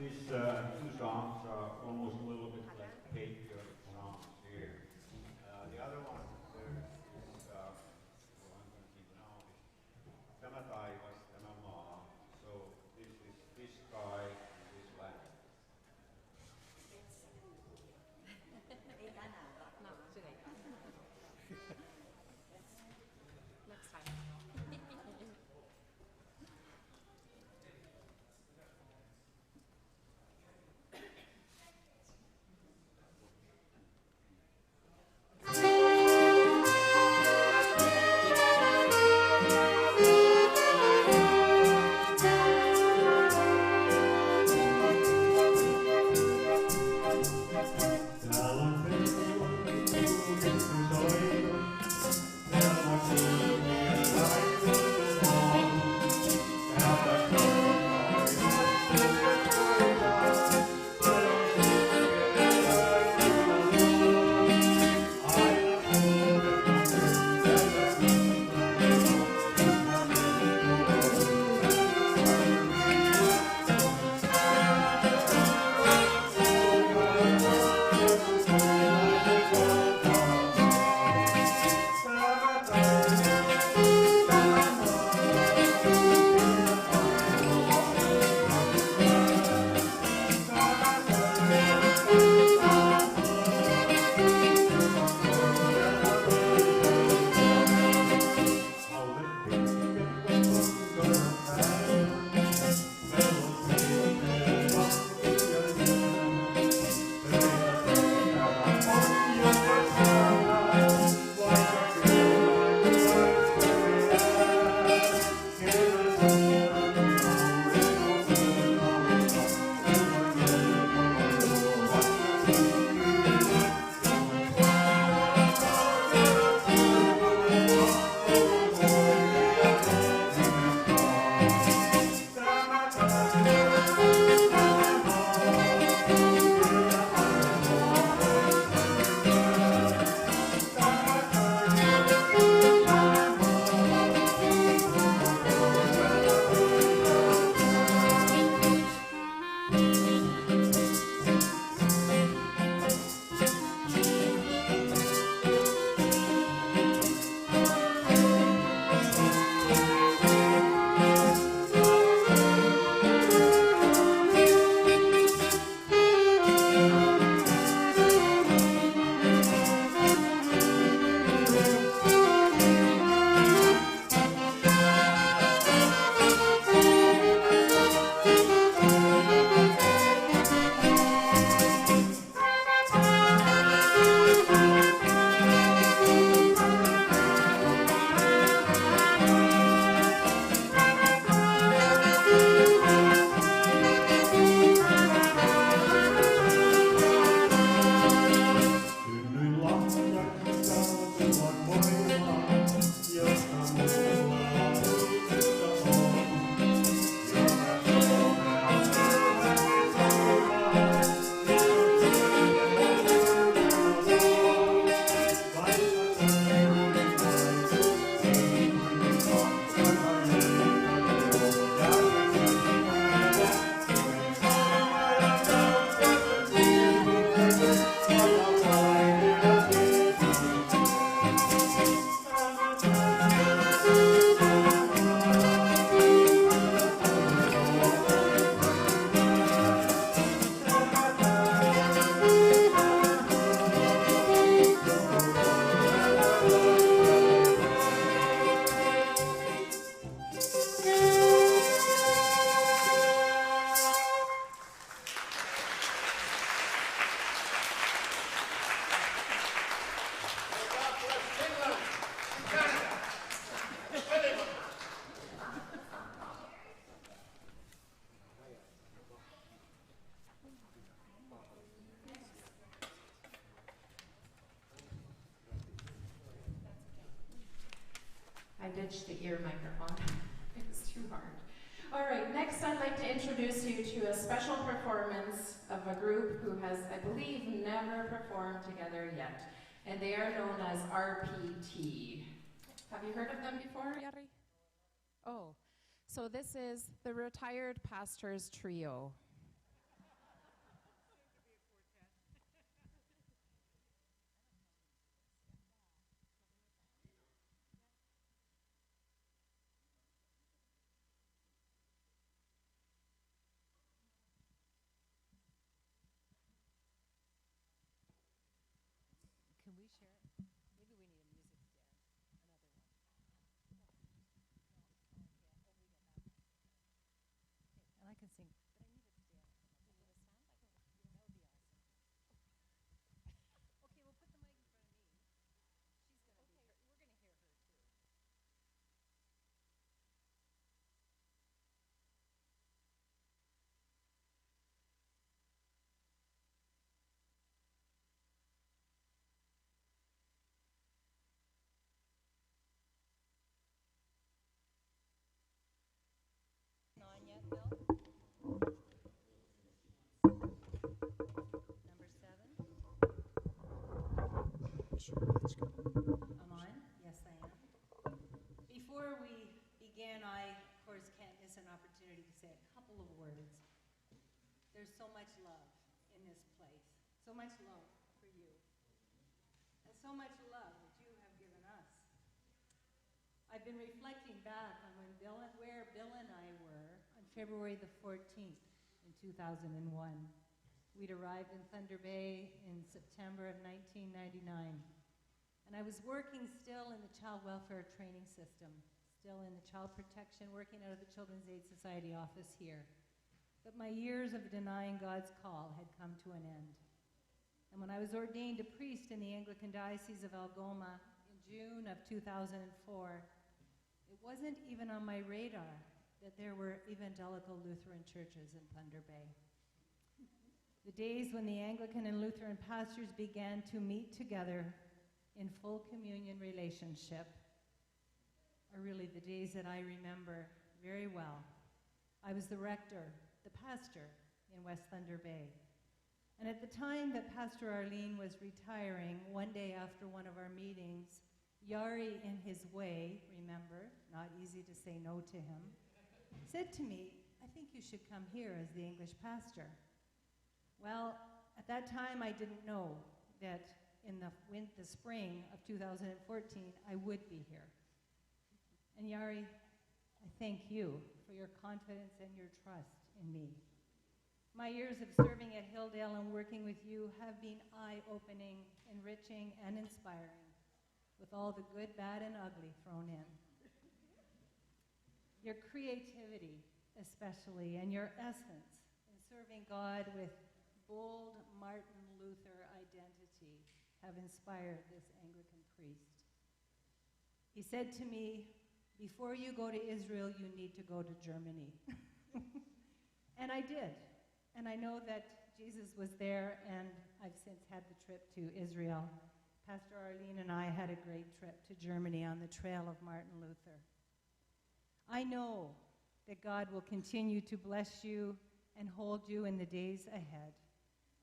These two songs are almost a little bit like patriot songs here. The other one there is, well, I'm going to sing now, is Tämä taivas, tämä maa. So this is this sky and this land. Next time. I ditched the ear microphone. It was too hard. All right, next I'd like to introduce you to a special performance of a group who has, I believe, never performed together yet. And they are known as RPT. Have you heard of them before, Jari? Oh, so this is the Retired Pastors Trio. sing. But I needed to dance. That would be awesome. Okay, we'll put the mic in front of me. She's gonna be. We're gonna hear her too. On yet, Bill? Number 7. I'm on? Yes, I am. Before we begin, I, of course, can't miss an opportunity to say a couple of words. There's so much love in this place, so much love for you, and so much love that you have given us. I've been reflecting back on where Bill and I were on February the 14th in 2001. We'd arrived in Thunder Bay in September of 1999. And I was working still in the child welfare training system, still in the child protection, working out of the Children's Aid Society office here. But my years of denying God's call had come to an end. And when I was ordained a priest in the Anglican Diocese of Algoma in June of 2004, it wasn't even on my radar that there were evangelical Lutheran churches in Thunder Bay. The days when the Anglican and Lutheran pastors began to meet together in full communion relationship are really the days that I remember very well. I was the rector, the pastor in West Thunder Bay. And at the time that Pastor Arlene was retiring, one day after one of our meetings, Jari, in his way, remember, not easy to say no to him, said to me, I think you should come here as the English pastor. Well, at that time I didn't know that in the spring of 2014 I would be here. And Jari, I thank you for your confidence and your trust in me. My years of serving at Hilldale and working with you have been eye-opening, enriching, and inspiring, with all the good, bad, and ugly thrown in. Your creativity, especially, and your essence in serving God with bold Martin Luther identity have inspired this Anglican priest. He said to me, before you go to Israel, you need to go to Germany. And I did. And I know that Jesus was there, and I've since had the trip to Israel. Pastor Arlene and I had a great trip to Germany on the trail of Martin Luther. I know that God will continue to bless you and hold you in the days ahead.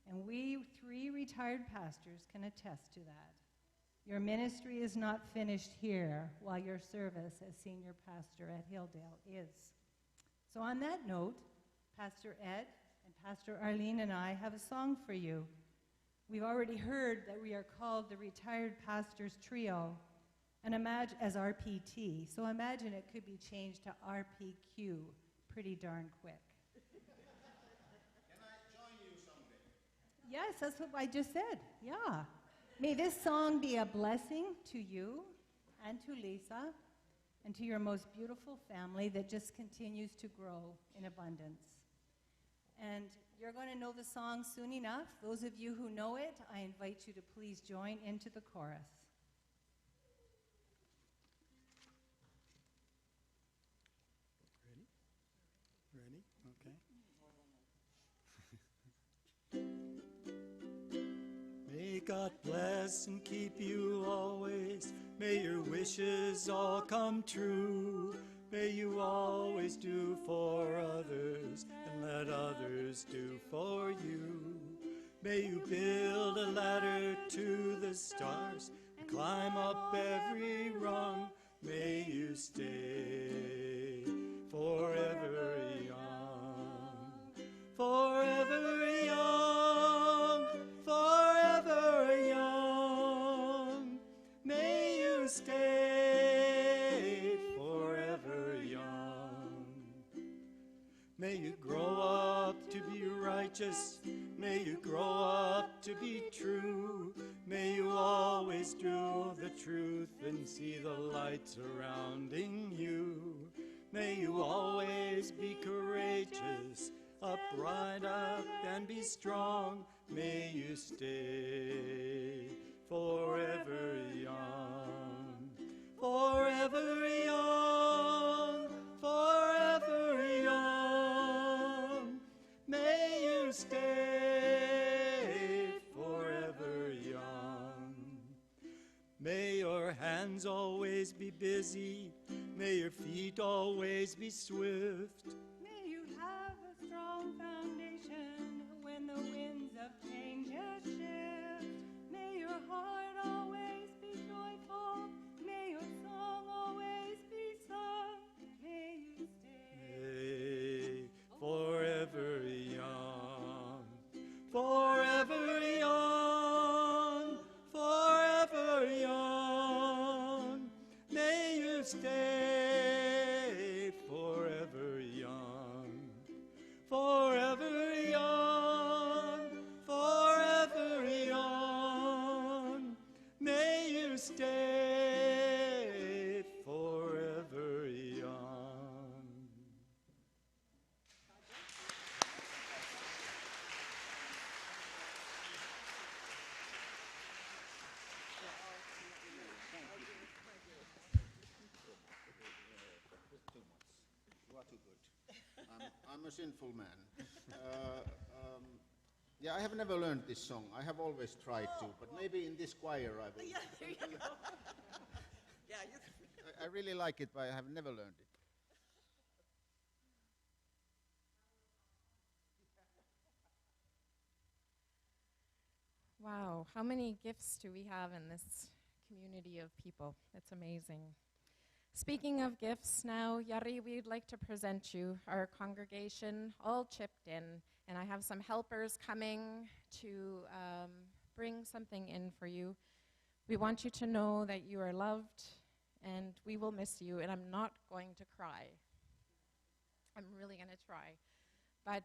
And we 3 retired pastors can attest to that. Your ministry is not finished here, while your service as senior pastor at Hilldale is. So on that note, Pastor Ed and Pastor Arlene and I have a song for you. We've already heard that we are called the Retired Pastors Trio, and as RPT, so imagine it could be changed to RPQ pretty darn quick. Can I join you someday? Yes, that's what I just said, yeah. May this song be a blessing to you and to Lisa and to your most beautiful family that just continues to grow in abundance. And you're going to know the song soon enough. Those of you who know it, I invite you to please join into the chorus. Ready? Okay. May God bless and keep you always. May your wishes all come true. May you always do for others and let others do for you. May you build a ladder to the stars and climb up every rung. May you stay forever young, forever young, forever young. May you stay forever young. May you grow up to be righteous. May you grow up to be true. May you always do the truth and see the light surrounding you. May you always be courageous upright up and be strong. May you stay forever young, forever young, forever young. May you stay forever young. May your hands always be busy, may your feet always be swift. May you have a strong foundation when the winds of change shift. May your heart always be joyful, may your song always be sung. May you Stay forever young, forever young, forever young. May you stay forever young, forever young, forever young. May you stay forever young. You are too good. I'm a sinful man. Yeah, I have never learned this song. I have always tried to, but maybe in this choir I will. Yeah, there you go. Yeah, you I really like it, but I have never learned it. Wow, how many gifts do we have in this community of people? It's amazing. Speaking of gifts now, Jari, we'd like to present you our congregation, all chipped in, and I have some helpers coming to bring something in for you. We want you to know that you are loved, and we will miss you, and I'm not going to cry. I'm really going to try. But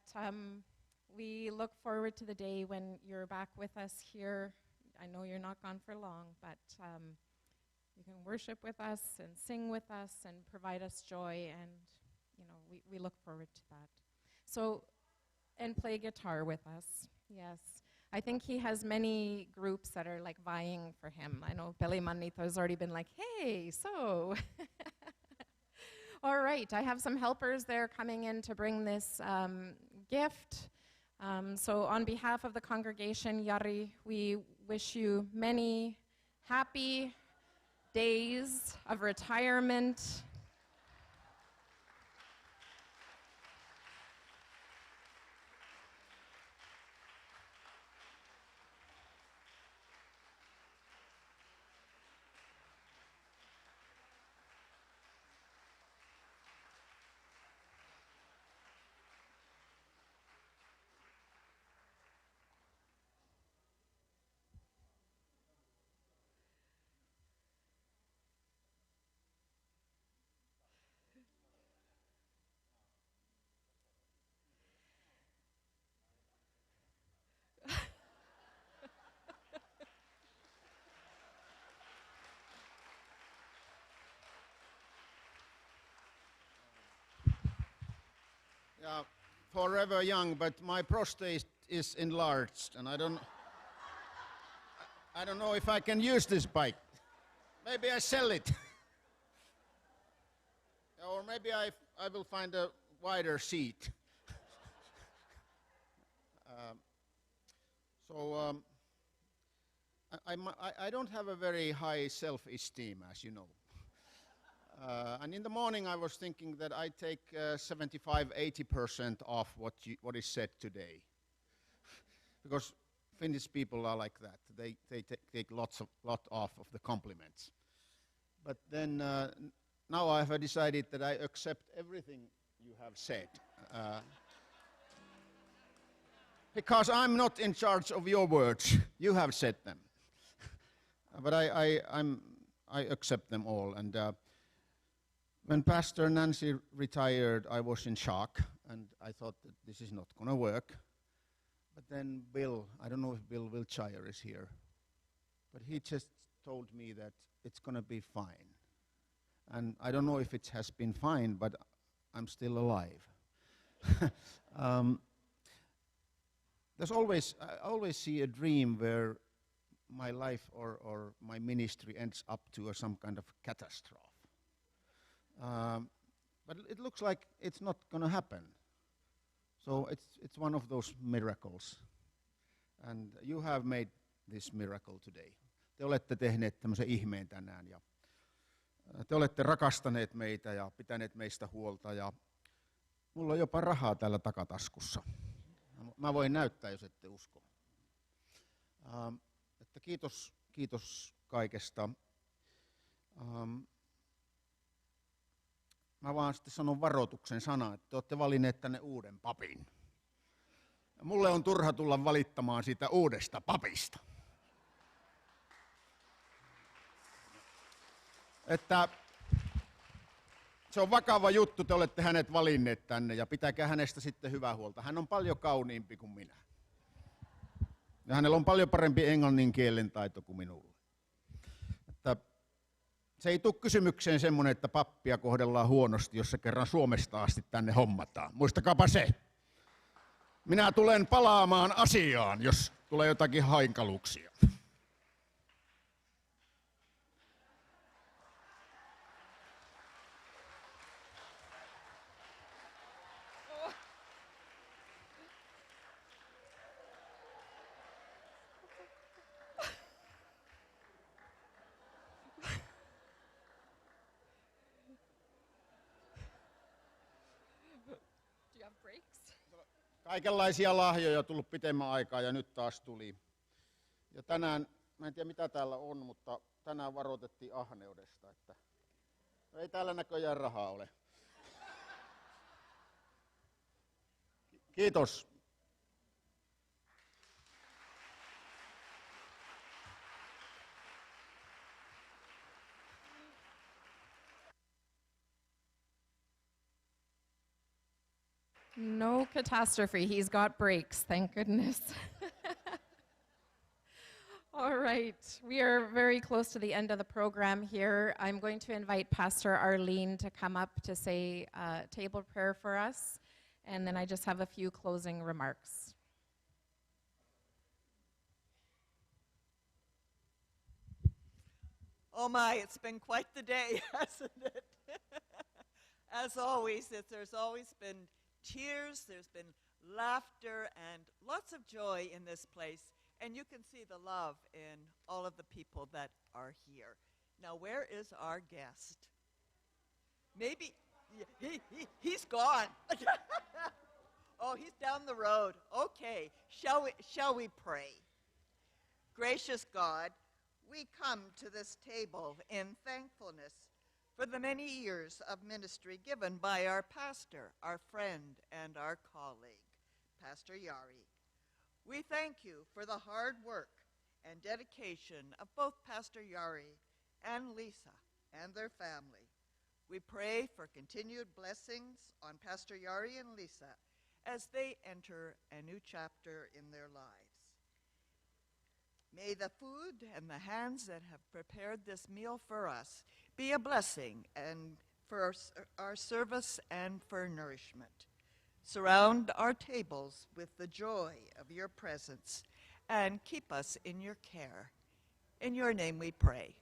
we look forward to the day when you're back with us here. I know you're not gone for long, but you can worship with us and sing with us and provide us joy, and we look forward to that. So, and play guitar with us, yes. I think he has many groups that are like vying for him. I know Peli Manito has already been like, hey, so. All right, I have some helpers there coming in to bring this gift. So on behalf of the congregation, Jari, we wish you many happy days of retirement. Yeah, forever young, but my prostate is enlarged, and I don't know if I can use this bike. Maybe I sell it. Or maybe I will find a wider seat. I don't have a very high self-esteem, as you know. And in the morning I was thinking that I take 75–80% off what is said today. Because Finnish people are like that. They take lot off of the compliments. But then now I have decided that I accept everything you have said. Because I'm not in charge of your words. You have said them. But I accept them all. And when Pastor Nancy retired, I was in shock, and I thought that this is not going to work. But then Bill, I don't know if Bill Wiltshire is here, but he just told me that it's going to be fine. And I don't know if it has been fine, but I'm still alive. I always see a dream where my life or my ministry ends up to some kind of catastrophe. But it looks like it's not going to happen. So it's one of those miracles. And you have made this miracle today. Te olette tehneet tämmöisen ihmeen tänään ja te olette rakastaneet meitä ja pitäneet meistä huolta ja mulla on jopa rahaa täällä takataskussa. Mä voin näyttää, jos ette usko. Että kiitos kaikesta. Mä vaan sitten sanon varoituksen sana, että te olette valinneet tänne uuden papin. Ja mulle on turha tulla valittamaan siitä uudesta papista. Että se on vakava juttu, te olette hänet valinneet tänne ja pitäkää hänestä sitten hyvää huolta. Hän on paljon kauniimpi kuin minä. Ja hänellä on paljon parempi englannin kielen taito kuin minulla. Että se ei tule kysymykseen semmoinen, että pappia kohdellaan huonosti, jos se kerran Suomesta asti tänne hommataan. Muistakaapa se. Minä tulen palaamaan asiaan, jos tulee jotakin hankaluuksia. Kaikenlaisia lahjoja tullut pitemmän aikaa ja nyt taas tuli. Ja tänään, mä en tiedä mitä täällä on, mutta tänään varoitettiin ahneudesta, että ei täällä näköjään rahaa ole. Kiitos. No catastrophe. He's got brakes, thank goodness. All right, we are very close to the end of the program here. I'm going to invite Pastor Arlene to come up to say table prayer for us, and then I just have a few closing remarks. Oh my, it's been quite the day, hasn't it? As always, there's always been tears, there's been laughter, and lots of joy in this place. And you can see the love in all of the people that are here. Now, where is our guest? Maybe, he's gone. Oh, he's down the road. Okay, shall we pray? Gracious God, we come to this table in thankfulness for the many years of ministry given by our pastor, our friend, and our colleague, Pastor Jari. We thank you for the hard work and dedication of both Pastor Jari and Lisa and their family. We pray for continued blessings on Pastor Jari and Lisa as they enter a new chapter in their lives. May the food and the hands that have prepared this meal for us be a blessing and for our service and for nourishment. Surround our tables with the joy of your presence and keep us in your care. In your name we pray.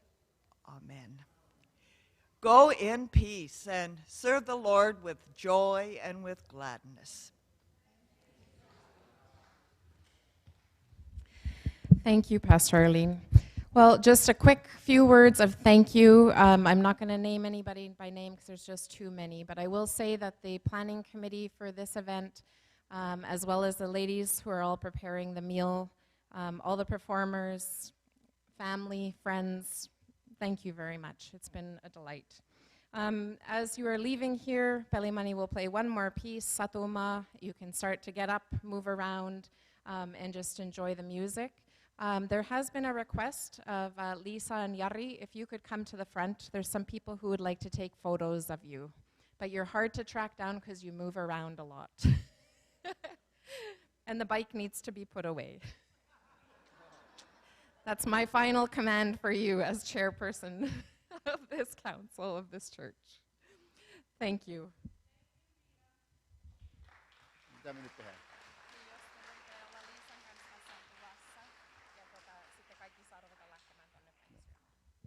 Amen. Go in peace and serve the Lord with joy and with gladness. Thank you, Pastor Arlene. Well, just a quick few words of thank you. I'm not going to name anybody by name because there's just too many, but I will say that the planning committee for this event, as well as the ladies who are all preparing the meal, all the performers, family, friends, thank you very much. It's been a delight. As you are leaving here, Pelimani will play one more piece, Satuma. You can start to get up, move around, and just enjoy the music. There has been a request of Lisa and Jari, if you could come to the front. There's some people who would like to take photos of you, but you're hard to track down because you move around a lot. And the bike needs to be put away. That's my final command for you as chairperson of this council, of this church. Thank you. Mitä me nyt tehdään?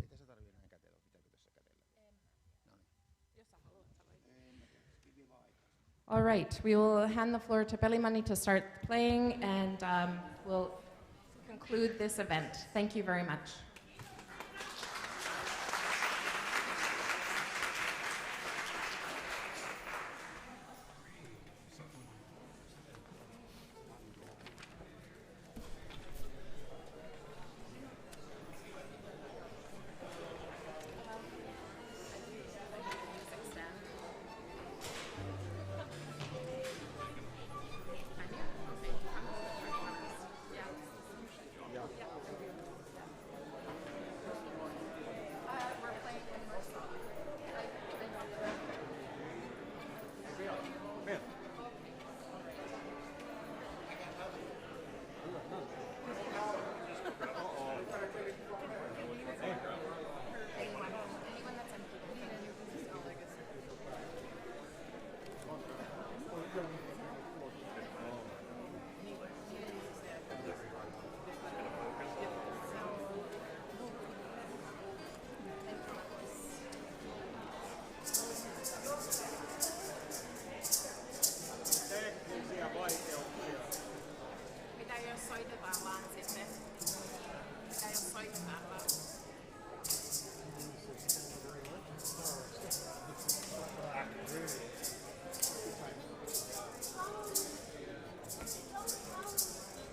Ei tässä tarvitse enää kätellä, pitääkö tässä kätellä? All right, we will hand the floor to Belly Money to start playing, and we'll conclude this event. Thank you very much.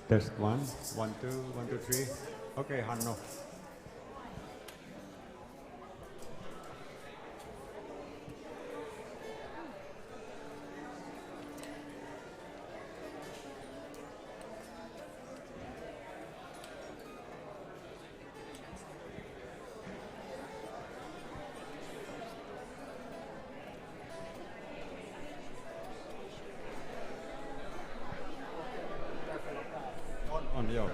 Test 1, 1, 2, 1, 2, 3. Okay, Hanno. On, joo, on.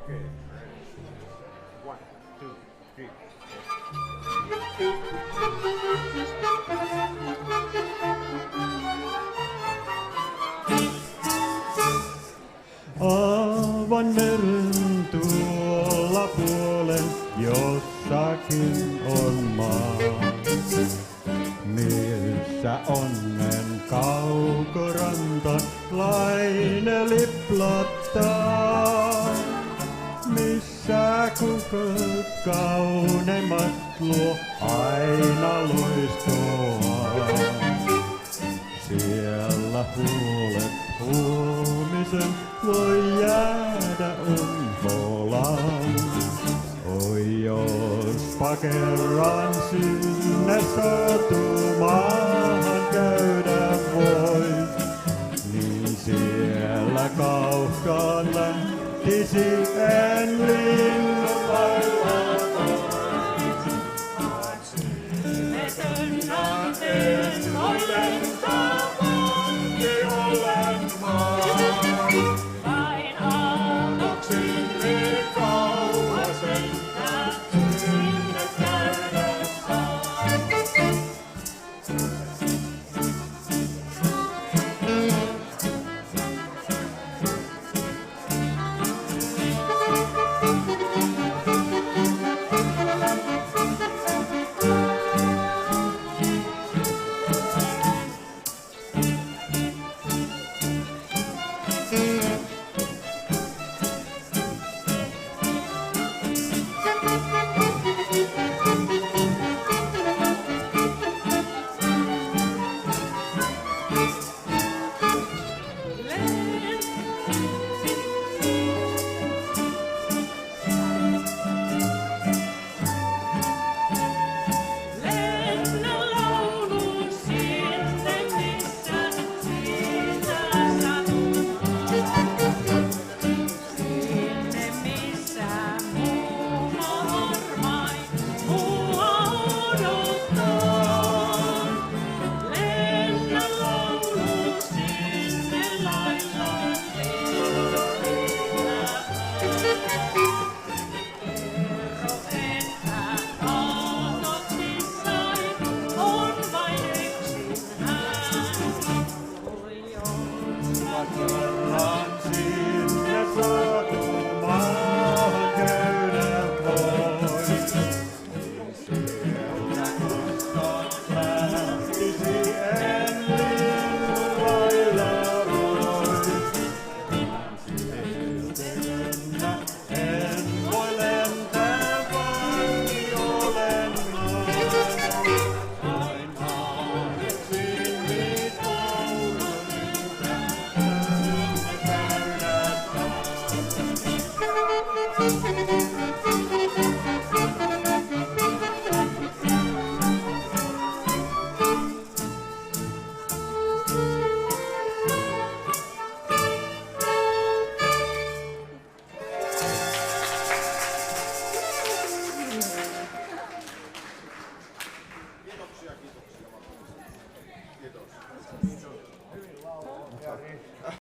Okay. 1, 2, 3. Aavan meren tuolla puolen jossakin on maa. Missä onnen kaukoranta laine liplottaa. Missä kukot kauneimmat luo aina loistoa. Siellä huulet huomisen voi jäädä unholaan. Oi jospa kerran sinne satumaan käydä voi, niin siellä kaukaan lähtisi en liian.